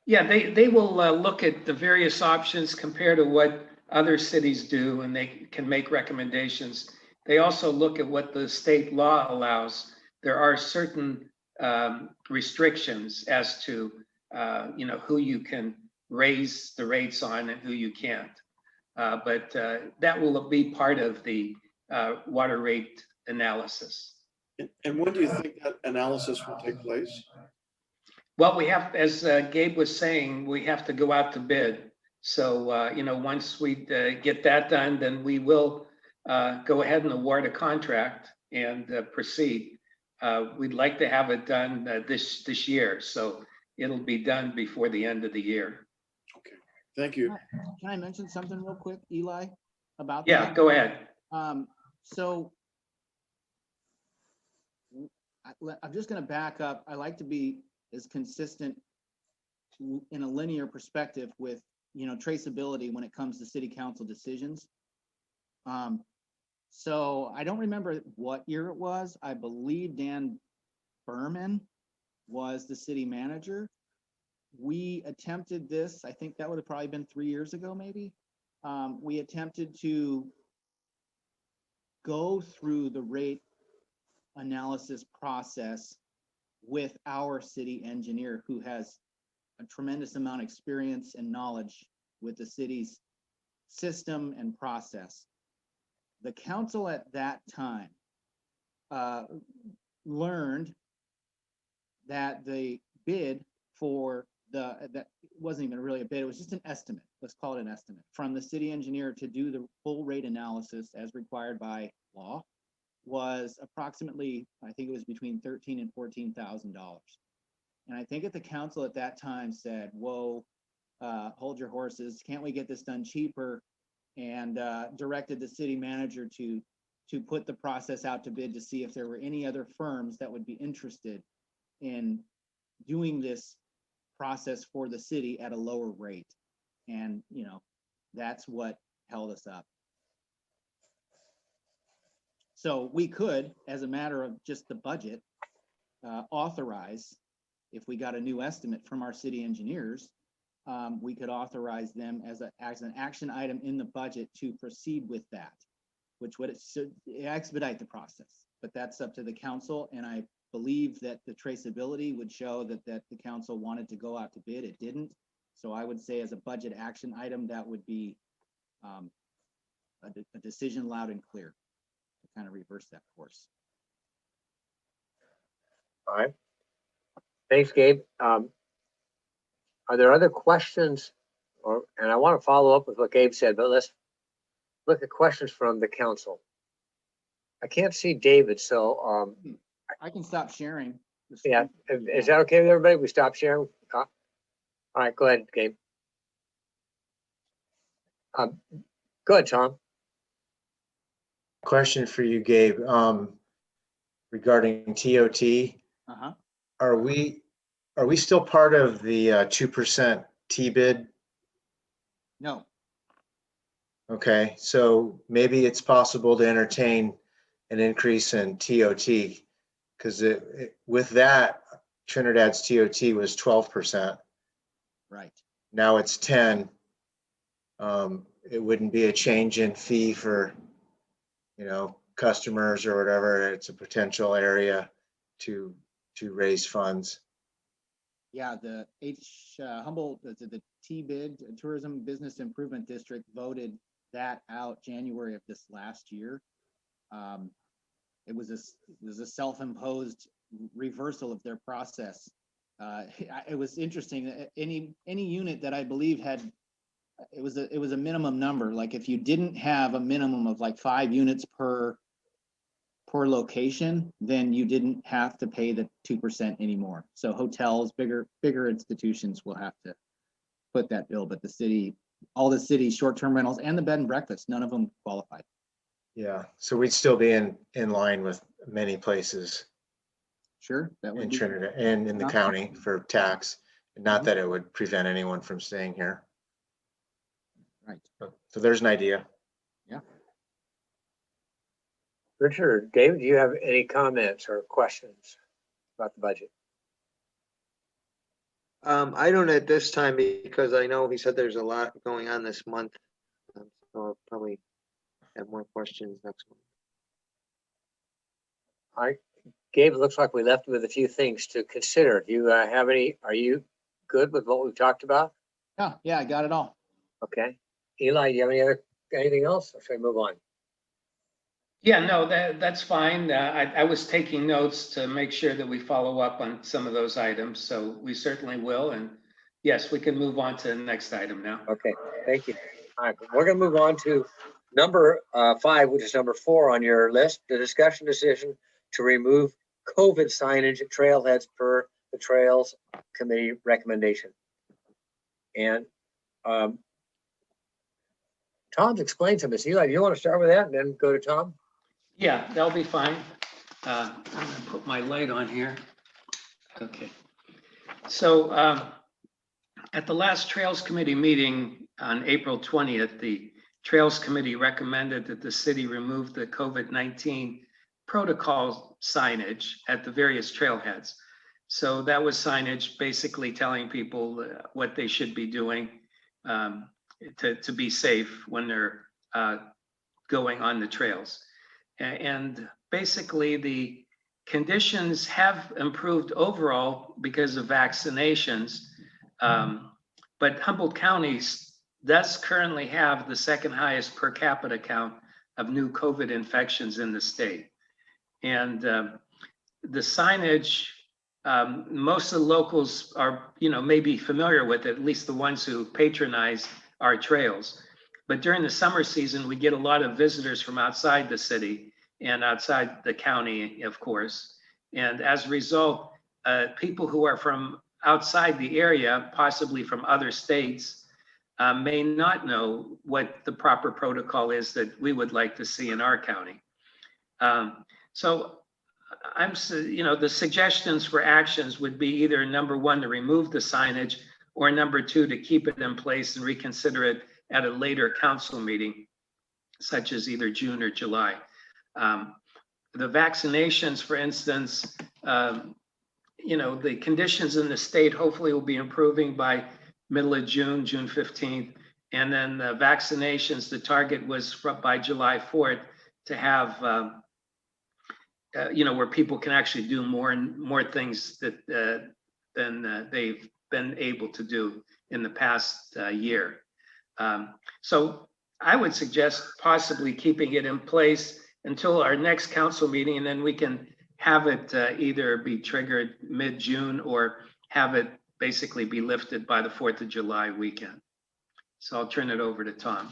Yeah, they will look at the various options compared to what other cities do, and they can make recommendations. They also look at what the state law allows. There are certain restrictions as to who you can raise the rates on and who you can't. But that will be part of the water rate analysis. And when do you think that analysis will take place? Well, we have, as Gabe was saying, we have to go out to bid. So, once we get that done, then we will go ahead and award a contract and proceed. We'd like to have it done this year, so it'll be done before the end of the year. Okay, thank you. Can I mention something real quick, Eli, about Yeah, that? go ahead. So I'm just going to back up. I like to be as consistent in a linear perspective with, traceability when it comes to city council decisions. So I don't remember what year it was. I believe Dan Berman was the city manager. We attempted this, I think that would have probably been 3 years ago, maybe. We attempted to go through the rate analysis process with our city engineer, who has a tremendous amount of experience and knowledge with the city's system and process. The council at that time learned that the bid for that wasn't even really a bid, it was just an estimate, let's call it an estimate, from the city engineer to do the full rate analysis as required by law, was approximately, I think it was between $13,000 and $14,000. And I think at the council at that time said, whoa, hold your horses, can't we get this done cheaper? And directed the city manager to put the process out to bid to see if there were any other firms that would be interested in doing this process for the city at a lower rate. And, that's what held us up. So we could, as a matter of just the budget, authorize, if we got a new estimate from our city engineers, we could authorize them as an action item in the budget to proceed with that, which would expedite the process. But that's up to the council, and I believe that the traceability would show that the council wanted to go out to bid. It didn't. So I would say as a budget action item, that would be a decision loud and clear to kind of reverse that course. All right. Thanks, Gabe. Are there other questions? And I want to follow up with what Gabe said, but let's look at questions from the council. I can't see David, so I can stop sharing. yeah. Is that okay with everybody? We stop sharing? All right, go ahead, Gabe. Go ahead, Tom. Question for you, Gabe, regarding TOT. Uh-huh. Are we still part of the 2% T-bid? No. Okay, so maybe it's possible to entertain an increase in TOT, because with that, Trinidad's TOT was 12%. Right. Now it's 10. It wouldn't be a change in fee for, customers or whatever. It's a potential area to raise funds. Yeah, the Humboldt, the T-bid, Tourism Business Improvement District voted that out January of this last year. It was a self-imposed reversal of their process. It was interesting. Any unit that I believe had, it was a minimum number. Like if you didn't have a minimum of like 5 units per location, then you didn't have to pay the 2% anymore. So hotels, bigger institutions will have to put that bill, but all the city's short-term rentals and the bed and breakfast, none of them qualified. Yeah, so we'd still be in line with many places. Sure, that would in be Trinidad and in the county for tax. Not that it would prevent anyone from staying here. Right. So there's an idea. Yeah. Richard or David, do you have any comments or questions about the budget? I don't at this time, because I know he said there's a lot going on this month. So I'll probably have more questions next month. All right, Gabe, it looks like we left with a few things to consider. Do you have any, are you good with what we've talked about? Yeah, I got it all. Okay. Eli, do you have anything else, or should I move on? Yeah, no, that's fine. I was taking notes to make sure that we follow up on some of those items, so we certainly will. And yes, we can move on to the next item now. Okay, thank you. All right, we're going to move on to number 5, which is number 4 on your list, the discussion decision to remove COVID signage at trailheads per the Trails Committee recommendation. And Tom's explained some of this. Eli, do you want to start with that and then go to Tom? Yeah, that'll be fine. I'm gonna put my light on here. Okay. So at the last Trails Committee meeting on April 20th, the Trails Committee recommended that the city remove the COVID-19 protocol signage at the various trailheads. So that was signage basically telling people what they should be doing to be safe when they're going on the trails. And basically the conditions have improved overall because of vaccinations. But Humboldt County does currently have the second highest per capita count of new COVID infections in the state. And the signage, most of the locals are, maybe familiar with it, at least the ones who patronize our trails. But during the summer season, we get a lot of visitors from outside the city and outside the county, of course. And as a result, people who are from outside the area, possibly from other states, may not know what the proper protocol is that we would like to see in our county. So the suggestions for actions would be either number 1, to remove the signage, or number 2, to keep it in place and reconsider it at a later council meeting, such as either June or July. The vaccinations, for instance, the conditions in the state hopefully will be improving by middle of June 15th. And then the vaccinations, the target was by July 4th to have, where people can actually do more things than they've been able to do in the past year. So I would suggest possibly keeping it in place until our next council meeting, and then we can have it either be triggered mid-June or have it basically be lifted by the 4th of July weekend. So I'll turn it over to Tom.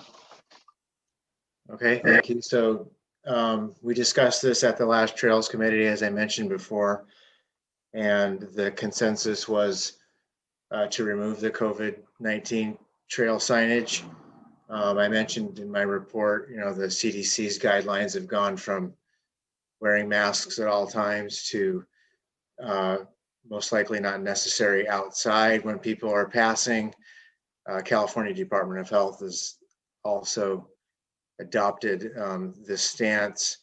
Okay, thank you. So we discussed this at the last Trails Committee, as I mentioned before, and the consensus was to remove the COVID-19 trail signage. I mentioned in my report, the CDC's guidelines have gone from wearing masks at all times to most likely not necessary outside when people are passing. California Department of Health has also adopted this stance.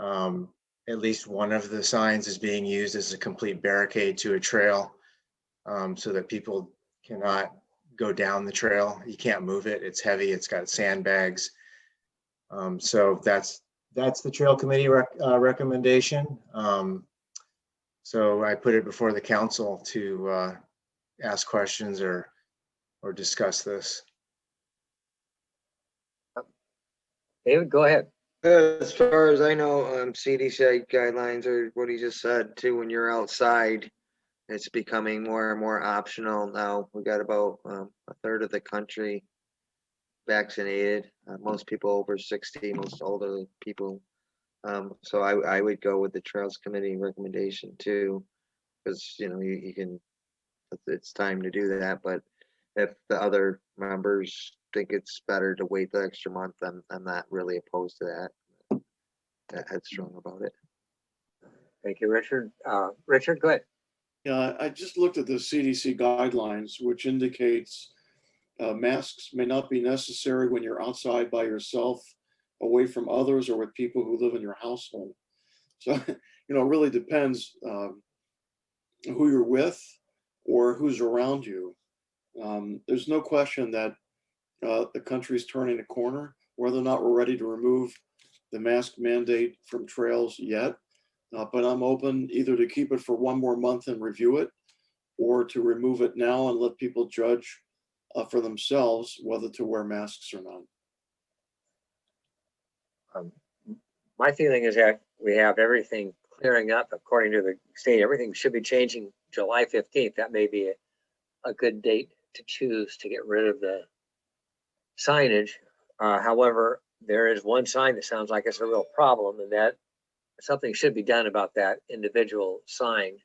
At least one of the signs is being used as a complete barricade to a trail, so that people cannot go down the trail. You can't move it. It's heavy. It's got sandbags. So that's the trail committee recommendation. So I put it before the council to ask questions or discuss this. David, go ahead. As far as I know, CDC guidelines are what he just said too. When you're outside, it's becoming more and more optional now. We got about a third of the country vaccinated. Most people over 60, most older people. So I would go with the Trails Committee recommendation too, because you can. It's time to do that. But if the other members think it's better to wait the extra month, I'm not really opposed to that. Headstrong about it. Thank you, Richard. Richard, go ahead. Yeah, I just looked at the CDC guidelines, which indicates masks may not be necessary when you're outside by yourself, away from others, or with people who live in your household. So, it really depends who you're with or who's around you. There's no question that the country's turning a corner. Whether or not we're ready to remove the mask mandate from trails yet, but I'm open either to keep it for one more month and review it, or to remove it now and let people judge for themselves whether to wear masks or not. My feeling is that we have everything clearing up according to the state. Everything should be changing July 15th. That may be a good date to choose to get rid of the signage. However, there is one sign that sounds like it's a real problem, and that something should be done about that individual sign,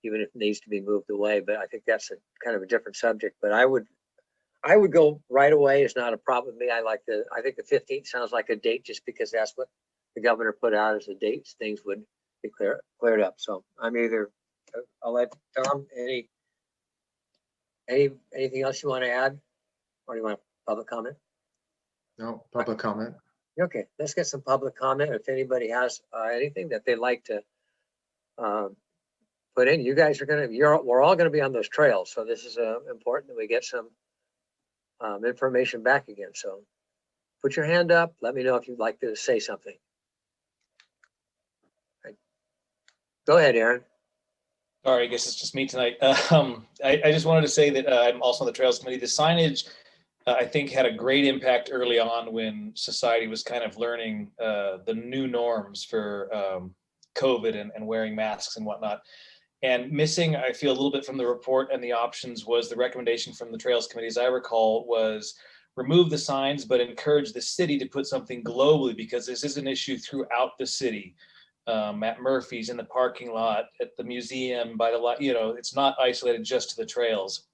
even if it needs to be moved away. But I think that's a kind of a different subject. But I would go right away. It's not a problem with me. I think the 15th sounds like a date, just because that's what the governor put out as the dates. Things would be cleared up. So I'm either. I'll let Tom. Anything else you want to add, or do you want public comment? No public comment. Okay, let's get some public comment. If anybody has anything that they'd like to put in, you guys are we're all gonna be on those trails. So this is important that we get some information back again. So put your hand up. Let me know if you'd like to say something. Right. Go ahead, Aaron. Sorry, I guess it's just me tonight. I just wanted to say that I'm also on the Trails Committee. The signage, I think, had a great impact early on when society was kind of learning the new norms for COVID and wearing masks and whatnot. And missing, I feel, a little bit from the report and the options was the recommendation from the Trails Committee, as I recall, was remove the signs, but encourage the city to put something globally, because this is an issue throughout the city. At Murphy's, in the parking lot, at the museum, by the lot, it's not isolated just to the trails.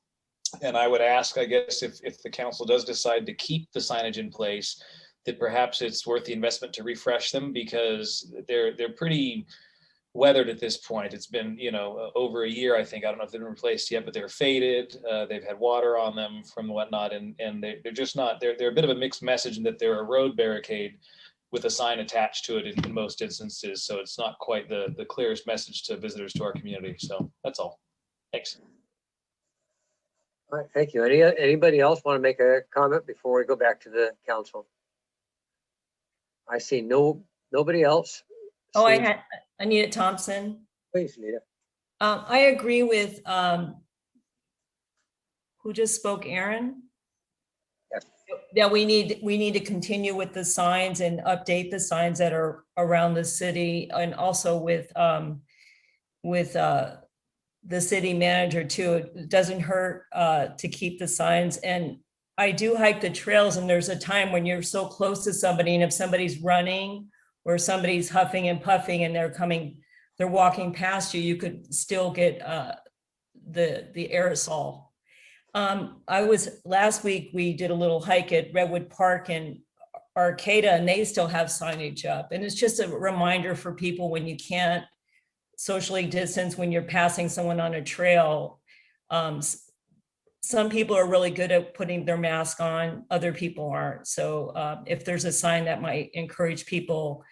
And I would ask, I guess, if the council does decide to keep the signage in place, that perhaps it's worth the investment to refresh them, because they're pretty weathered at this point. It's been, over a year, I think. I don't know if they've been replaced yet, but they're faded. They've had water on them from whatnot, and they're just not, they're a bit of a mixed message in that they're a road barricade with a sign attached to it in most instances. So it's not quite the clearest message to visitors to our community. So that's all. Thanks. All right, thank you. Anybody else want to make a comment before we go back to the council? I see nobody else. Oh, I had Anita Thompson. Please, Anita. I agree with who just spoke, Aaron. Yes. Yeah, we need to continue with the signs and update the signs that are around the city, and also with the city manager too. It doesn't hurt to keep the signs. And I do hike the trails, and there's a time when you're so close to somebody, and if somebody's running or somebody's huffing and puffing and they're walking past you, you could still get the aerosol. Last week, we did a little hike at Redwood Park and Arcata, and they still have signage up. And it's just a reminder for people, when you can't socially distance, when you're passing someone on a trail. Some people are really good at putting their mask on, other people aren't. So if there's a sign that might encourage people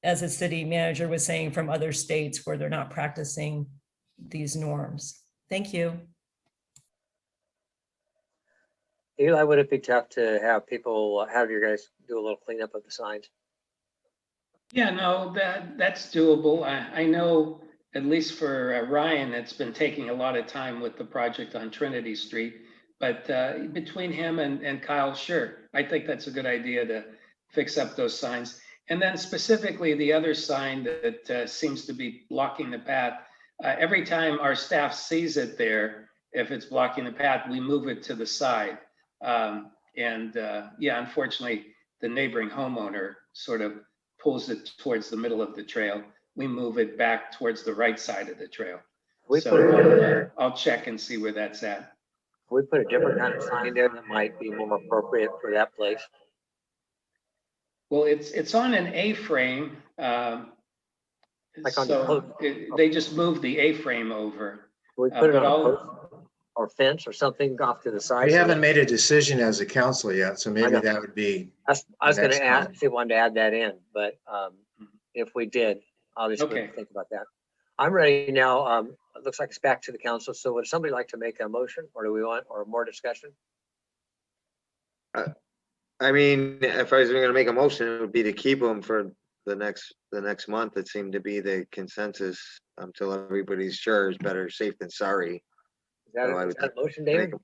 as a city manager was saying, from other states where they're not practicing these norms. Thank you. Eli, would it be tough to have people, have you guys do a little cleanup of the signs? Yeah, no, that's doable. I know, at least for Ryan, it's been taking a lot of time with the project on Trinity Street. But between him and Kyle, sure, I think that's a good idea to fix up those signs. And then specifically the other sign that seems to be blocking the path, every time our staff sees it there, if it's blocking the path, we move it to the side. Yeah, unfortunately, the neighboring homeowner sort of pulls it towards the middle of the trail. We move it back towards the right side of the trail. So I'll check and see where that's at. We put a different kind of sign there that might be more appropriate for that place. Well, it's on an A-frame. Like on So they just moved the A-frame over. We put it but on a I'll- post or fence or something off to the side. We so haven't that- made a decision as a council yet, so I maybe know. that would be. I was the gonna next add, time. see, wanted to add that in, but if we did, I'll just Okay. think about that. I'm ready now. It looks like it's back to the council. So would somebody like to make a motion, or do we want, or more discussion? I mean, if I was gonna make a motion, it would be to keep them for the next month. It seemed to be the consensus until everybody's sure is better safe than sorry. Is that, So I is would that a motion, make David?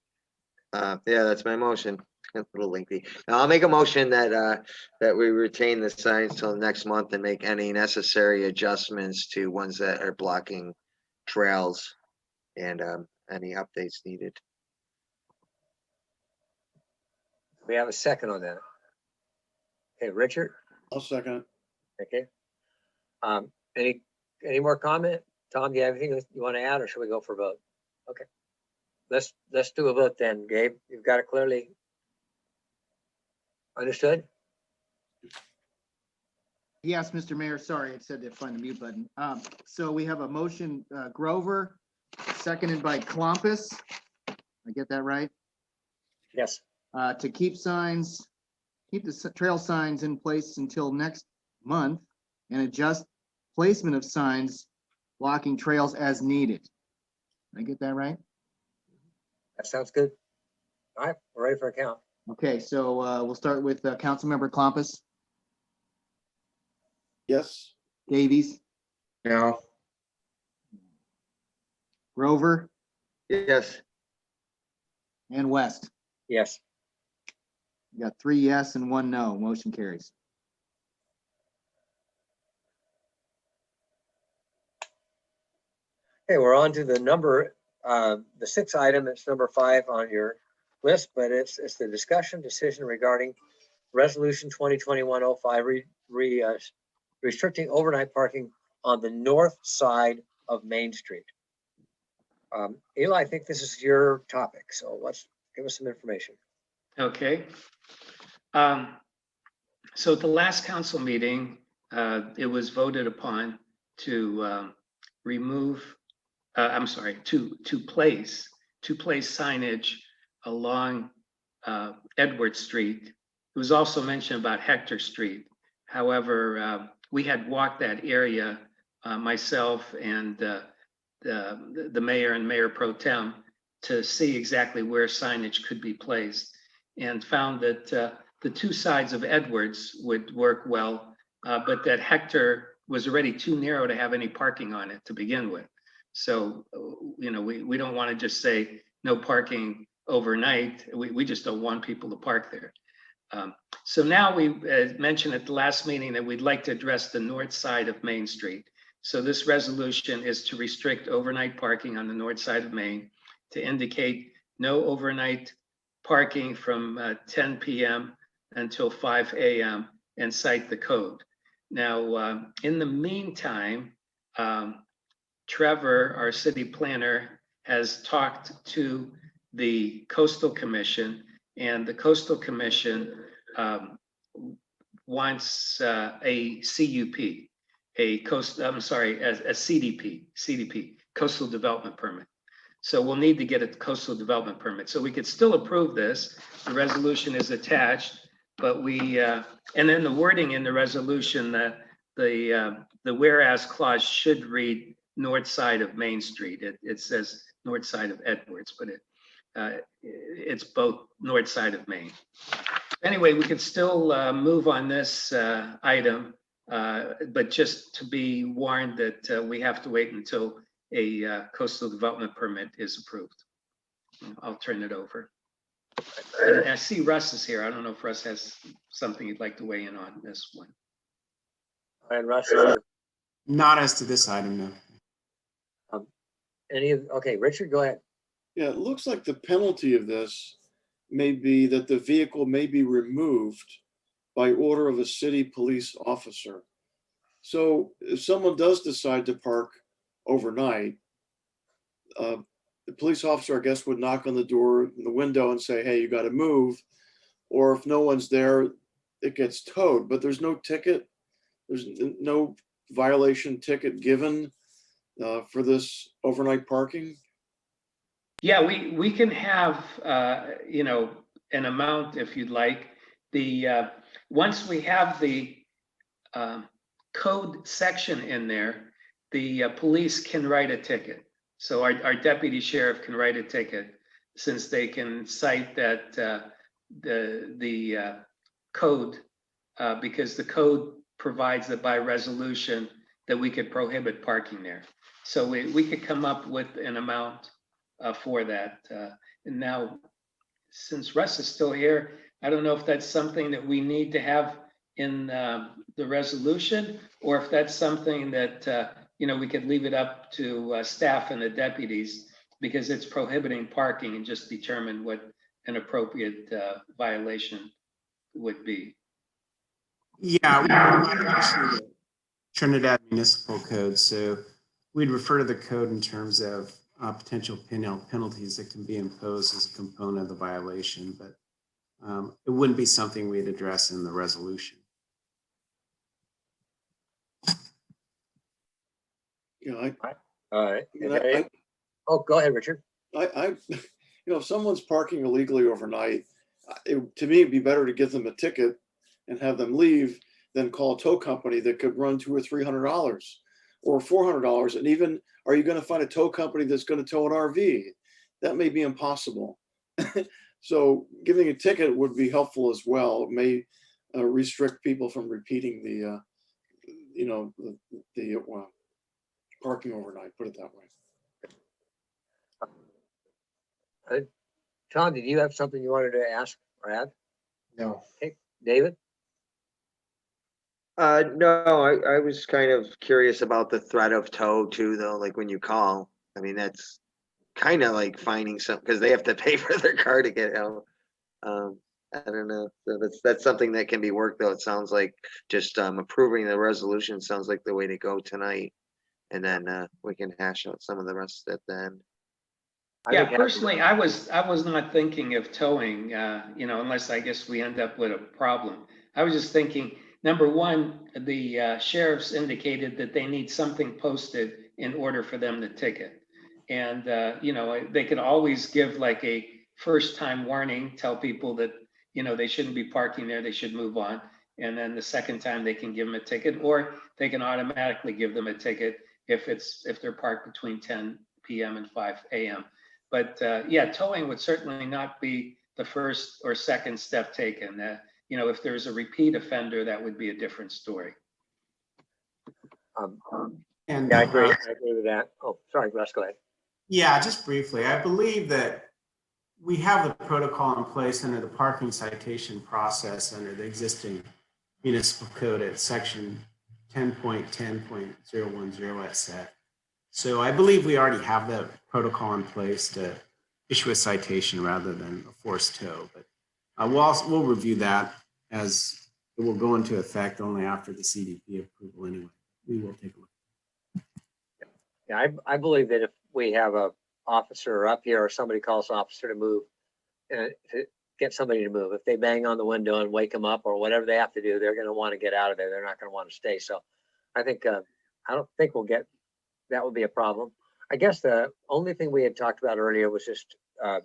Yeah, that's my motion. A little lengthy. Now, I'll make a motion that we retain the signs till next month and make any necessary adjustments to ones that are blocking trails and any updates needed. We have a second on that. Okay, Richard, I'll second it. okay. Any more comment? Tom, do you have anything you want to add, or should we go for a vote? Okay. Let's do a vote then, Gabe. You've got it clearly understood? Yes, Mr. Mayor, sorry, it said to find the mute button. So we have a motion, Grover, seconded by Columbus. I get that right? Yes. To keep the trail signs in place until next month and adjust placement of signs blocking trails as needed. Did I get that right? That sounds good. All right, we're ready for a count. Okay, so we'll start with Councilmember Columbus, Yes. Davies, No, Grover, Yes. and West. Yes. We got 3 yes and 1 no. Motion carries. Okay, we're on to the number, the sixth item. It's number 5 on your list, but it's the discussion decision regarding resolution 2021-05 restricting overnight parking on the north side of Main Street. Eli, I think this is your topic, so let's give us some information. Okay. So at the last council meeting, it was voted upon to to place signage along Edward Street. It was also mentioned about Hector Street. However, we had walked that area, myself and the mayor and Mayor Pro Tem, to see exactly where signage could be placed, and found that the 2 sides of Edwards would work well, but that Hector was already too narrow to have any parking on it to begin with. So, we don't want to just say no parking overnight. We just don't want people to park there. So now we mentioned at the last meeting that we'd like to address the north side of Main Street. So this resolution is to restrict overnight parking on the north side of Main, to indicate no overnight parking from 10 p.m. until 5 a.m. and cite the code. Now, in the meantime, Trevor, our city planner, has talked to the Coastal Commission, and the Coastal Commission wants a CUP, a CDP, Coastal Development Permit. So we'll need to get a coastal development permit. So we could still approve this. The resolution is attached, but and then the wording in the resolution, the whereas clause should read north side of Main Street. It says north side of Edwards, but it's both north side of Main. Anyway, we could still move on this item, but just to be warned that we have to wait until a coastal development permit is approved. I'll turn it over. And I see Russ is here. I don't know if Russ has something he'd like to weigh in on this one. And Russ, Not as to this item, no. okay, Richard, go ahead. Yeah, it looks like the penalty of this may be that the vehicle may be removed by order of a city police officer. So if someone does decide to park overnight, the police officer, I guess, would knock on the door, the window and say, hey, you got to move. Or if no one's there, it gets towed, but there's no ticket. There's no violation ticket given for this overnight parking. Yeah, we can have, you know, an amount if you'd like. Once we have the code section in there, the police can write a ticket. So our deputy sheriff can write a ticket, since they can cite that the code, because the code provides that by resolution that we could prohibit parking there. So we could come up with an amount for that. And now, since Russ is still here, I don't know if that's something that we need to have in the resolution, or if that's something that you know, we could leave it up to staff and the deputies, because it's prohibiting parking, and just determine what an appropriate violation would be. Yeah, Trinidad Municipal Code. So we'd refer to the code in terms of potential penalties that can be imposed as a component of the violation, but it wouldn't be something we'd address in the resolution. Yeah, All right. Oh, go ahead, Richard. you know, if someone's parking illegally overnight, to me, it'd be better to give them a ticket and have them leave than call a tow company that could run $200 or $300 or $400. And even, are you going to find a tow company that's going to tow an RV? That may be impossible. So giving a ticket would be helpful as well. It may restrict people from repeating the, you know, the parking overnight, put it that way. Tom, did you have something you wanted to ask or add? No. Okay, David? No, I was kind of curious about the threat of tow too, though, like when you call. I mean, that's kind of like finding some, because they have to pay for their car to get out. I don't know. So that's something that can be worked, though. It sounds like just approving the resolution sounds like the way to go tonight. And then we can hash out some of the rest at the end. Yeah, personally, I was not thinking of towing, you know, unless I guess we end up with a problem. I was just thinking, number one, the sheriffs indicated that they need something posted in order for them to ticket. And, you know, they could always give like a first time warning, tell people that, you know, they shouldn't be parking there, they should move on. And then the second time they can give them a ticket, or they can automatically give them a ticket if they're parked between 10 p.m. and 5 a.m. But yeah, towing would certainly not be the first or second step taken. You know, if there's a repeat offender, that would be a different story. Yeah, I agree with that. Oh, sorry, Russ, go ahead. Yeah, just briefly, I believe that we have the protocol in place under the parking citation process under the existing municipal code at section 10.10.010 at set. So I believe we already have the protocol in place to issue a citation rather than a forced tow. But we'll review that, as it will go into effect only after the CDP approval anyway. We will take a look. Yeah, I believe that if we have a officer up here or somebody calls an officer to move, to get somebody to move, if they bang on the window and wake them up or whatever they have to do, they're going to want to get out of there. They're not going to want to stay. So I think, I don't think that would be a problem. I guess the only thing we had talked about earlier was just,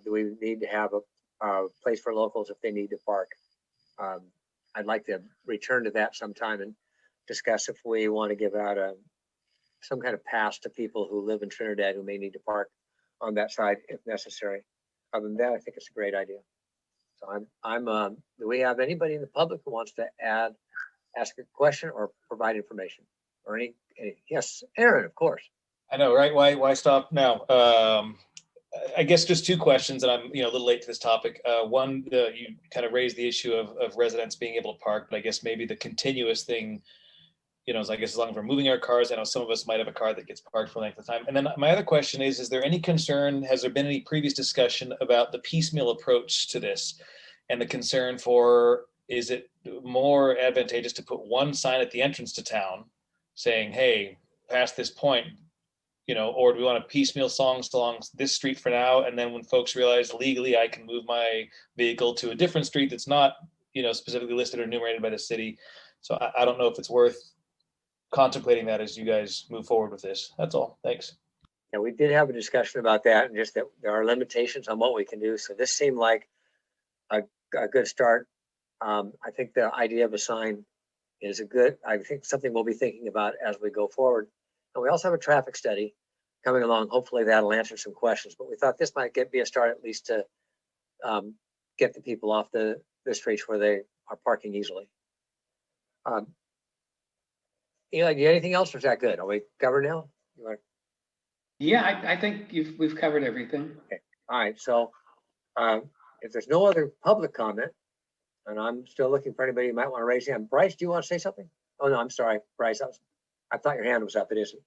do we need to have a place for locals if they need to park? I'd like to return to that sometime and discuss if we want to give out some kind of pass to people who live in Trinidad who may need to park on that side if necessary. Other than that, I think it's a great idea. So do we have anybody in the public who wants to ask a question or provide information or any, yes, Aaron, of course. I know, right? Why stop now? I guess just two questions, and I'm a little late to this topic. One, you kind of raised the issue of residents being able to park, but I guess maybe the continuous thing, is I guess as long as we're moving our cars, I know some of us might have a car that gets parked for a length of time. And then my other question is there any concern, has there been any previous discussion about the piecemeal approach to this and the concern for, is it more advantageous to put one sign at the entrance to town saying, hey, past this point, or do we want to piecemeal songs along this street for now? And then when folks realize legally I can move my vehicle to a different street that's not, specifically listed or enumerated by the city. So I don't know if it's worth contemplating that as you guys move forward with this. That's all. Thanks. Yeah, we did have a discussion about that, and just that there are limitations on what we can do. So this seemed like a good start. I think the idea of a sign is I think something we'll be thinking about as we go forward. And we also have a traffic study coming along. Hopefully that'll answer some questions, but we thought this might be a start at least to get the people off the streets where they are parking easily. Eli, do you have anything else, or is that good? Are we covered now? Yeah, I think we've covered everything. Okay. All right. So if there's no other public comment, and I'm still looking for anybody who might want to raise their hand. Bryce, do you want to say something? Oh, no, I'm sorry, Bryce. I thought your hand was up. It isn't.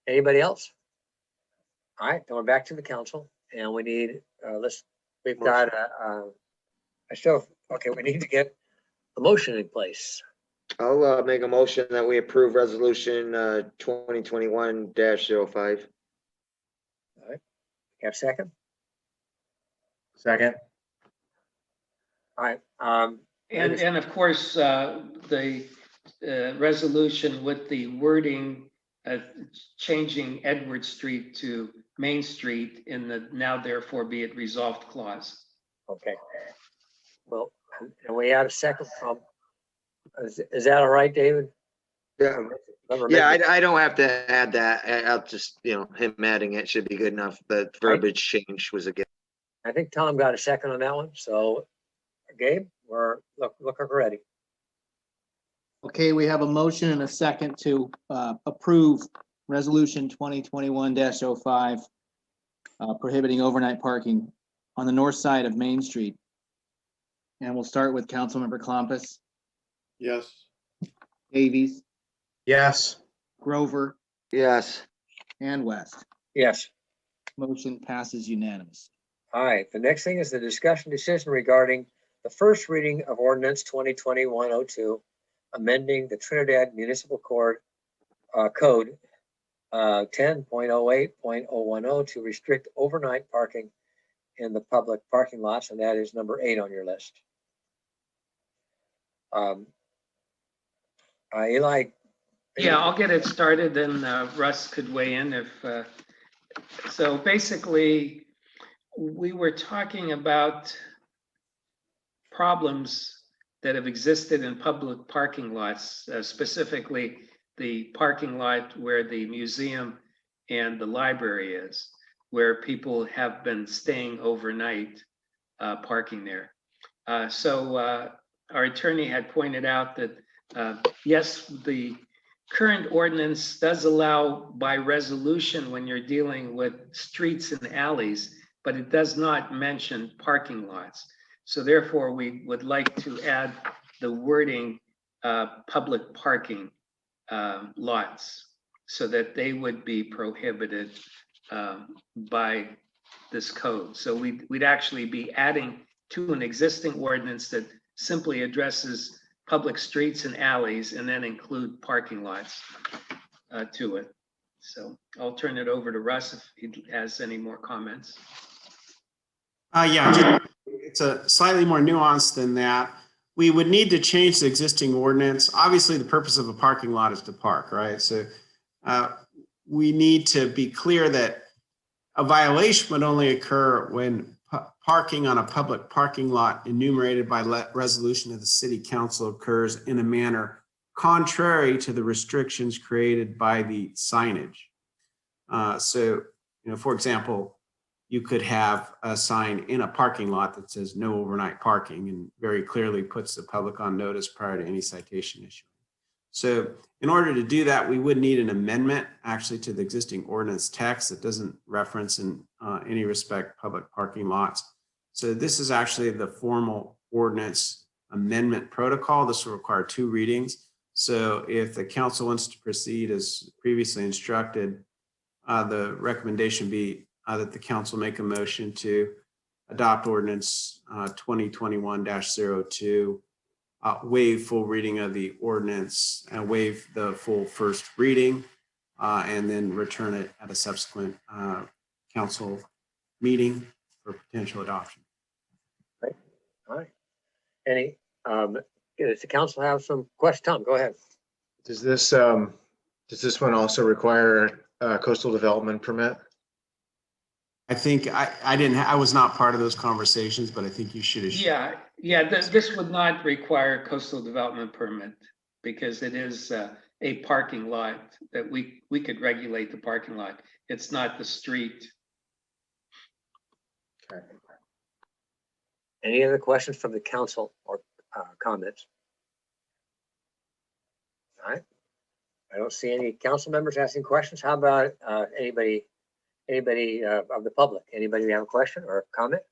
Anybody else? All right, then we're back to the council, and we need, we've got we need to get a motion in place. I'll make a motion that we approve resolution 2021-05. All right, have a second? Second. All right. And of course, the resolution with the wording changing Edward Street to Main Street in the now therefore be it resolved clause. Okay. Well, and we had a second from, is that all right, David? Yeah. Yeah, I don't have to add that. I'll just, him adding it should be good enough. The verbiage change was a good. I think Tom got a second on that one. So Gabe, look like we're ready. Okay, we have a motion and a second to approve resolution 2021-05 prohibiting overnight parking on the north side of Main Street. And we'll start with Councilmember Klompus. Yes. Davies, Yes. Grover, Yes. and West. Yes. Motion passes unanimous. All right, the next thing is the discussion decision regarding the first reading of ordinance 2021-02, amending the Trinidad Municipal Code 10.08.010 to restrict overnight parking in the public parking lots, and that is number 8 on your list. Eli. Yeah, I'll get it started, then Russ could weigh in if, so basically we were talking about problems that have existed in public parking lots, specifically the parking lot where the museum and the library is, where people have been staying overnight parking there. So our attorney had pointed out that, yes, the current ordinance does allow by resolution when you're dealing with streets and alleys, but it does not mention parking lots. So therefore, we would like to add the wording public parking lots so that they would be prohibited by this code. So we'd actually be adding to an existing ordinance that simply addresses public streets and alleys and then include parking lots to it. So I'll turn it over to Russ if he has any more comments. Yeah, it's a slightly more nuanced than that. We would need to change the existing ordinance. Obviously, the purpose of a parking lot is to park, right? So we need to be clear that a violation would only occur when parking on a public parking lot enumerated by resolution of the city council occurs in a manner contrary to the restrictions created by the signage. So, for example, you could have a sign in a parking lot that says no overnight parking and very clearly puts the public on notice prior to any citation issue. So in order to do that, we would need an amendment actually to the existing ordinance text that doesn't reference in any respect public parking lots. So this is actually the formal ordinance amendment protocol. This will require 2 readings. So if the council wants to proceed as previously instructed, the recommendation be that the council make a motion to adopt ordinance 2021-02, waive full reading of the ordinance and waive the full first reading, and then return it at a subsequent council meeting for potential adoption. Right. All right. Any, does the council have some questions? Tom, go ahead. Does this one also require a coastal development permit? I think I was not part of those conversations, but I think you should. Yeah, this would not require a coastal development permit because it is a parking lot that we could regulate the parking lot. It's not the street. Okay. Any other questions from the council or comments? All right. I don't see any council members asking questions. How about anybody of the public? Anybody have a question or a comment?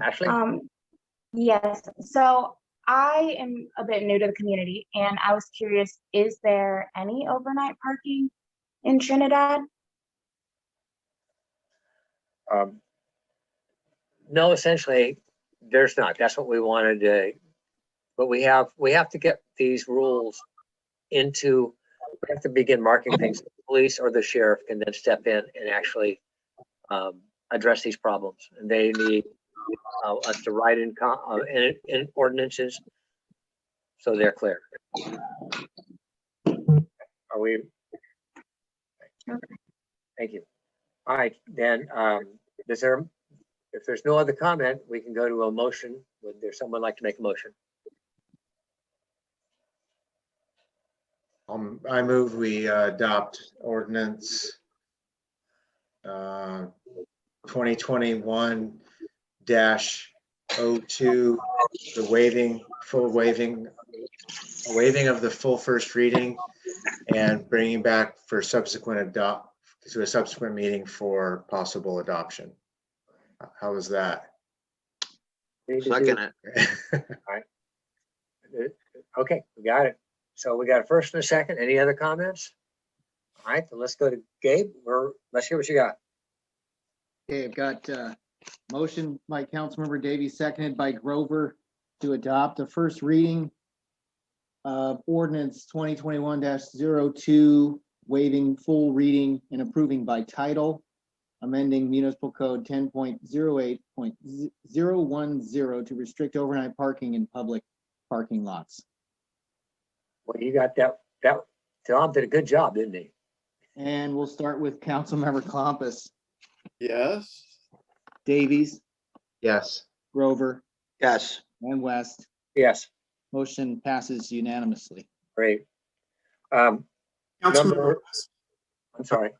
Ashley? Yes. So I am a bit new to the community and I was curious, is there any overnight parking in Trinidad? No, essentially, there's not. That's what we wanted to, but we have to get these rules into, we have to begin marking things. The police or the sheriff can then step in and actually address these problems. And they need us to write in ordinances so they're clear. Are we? Thank you. All right, then, if there's no other comment, we can go to a motion. Would there someone like to make a motion? I move we adopt ordinance 2021-02, the waiving of the full first reading and bringing back for a subsequent meeting for possible adoption. How was that? Second it. All right. Okay, we got it. So we got a first and a second. Any other comments? All right, then let's go to Gabe. Let's hear what you got. Okay, I've got motion by Councilmember Davies, seconded by Grover to adopt the first reading of ordinance 2021-02, waiving full reading and approving by title, amending municipal code 10.08.010 to restrict overnight parking in public parking lots. Well, you got that. Tom did a good job, didn't he? And we'll start with Councilmember Klampus. Yes. Davies. Yes. Grover. Yes. And West. Yes. Motion passes unanimously. Great. Councilmember, I'm sorry.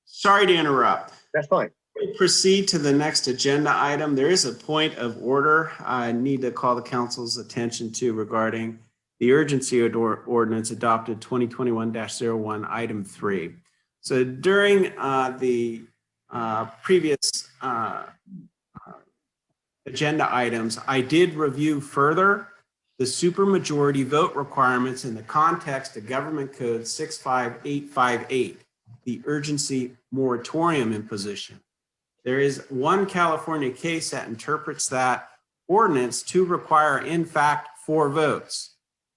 Sorry to interrupt. That's fine. We proceed to the next agenda item. There is a point of order I need to call the council's attention to regarding the urgency ordinance adopted 2021-01, item 3. So during the previous agenda items, I did review further the supermajority vote requirements in the context of Government Code 65858, the urgency moratorium imposition. There is one California case that interprets that ordinance to require, in fact, 4 votes.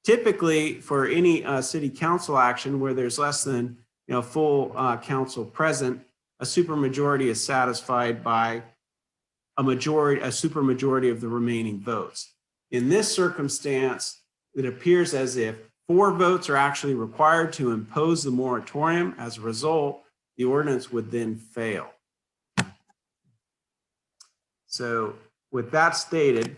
Typically, for any city council action where there's less than full council present, a supermajority is satisfied by a supermajority of the remaining votes. In this circumstance, it appears as if 4 votes are actually required to impose the moratorium. As a result, the ordinance would then fail. So with that stated,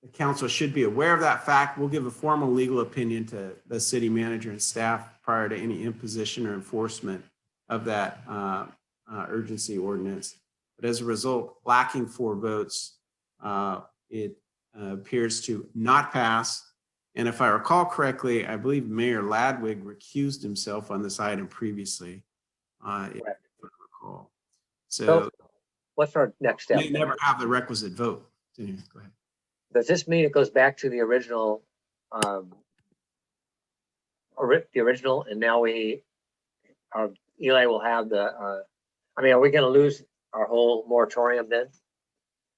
the council should be aware of that fact. We'll give a formal legal opinion to the city manager and staff prior to any imposition or enforcement of that urgency ordinance. But as a result, lacking 4 votes, it appears to not pass. And if I recall correctly, I believe Mayor Ladwig recused himself on this item previously. If I recall. So what's our next step? may never have the requisite vote. Anyway, go ahead. Does this mean it goes back to the original, the original, and now Eli will have the, I mean, are we gonna lose our whole moratorium then?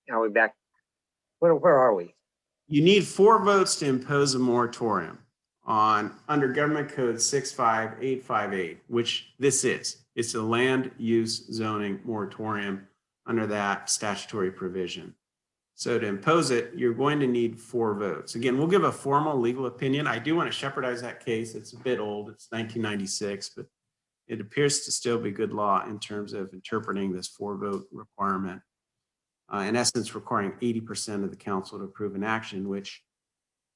Are we back? Where are we? You need 4 votes to impose a moratorium on under Government Code 65858, which this is. It's a land use zoning moratorium under that statutory provision. So to impose it, you're going to need 4 votes. Again, we'll give a formal legal opinion. I do want to shepherdize that case. It's a bit old. It's 1996, but it appears to still be good law in terms of interpreting this 4-vote requirement. In essence, requiring 80% of the council to approve an action, which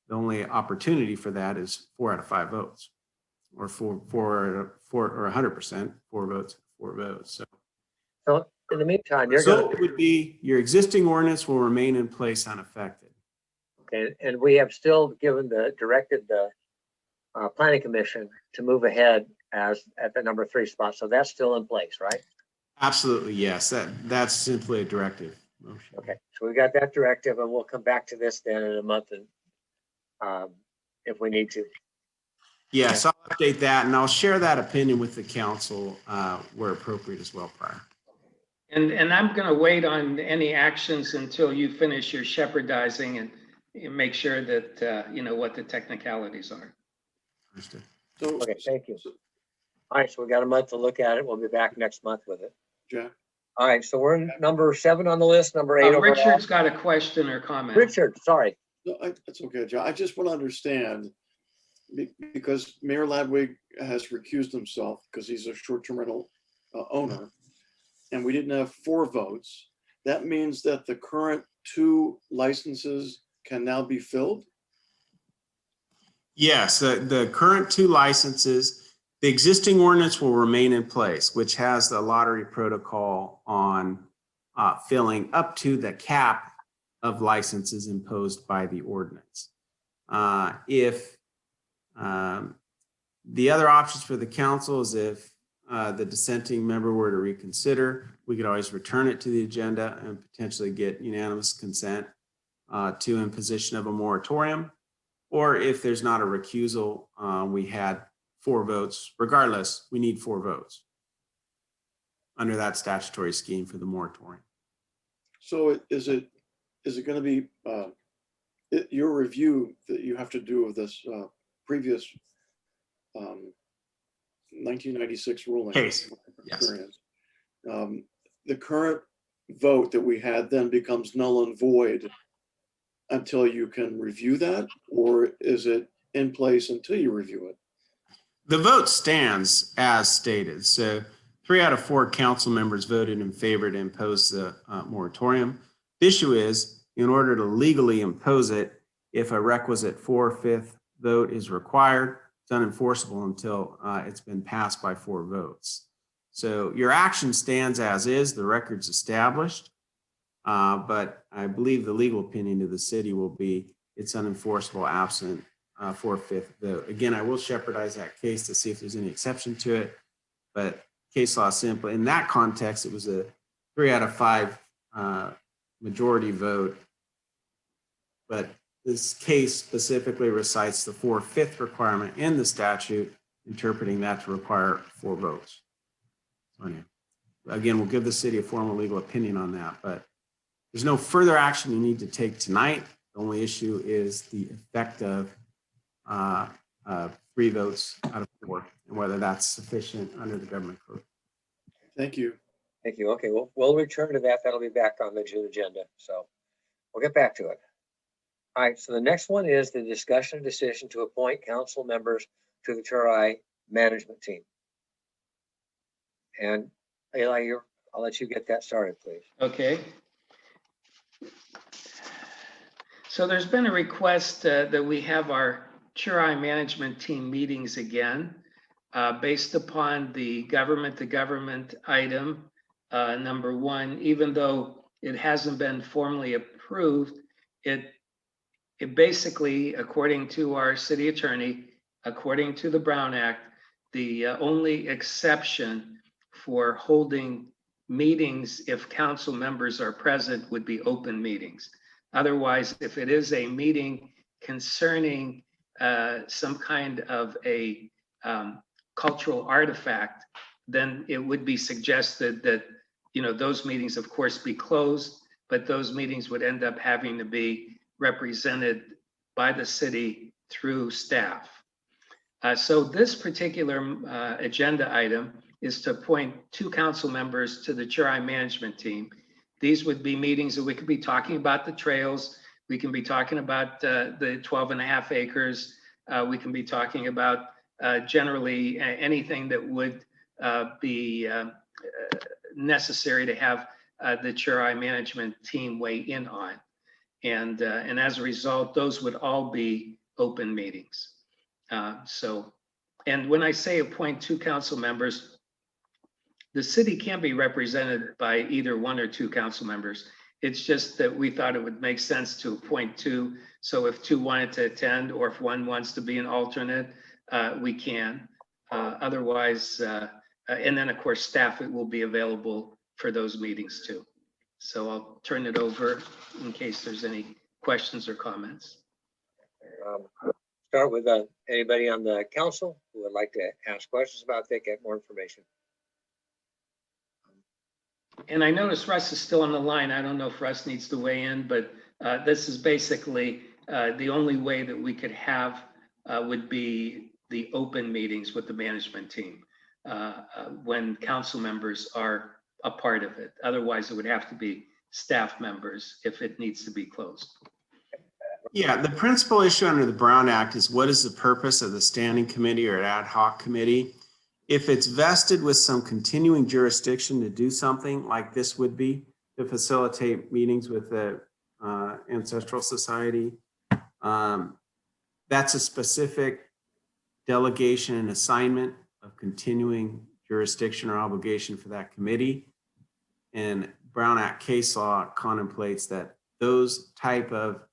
the only opportunity for that is 4 out of 5 votes, or 100%, 4 votes, 4 votes. So in the meantime, The result would be your existing ordinance will remain in place unaffected. okay, and we have still directed the planning commission to move ahead as at the number 3 spot. So that's still in place, right? Absolutely, yes. That's simply a directive motion. Okay, so we got that directive, and we'll come back to this then in a month, and if we need to. Yes, I'll update that, and I'll share that opinion with the council where appropriate as well prior. And I'm going to wait on any actions until you finish your shepherdizing and make sure that, you know, what the technicalities are. Understood. Okay, thank you. All right, so we got a month to look at it. We'll be back next month with it. Jack? All right, so we're in number 7 on the list, number 8 overall. Richard's got a question or comment. Richard, sorry. No, that's okay, John. I just want to understand, because Mayor Ladwig has recused himself because he's a short-term rental owner, and we didn't have 4 votes. That means that the current 2 licenses can now be filled? Yes, the current 2 licenses, the existing ordinance will remain in place, which has the lottery protocol on filling up to the cap of licenses imposed by the ordinance. If the other options for the council is if the dissenting member were to reconsider, we could always return it to the agenda and potentially get unanimous consent to imposition of a moratorium. Or if there's not a recusal, we had 4 votes. Regardless, we need 4 votes under that statutory scheme for the moratorium. So is it going to be your review that you have to do of this previous 1996 ruling? Case, yes. The current vote that we had then becomes null and void until you can review that, or is it in place until you review it? The vote stands as stated. So 3 out of 4 council members voted in favor to impose the moratorium. The issue is, in order to legally impose it, if a requisite 4/5 vote is required, it's unenforceable until it's been passed by 4 votes. So your action stands as is, the record's established, but I believe the legal opinion of the city will be it's unenforceable absent 4/5 vote. Again, I will shepherdize that case to see if there's any exception to it, but case law simply, in that context, it was a 3 out of 5 majority vote. But this case specifically recites the 4/5 requirement in the statute, interpreting that to require 4 votes. So anyway, again, we'll give the city a formal legal opinion on that, but there's no further action you need to take tonight. The only issue is the effect of 3 votes out of 4 and whether that's sufficient under the government code. Thank you. Thank you. Okay, we'll return to that. That'll be back on the June agenda. So we'll get back to it. All right, so the next one is the discussion decision to appoint council members to the Turai management team. And Eli, I'll let you get that started, please. Okay. So there's been a request that we have our Tri management team meetings again, based upon the government item, number 1, even though it hasn't been formally approved, it basically, according to our city attorney, according to the Brown Act, the only exception for holding meetings if council members are present would be open meetings. Otherwise, if it is a meeting concerning some kind of a cultural artifact, then it would be suggested that, you know, those meetings of course be closed, but those meetings would end up having to be represented by the city through staff. So this particular agenda item is to appoint 2 council members to the Tri management team. These would be meetings that we could be talking about the trails. We can be talking about the 12.5 acres. We can be talking about generally anything that would be necessary to have the Tri management team weigh in on. And as a result, those would all be open meetings. And when I say appoint 2 council members, the city can be represented by either 1 or 2 council members. It's just that we thought it would make sense to appoint 2. So if 2 wanted to attend, or if 1 wants to be an alternate, we can. Otherwise, and then of course, staff will be available for those meetings too. So I'll turn it over in case there's any questions or comments. Start with anybody on the council who would like to ask questions about, they get more information. And I notice Russ is still on the line. I don't know if Russ needs to weigh in, but this is basically the only way that we could have would be the open meetings with the management team when council members are a part of it. Otherwise, it would have to be staff members if it needs to be closed. Yeah, the principal issue under the Brown Act is what is the purpose of the standing committee or ad hoc committee? If it's vested with some continuing jurisdiction to do something like this would be, to facilitate meetings with the Ancestral Society, that's a specific delegation and assignment of continuing jurisdiction or obligation for that committee. And Brown Act case law contemplates that those type of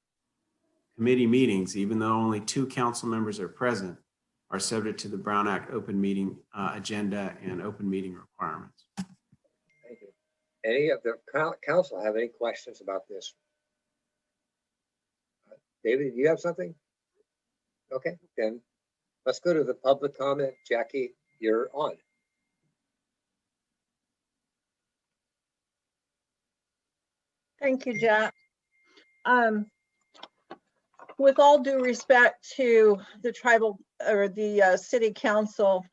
committee meetings, even though only 2 council members are present, are subject to the Brown Act open meeting agenda and open meeting requirements. Thank you. Any of the council have any questions about this? David, do you have something? Okay, then let's go to the public comment. Jackie, you're on. Thank you, Jack. With all due respect to the tribal or the city council,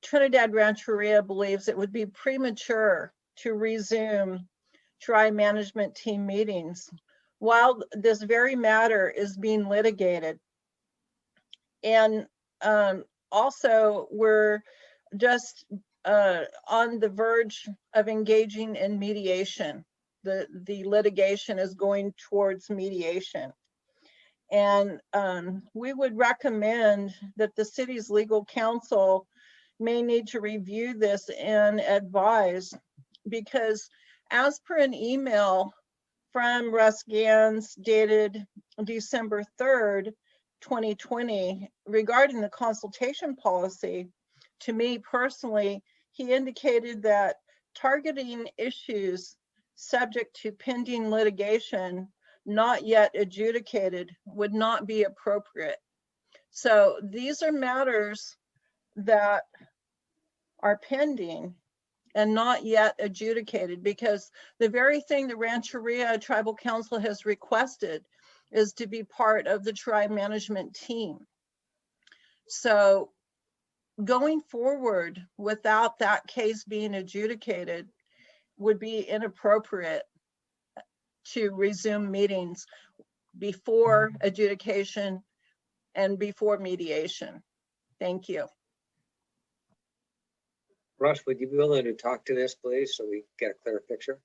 Trinidad Rancheria believes it would be premature to resume Tri management team meetings while this very matter is being litigated. And also, we're just on the verge of engaging in mediation. The litigation is going towards mediation. And we would recommend that the city's legal counsel may need to review this and advise, because as per an email from Russ Gans dated December 3rd, 2020, regarding the consultation policy, to me personally, he indicated that targeting issues subject to pending litigation not yet adjudicated would not be appropriate. So these are matters that are pending and not yet adjudicated, because the very thing the Rancheria Tribal Council has requested is to be part of the Tri management team. So going forward without that case being adjudicated would be inappropriate to resume meetings before adjudication and before mediation. Thank you. Russ, would you be willing to talk to this, please, so we get a clear picture?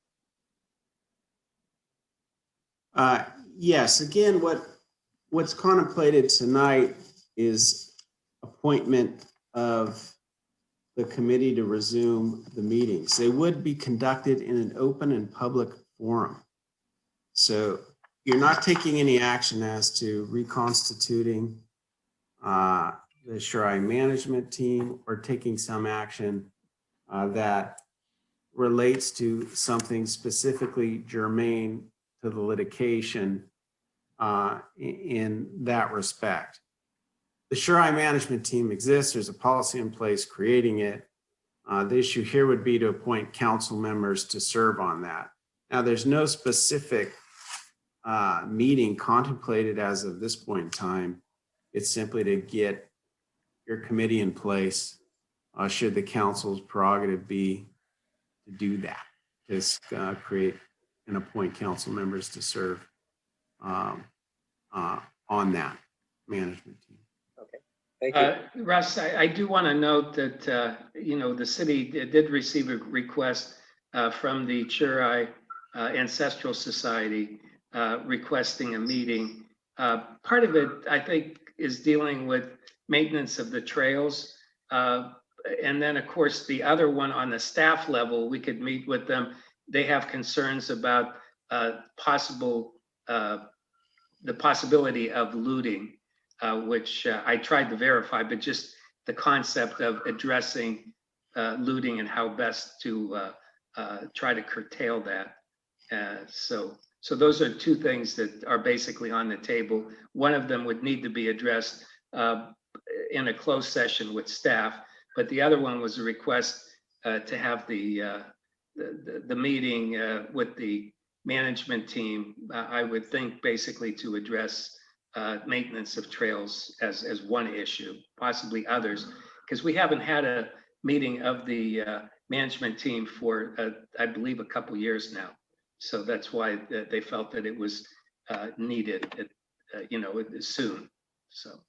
Yes, again, what's contemplated tonight is appointment of the committee to resume the meetings. They would be conducted in an open and public forum. So you're not taking any action as to reconstituting the Shuri management team or taking some action that relates to something specifically germane to the litigation in that respect. The Shuri management team exists. There's a policy in place creating it. The issue here would be to appoint council members to serve on that. Now, there's no specific meeting contemplated as of this point in time. It's simply to get your committee in place should the council's prerogative be to do that, is create and appoint council members to serve on that management team. Okay, thank you. Russ, I do want to note that, you know, the city did receive a request from the Shuri Ancestral Society requesting a meeting. Part of it, I think, is dealing with maintenance of the trails. And then, of course, the other one on the staff level, we could meet with them. They have concerns about the possibility of looting, which I tried to verify, but just the concept of addressing looting and how best to try to curtail that. So those are two things that are basically on the table. One of them would need to be addressed in a closed session with staff, but the other one was a request to have the meeting with the management team. I would think basically to address maintenance of trails as one issue, possibly others, because we haven't had a meeting of the management team for I believe a couple years now. So that's why they felt that it was needed, you know, soon. So.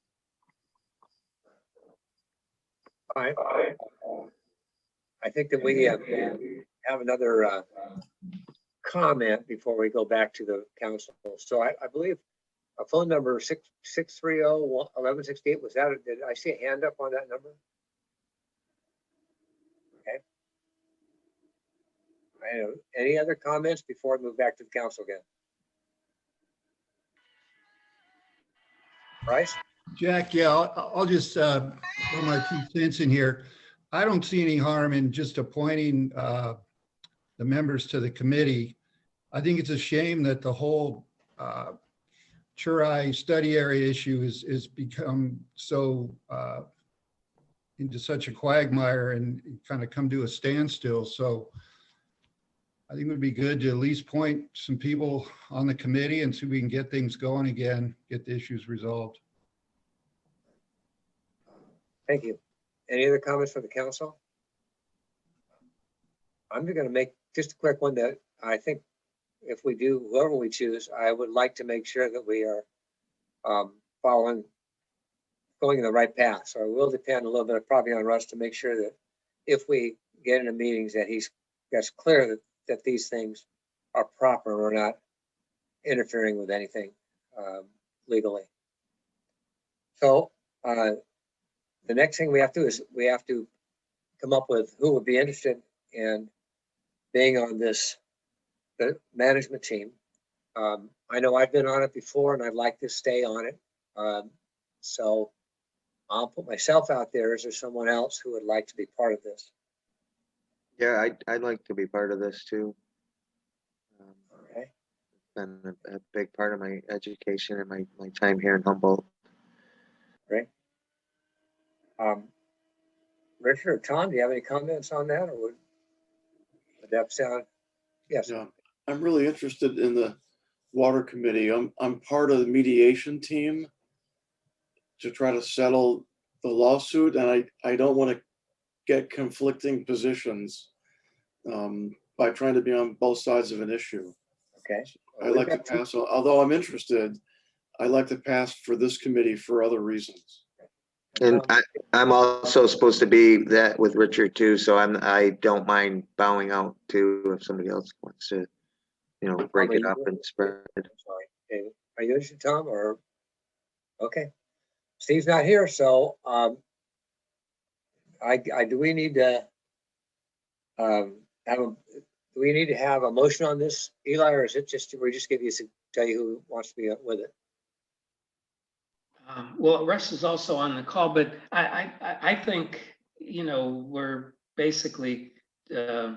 I think that we have another comment before we go back to the council. So I believe a phone number 630-1168, was that, did I see a hand up on that number? Okay. Any other comments before we move back to the council again? Bryce? Jack, yeah, I'll just throw my 2 cents in here. I don't see any harm in just appointing the members to the committee. I think it's a shame that the whole Shuri study area issue is become so into such a quagmire and kind of come to a standstill. So I think it would be good to at least point some people on the committee and see if we can get things going again, get the issues resolved. Thank you. Any other comments from the council? I'm going to make just a quick one that I think if we do, whoever we choose, I would like to make sure that we are going in the right path. So it will depend a little bit probably on Russ to make sure that if we get into meetings that that's clear that these things are proper. We're not interfering with anything legally. So the next thing we have to do is we have to come up with who would be interested in being on the management team. I know I've been on it before and I'd like to stay on it. So I'll put myself out there. Is there someone else who would like to be part of this? Yeah, I'd like to be part of this too. Okay. It's been a big part of my education and my time here in Humboldt. Great. Richard or Tom, do you have any comments on that, or would that sound? Yes. Yeah, I'm really interested in the water committee. I'm part of the mediation team to try to settle the lawsuit, and I don't want to get conflicting positions by trying to be on both sides of an issue. Okay. I like to pass, although I'm interested, I like to pass for this committee for other reasons. And I'm also supposed to be that with Richard too, so I don't mind bowing out too if somebody else wants to break Tom, it are up you- and spread. I'm sorry, David. Are you interested, Tom, or? Okay. Steve's not here, so, do we need to, do we need to have a motion on this, Eli, or is it just, we just give you, tell you who wants to be with it? Well, Russ is also on the call, but I think, we're basically, I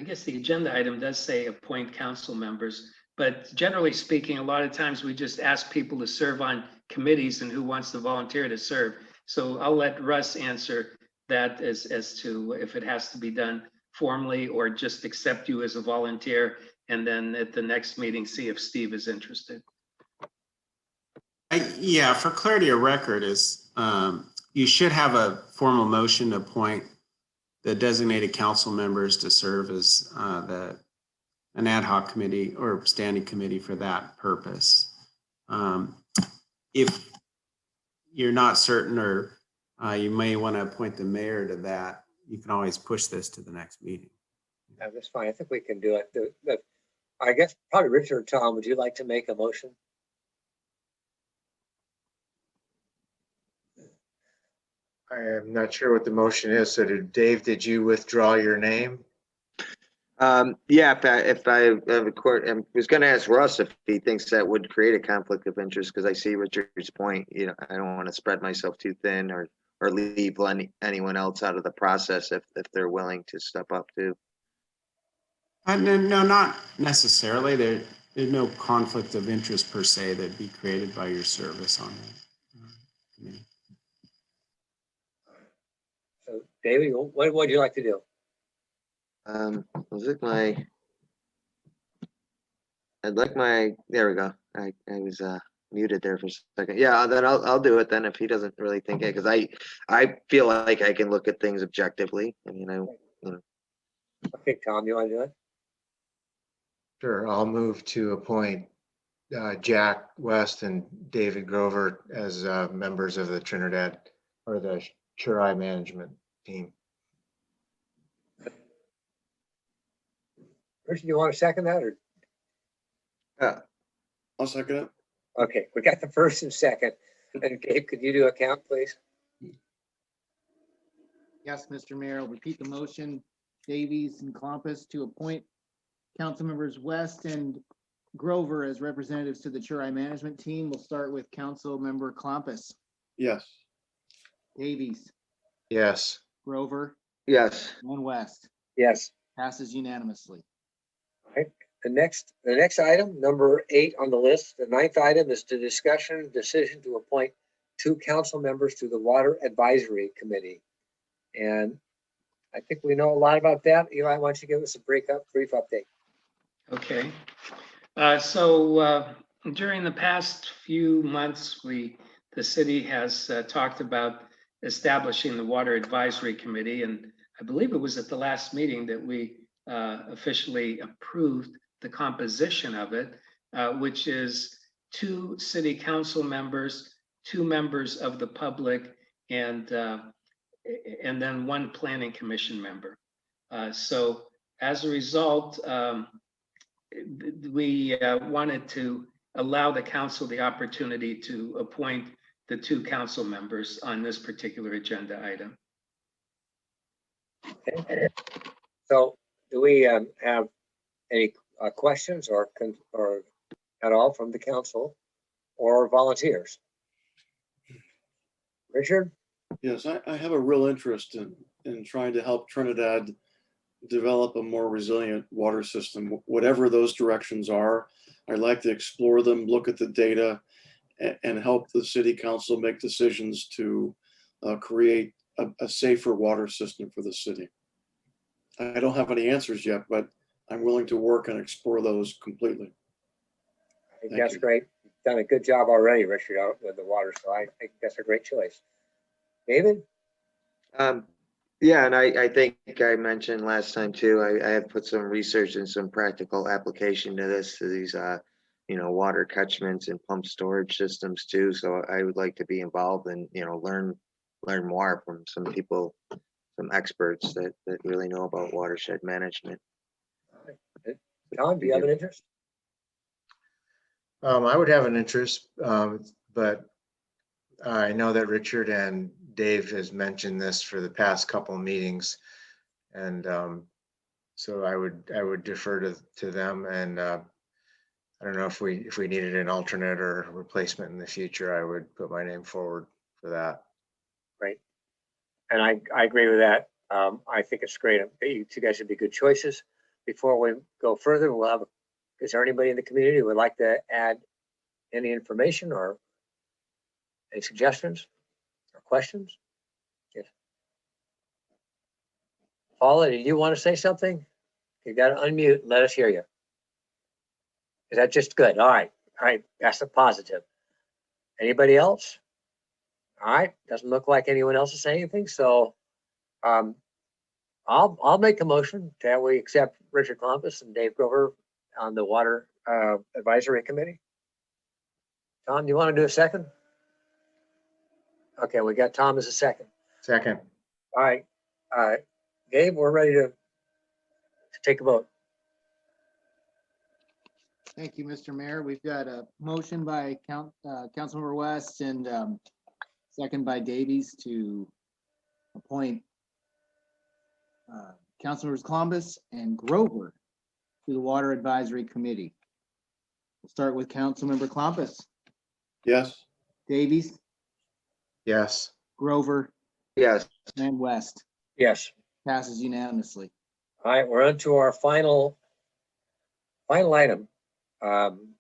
guess the agenda item does say appoint council members, but generally speaking, a lot of times we just ask people to serve on committees and who wants to volunteer to serve. So I'll let Russ answer that as to if it has to be done formally or just accept you as a volunteer, and then at the next meeting, see if Steve is interested. Yeah, for clarity of record is you should have a formal motion to appoint the designated council members to serve as an ad hoc committee or standing committee for that purpose. If you're not certain, or you may want to appoint the mayor to that, you can always push this to the next meeting. Yeah, that's fine. I think we can do it. I guess probably Richard or Tom, would you like to make a motion? I am not sure what the motion is. So Dave, did you withdraw your name? Yeah, if I have a court, I was going to ask Russ if he thinks that would create a conflict of interest, because I see Richard's point. I don't want to spread myself too thin or leave anyone else out of the process if they're willing to step up too. No, not necessarily. There's no conflict of interest per se that'd be created by your service on that committee. So David, what would you like to do? Was it there we go. I was muted there for a second. Yeah, then I'll do it then if he doesn't really think it, because I feel like I can look at things objectively. Okay, Tom, you want to do it? Sure, I'll move to appoint Jack West and David Grover as members of the Trinidad or the Churai management team. Richard, you want to second that, or? I'll second it. Okay, we got the first and second. And Gabe, could you do a count, please? Yes, Mr. Mayor, I'll repeat the motion. Davies and Klompus to appoint council members West and Grover as representatives to the Churai management team. We'll start with council member Klompus. Yes. Davies, Yes. Grover, Yes. and West. Yes. Passes unanimously. All right. The next item, number 8 on the list, the 9th item is the decision to appoint 2 council members to the Water Advisory Committee. And I think we know a lot about that. Eli, why don't you give us a brief update? Okay. So during the past few months, the city has talked about establishing the Water Advisory Committee, and I believe it was at the last meeting that we officially approved the composition of it, which is 2 city council members, 2 members of the public, and then 1 planning commission member. So as a result, we wanted to allow the council the opportunity to appoint the 2 council members on this particular agenda item. Okay. So do we have any questions or at all from the council or volunteers? Richard? Yes, I have a real interest in trying to help Trinidad develop a more resilient water system, whatever those directions are. I'd like to explore them, look at the data, and help the city council make decisions to create a safer water system for the city. I don't have any answers yet, but I'm willing to work and explore those completely. I think that's great. You've done a good job already, Richard, out with the water, so I think that's a great choice. David? Yeah, and I think I mentioned last time too, I have put some research and some practical application to these water catchments and pump storage systems too. So I would like to be involved and, learn more from some people, some experts that really know about watershed management. Tom, do you have an interest? I would have an interest, but I know that Richard and Dave has mentioned this for the past couple of meetings. And so I would defer to them, and I don't know if we needed an alternate or replacement in the future, I would put my name forward for that. Right. And I agree with that. I think it's great. You two guys would be good choices. Before we go further, is there anybody in the community who would like to add any information or any suggestions or questions? Yes. Paula, do you want to say something? You got to unmute and let us hear you. Is that just good? All right. All right. That's a positive. Anybody else? All right. Doesn't look like anyone else is saying anything. So I'll make a motion that we accept Richard Columbus and Dave Grover on the Water Advisory Committee. Tom, do you want to do a second? Okay, we got Tom as a second. Second. All right. Gabe, we're ready to take a vote. Thank you, Mr. Mayor. We've got a motion by Councilmember West and second by Davies to appoint Councilmembers Columbus and Grover to the Water Advisory Committee. We'll start with Councilmember Columbus. Yes. Davies, Yes. Grover, Yes. and West. Yes. Passes unanimously. All right, we're on to our final item on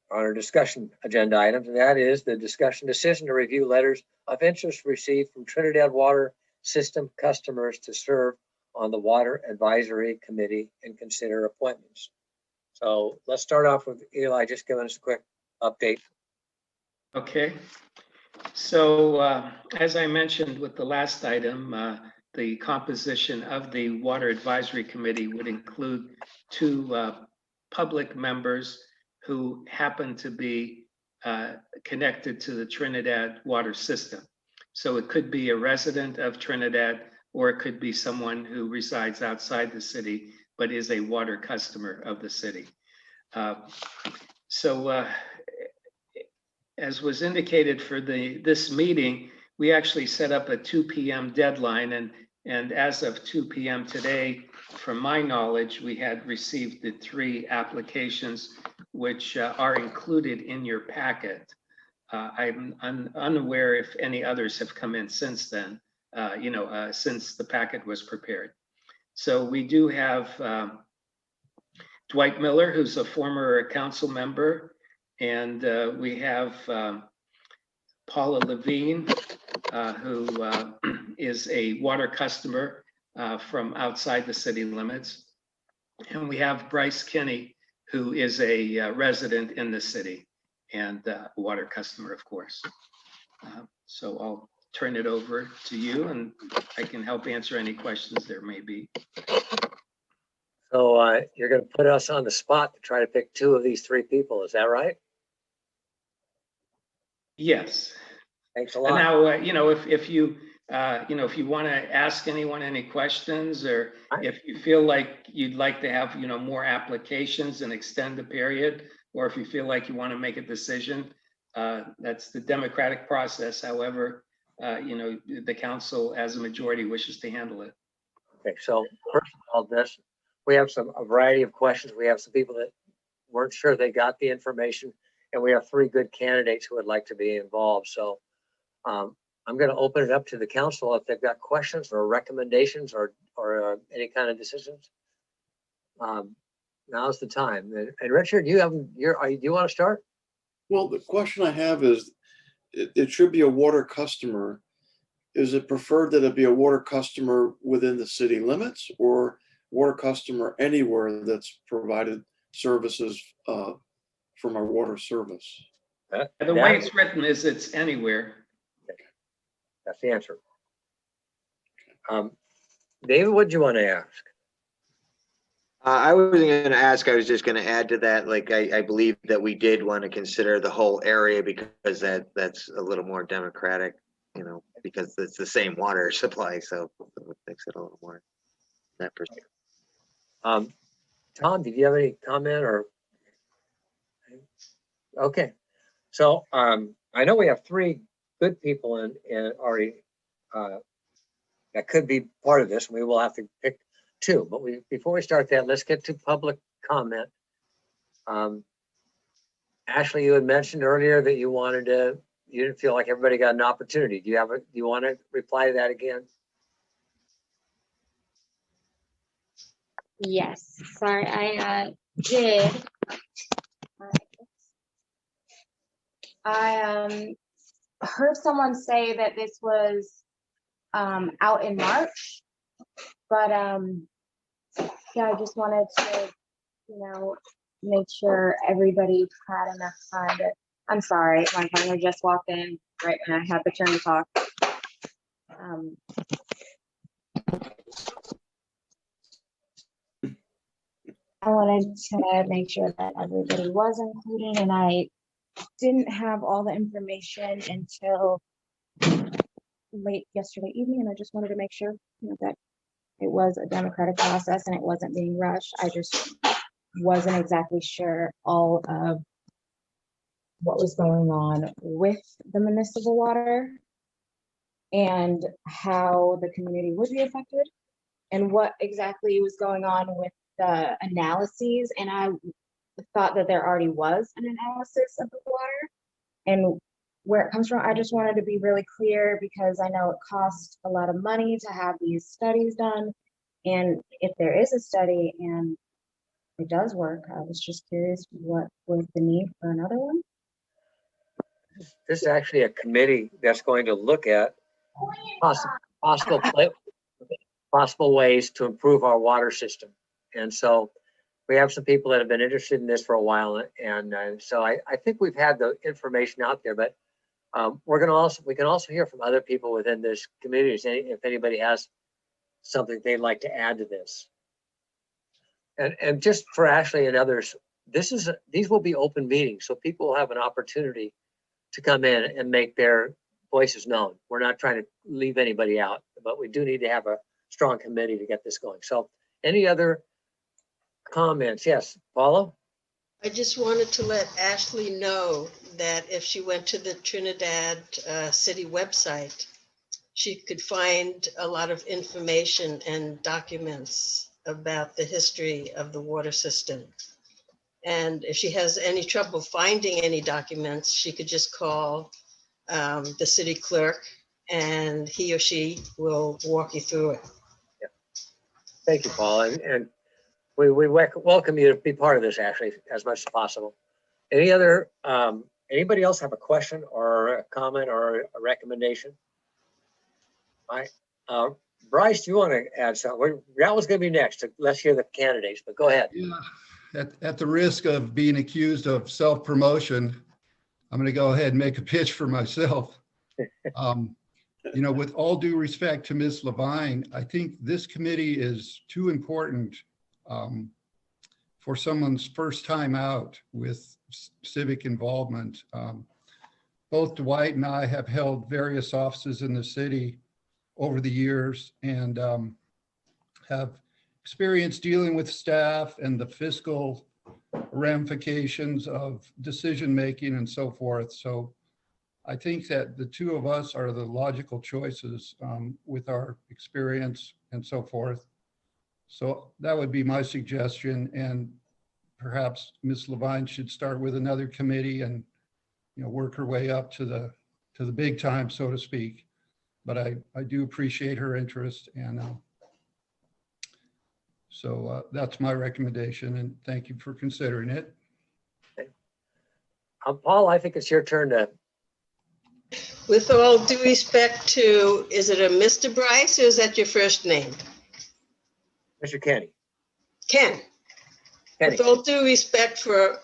our discussion agenda items, and that is the discussion decision to review letters of interest received from Trinidad Water System customers to serve on the Water Advisory Committee and consider appointments. So let's start off with Eli, just giving us a quick update. Okay. So as I mentioned with the last item, the composition of the Water Advisory Committee would include two public members who happen to be connected to the Trinidad water system. So it could be a resident of Trinidad, or it could be someone who resides outside the city, but is a water customer of the city. As was indicated for this meeting, we actually set up a 2 p.m. deadline, and as of 2 p.m. today, from my knowledge, we had received the 3 applications which are included in your packet. I'm unaware if any others have come in since then, since the packet was prepared. So we do have Dwight Miller, who's a former council member, and we have Paula Levine, who is a water customer from outside the city limits. And we have Bryce Kinney, who is a resident in the city and a water customer, of course. So I'll turn it over to you, and I can help answer any questions there may be. So you're going to put us on the spot to try to pick 2 of these 3 people. Is that right? Yes. Thanks a lot. Now, if you want to ask anyone any questions, or if you feel like you'd like to have, more applications and extend the period, or if you feel like you want to make a decision, that's the democratic process. However, the council as a majority wishes to handle it. Okay, so first of all, we have a variety of questions. We have some people that weren't sure they got the information, and we have 3 good candidates who would like to be involved. So I'm going to open it up to the council if they've got questions or recommendations or any kind of decisions. Now's the time. And Richard, do you want to start? Well, the question I have is, it should be a water customer. Is it preferred that it be a water customer within the city limits, or water customer anywhere that's provided services from our water service? The way it's written is it's anywhere. That's the answer. David, what do you want to ask? I wasn't going to ask, I was just going to add to that. Like, I believe that we did want to consider the whole area because that's a little more democratic, because it's the same water supply. So it makes it a little more that perspective. Tom, did you have any comment or? Okay, so I know we have 3 good people in already that could be part of this. We will have to pick 2, but before we start that, let's get to public comment. Ashley, you had mentioned earlier that you didn't feel like everybody got an opportunity. Do you want to reply to that again? Yes, sorry, I did. I heard someone say that this was out in March, but yeah, I just wanted to, make sure everybody had enough time to. I'm sorry, my partner just walked in right when I had the turn to talk. I wanted to make sure that everybody was included, and I didn't have all the information until late yesterday evening, and I just wanted to make sure that it was a democratic process and it wasn't being rushed. I just wasn't exactly sure all of what was going on with the municipal water and how the community would be affected and what exactly was going on with the analyses. And I thought that there already was an analysis of the water and where it comes from. I just wanted to be really clear because I know it costs a lot of money to have these studies done. And if there is a study and it does work, I was just curious what was the need for another one? This is actually a committee that's going to look at possible ways to improve our water system. And so we have some people that have been interested in this for a while. And so I think we've had the information out there, but we can also hear from other people within this community if anybody has something they'd like to add to this. And just for Ashley and others, these will be open meetings, so people will have an opportunity to come in and make their voices known. We're not trying to leave anybody out, but we do need to have a strong committee to get this going. So any other comments? Yes, Paula? I just wanted to let Ashley know that if she went to the Trinidad city website, she could find a lot of information and documents about the history of the water system. And if she has any trouble finding any documents, she could just call the city clerk and he or she will walk you through it. Yeah. Thank you, Paula. And we welcome you to be part of this, Ashley, as much as possible. Anybody else have a question or a comment or a recommendation? All right. Bryce, do you want to add something? That was going to be next. Let's hear the candidates, but go ahead. Yeah. At the risk of being accused of self-promotion, I'm going to go ahead and make a pitch for myself. With all due respect to Ms. Levine, I think this committee is too important for someone's first time out with civic involvement. Both Dwight and I have held various offices in the city over the years and have experience dealing with staff and the fiscal ramifications of decision-making and so forth. So I think that the two of us are the logical choices with our experience and so forth. So that would be my suggestion. And perhaps Ms. Levine should start with another committee and work her way up to the big time, so to speak. But I do appreciate her interest, and so that's my recommendation, and thank you for considering it. Okay. Paul, I think it's your turn to. With all due respect to, is it a Mr. Bryce or is that your first name? Mr. Kenny. Ken. With all due respect for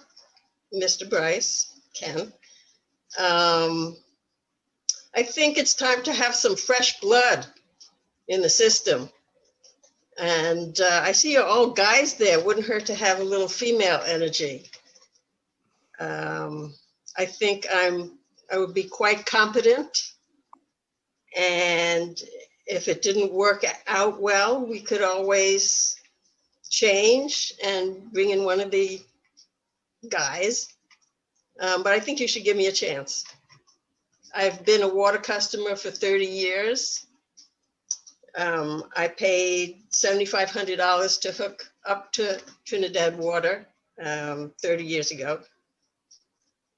Mr. Bryce, Ken, I think it's time to have some fresh blood in the system. And I see you're all guys there. Wouldn't hurt to have a little female energy. I think I would be quite competent. And if it didn't work out well, we could always change and bring in one of the guys. But I think you should give me a chance. I've been a water customer for 30 years. I paid $7,500 to hook up to Trinidad water 30 years ago.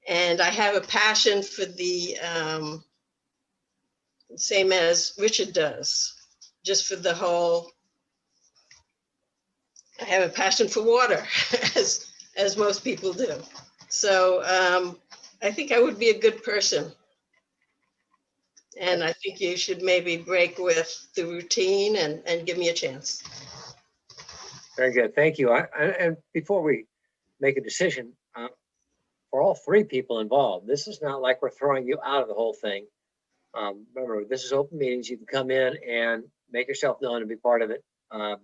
And I have a passion for the same as Richard does, just for the whole, I have a passion for water as most people do. So I think I would be a good person. And I think you should maybe break with the routine and give me a chance. Very good. Thank you. And before we make a decision, for all three people involved, this is not like we're throwing you out of the whole thing. Remember, this is open meetings. You can come in and make yourself known and be part of it.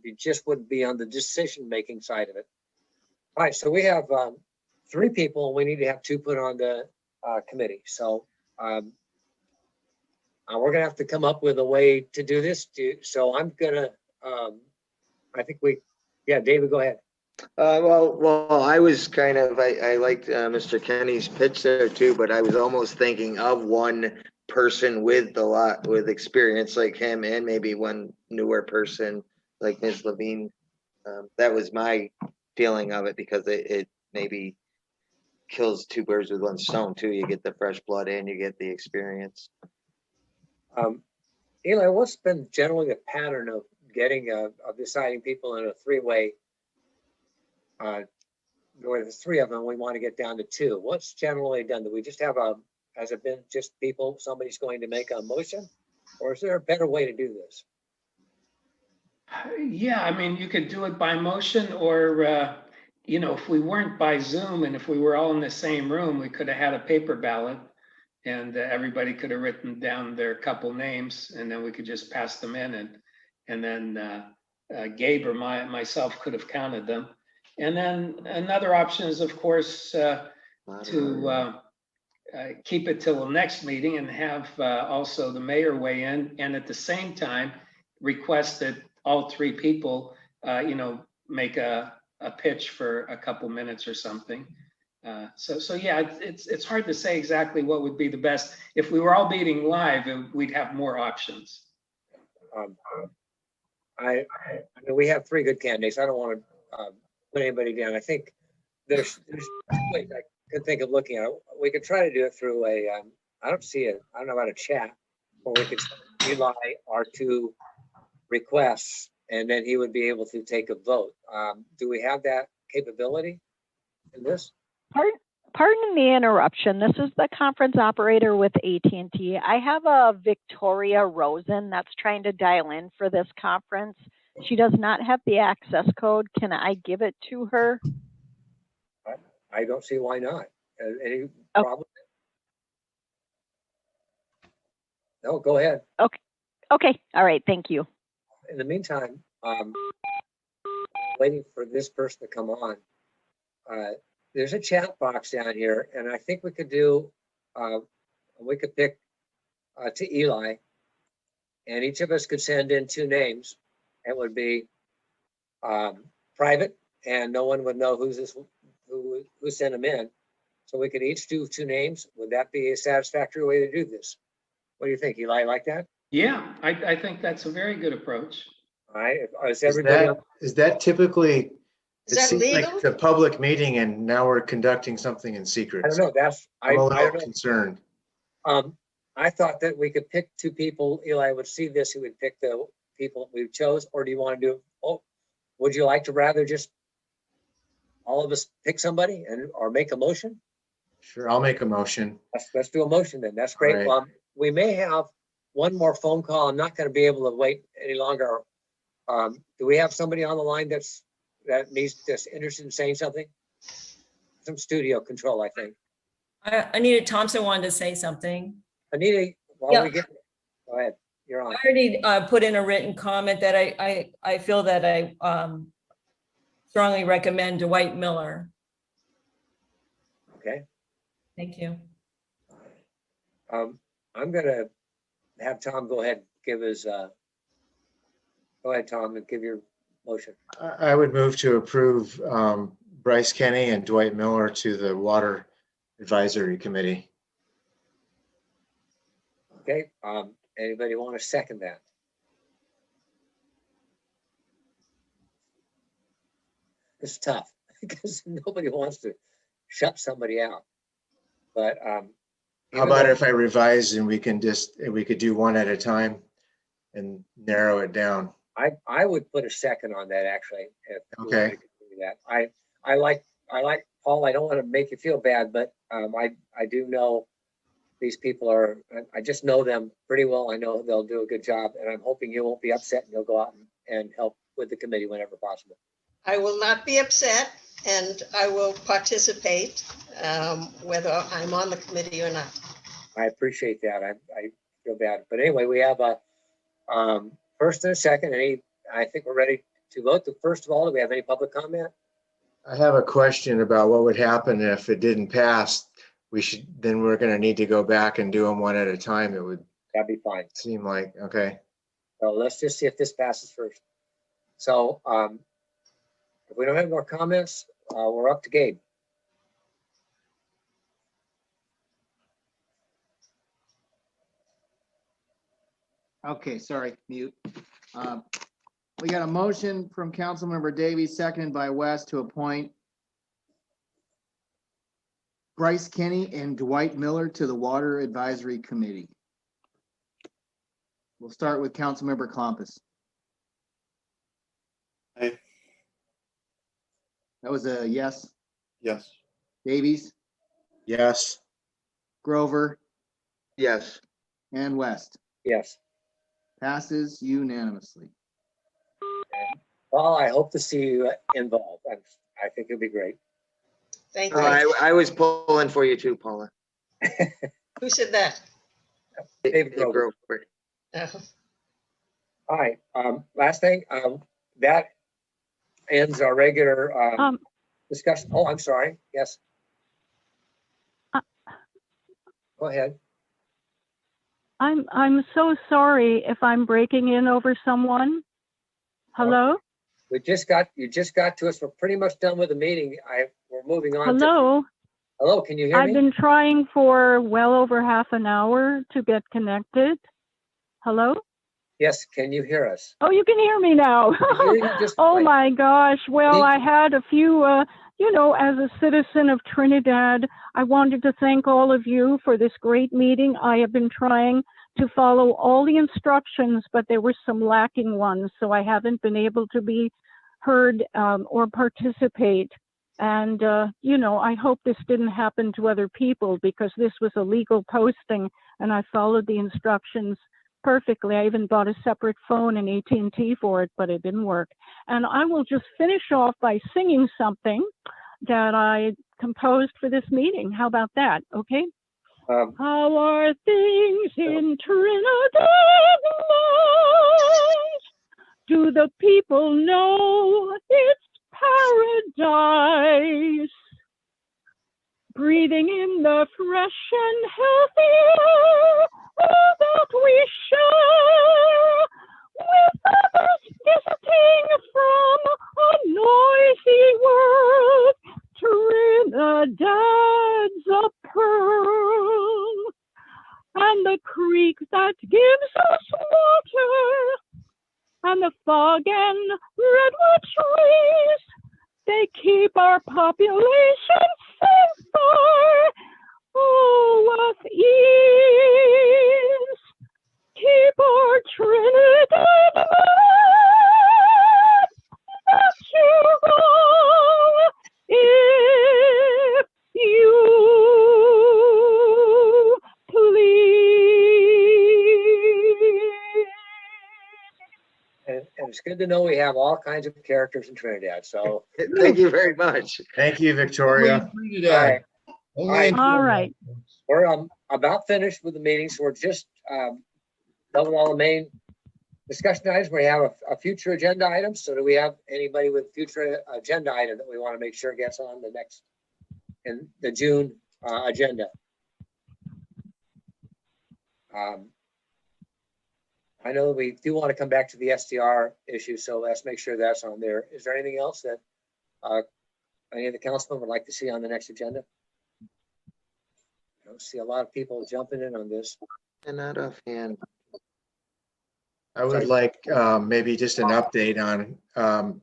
You just wouldn't be on the decision-making side of it. All right, so we have three people. We need to have two put on the committee. So we're gonna have to come up with a way to do this. So I'm gonna, I think yeah, David, go ahead. Well, I was kind of, I liked Mr. Kenny's pitch there too, but I was almost thinking of one person with experience like him, and maybe one newer person like Ms. Levine. That was my feeling of it, because it maybe kills two birds with one stone too. You get the fresh blood and you get the experience. Eli, what's been generally the pattern of getting of deciding people in a three-way? Where there's three of them, we want to get down to two. What's generally done? Do we just have has it been just people, somebody's going to make a motion, or is there a better way to do this? Yeah, I mean, you could do it by motion, or, you know, if we weren't by Zoom and if we were all in the same room, we could have had a paper ballot, and everybody could have written down their couple names, and then we could just pass them in, and then Gabe or myself could have counted them. And then another option is, of course, to keep it till the next meeting and have also the mayor weigh in, and at the same time request that all three people, you know, make a pitch for a couple minutes or something. So yeah, it's hard to say exactly what would be the best. If we were all meeting live, we'd have more options. I mean, we have three good candidates. I don't want to put anybody down. I think there's two ways I could think of looking at it. We could try to do it through I don't know about a chat, or we could send Eli our two requests, and then he would be able to take a vote. Do we have that capability in this? Pardon the interruption. This is the conference operator with AT&T. I have a Victoria Rosen that's trying to dial in for this conference. She does not have the access code. Can I give it to her? I don't see why not. Any problem? No, go ahead. Okay. All right. Thank you. In the meantime, waiting for this person to come on. There's a chat box down here, and I think we could do, we could pick to Eli, and each of us could send in two names. It would be private, and no one would know who sent them in. So we could each do two names. Would that be a satisfactory way to do this? What do you think, Eli? Like that? Yeah, I think that's a very good approach. All right. Is everybody? Is that typically? Is that seems legal? like it's a public meeting, and now we're conducting something in secret. I don't know. I'm a I little don't know. concerned. I thought that we could pick two people. Eli would see this. He would pick the people we chose, or do you want to do? Oh, would you like to rather just all of us pick somebody or make a motion? Sure, I'll make a motion. Let's do a motion then. That's great. All right. We may have one more phone call. I'm not going to be able to wait any longer. Do we have somebody on the line that's interested in saying something? Some studio control, I think. Anita Thompson wanted to say something. Anita, go ahead. You're on. I already put in a written comment that I feel that I strongly recommend Dwight Miller. Okay. Thank you. I'm going to have Tom go ahead and give his, go ahead, Tom, and give your motion? I would move to approve Bryce Kenny and Dwight Miller to the Water Advisory Committee. Okay, anybody want to second that? It's tough because nobody wants to shut somebody out. But How even about though- if I revise and we could do one at a time and narrow it down? I would put a second on that actually. If we Okay. wanted to do that. I like Paul. I don't want to make you feel bad, but I do know these people are. I just know them pretty well. I know they'll do a good job, and I'm hoping you won't be upset and you'll go out and help with the committee whenever possible. I will not be upset and I will participate, whether I'm on the committee or not. I appreciate that. I feel bad, but anyway, we have a first and a second. I think we're ready to vote. First of all, do we have any public comment? I have a question about what would happen if it didn't pass. Then we're going to need to go back and do them one at a time. It would That'd be fine. seem like, okay. So let's just see if this passes first. So if we don't have more comments, we're up to Gabe. Okay, sorry, mute. We got a motion from Councilmember Davies, seconded by West, to appoint Bryce Kenny and Dwight Miller to the Water Advisory Committee. We'll start with Councilmember Klompus. Aye. That was a yes. Yes. Davies, Yes. Grover, Yes. and West. Yes. Passes unanimously. Paul, I hope to see you involved. I think it'll be great. Thank you. I was pulling for you too, Paula. Who said that? David Grover. Uh, All right, last thing, that ends our regular discussion. Oh, I'm sorry. Yes. Go ahead. I'm so sorry if I'm breaking in over someone. Hello? You just got to us. We're pretty much done with the meeting. We're moving on. Hello? Hello, can you hear me? I've been trying for well over half an hour to get connected. Hello? Yes, can you hear us? Oh, you can hear me now. I hear you just Oh fine. my gosh. Well, I had a few, as a citizen of Trinidad, I wanted to thank all of you for this great meeting. I have been trying to follow all the instructions, but there were some lacking ones, so I haven't been able to be heard or participate. And, I hope this didn't happen to other people because this was a legal posting and I followed the instructions perfectly. I even bought a separate phone and AT&T for it, but it didn't work. And I will just finish off by singing something that I composed for this meeting. How about that? Okay. How are things in Trinidad? Do the people know it's paradise? Breathing in the fresh and healthy air that we share with others visiting from a noisy world. Trinidad's a pearl, and the creek that gives us water, and the fog and redwood trees, they keep our population safe with ease. Keep our Trinidad natural if you please. And it's good to know we have all kinds of characters in Trinidad. So Thank you very much. Thank you, Victoria. All right. All right. We're about finished with the meeting, so we're just done with all the main discussion items. We have a future agenda item. So do we have anybody with future agenda item that we want to make sure gets on the next in the June agenda? I know we do want to come back to the SDR issue, so let's make sure that's on there. Is there anything else that any of the councilmen would like to see on the next agenda? I don't see a lot of people jumping in on this. And not offhand. I would like maybe just an update on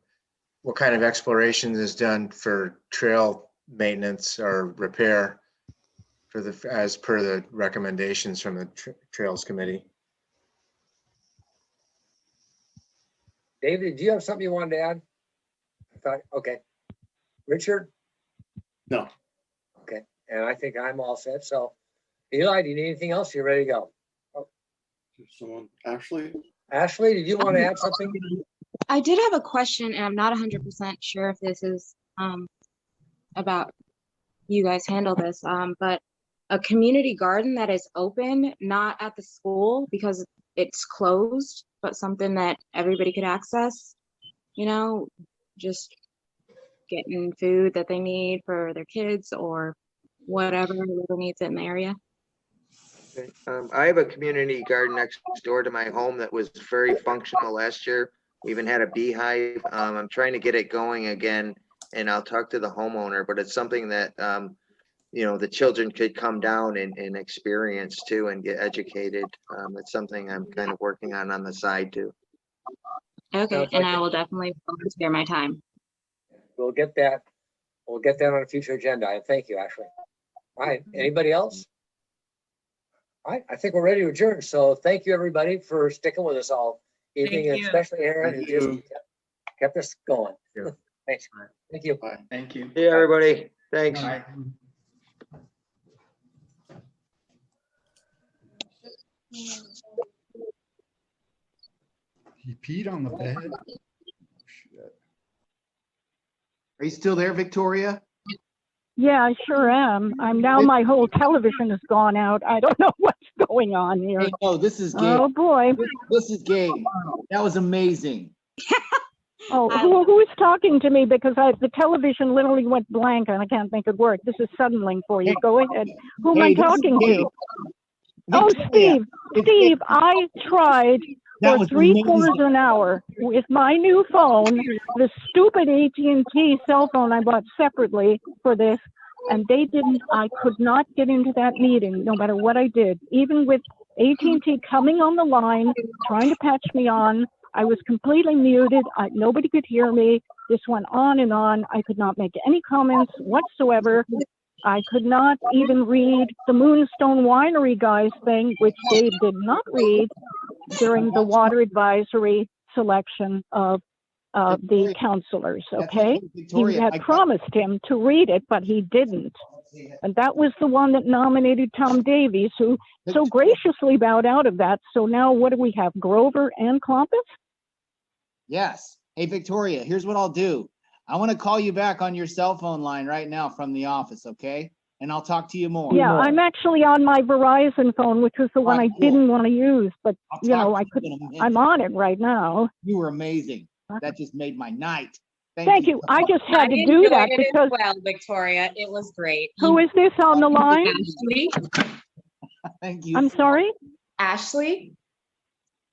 what kind of exploration is done for trail maintenance or repair for as per the recommendations from the Trails Committee. David, do you have something you wanted to add? I thought, okay. Richard? No. Okay, and I think I'm all set. So Eli, do you need anything else? You're ready to go. Oh. Someone, Ashley? Ashley, did you want to add something? I did have a question, and I'm not 100% sure if this is about you guys handle this, but a community garden that is open, not at the school because it's closed, but something that everybody could access, you know, just getting food that they need for their kids or whatever needs it in the area. Okay. I have a community garden next door to my home that was very functional last year. We even had a beehive. I'm trying to get it going again, and I'll talk to the homeowner, but it's something that, you know, the children could come down and experience too and get educated. It's something I'm kind of working on the side too. Okay, and I will definitely volunteer my time. We'll get that. We'll get that on a future agenda. Thank you, Ashley. All right, anybody else? All right, I think we're ready to adjourn. So thank you, everybody, for sticking with us all evening, and especially Aaron, who just kept us going. Thanks. Thank you. Bye. Thank you. Hey, everybody. Thanks. Bye. He peed on the bed. Are you still there, Victoria? Yeah, I sure am. I'm now, my whole television has gone out. I don't know what's going on here. Hey, no, this is Gabe. Oh, boy. This is Gabe. That was amazing. Oh, who is talking to me? Because the television literally went blank and I can't make it work. This is Suddenling for you. Go ahead. Who am I talking to? Oh, Steve. Steve, I tried for 3/4 of an hour with my new phone, the stupid AT&T cell phone I bought separately for this, and I could not get into that meeting no matter what I did. Even with AT&T coming on the line, trying to patch me on, I was completely muted. Nobody could hear me. This went on and on. I could not make any comments whatsoever. I could not even read the Moonstone Winery guys thing, which Dave did not read during the water advisory selection of the counselors, okay? He had promised him to read it, but he didn't. And that was the one that nominated Tom Davies, who so graciously bowed out of that. So now what do we have, Grover and Clompus? Yes. Hey, Victoria, here's what I'll do. I want to call you back on your cell phone line right now from the office, okay? And I'll talk to you more. Yeah, I'm actually on my Verizon phone, which was the one I didn't want to use, but you know, I'm on it right now. You were amazing. That just made my night. Thank you. I just had to do that because. Well, Victoria, it was great. Who is this on the line? Ashley. Thank you. I'm sorry? Ashley.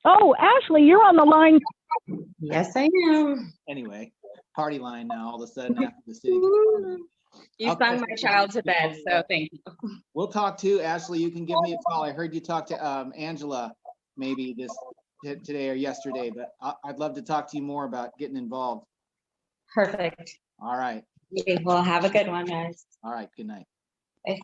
Oh, Ashley, you're on the line. Yes, I am. Anyway, party line now all of a sudden after the city. You sung my child to bed, so thank you. We'll talk to Ashley. You can give me a call. I heard you talk to Angela maybe today or yesterday, but I'd love to talk to you more about getting involved. Perfect. All right. Well, have a good one, guys. All right. Good night. Bye.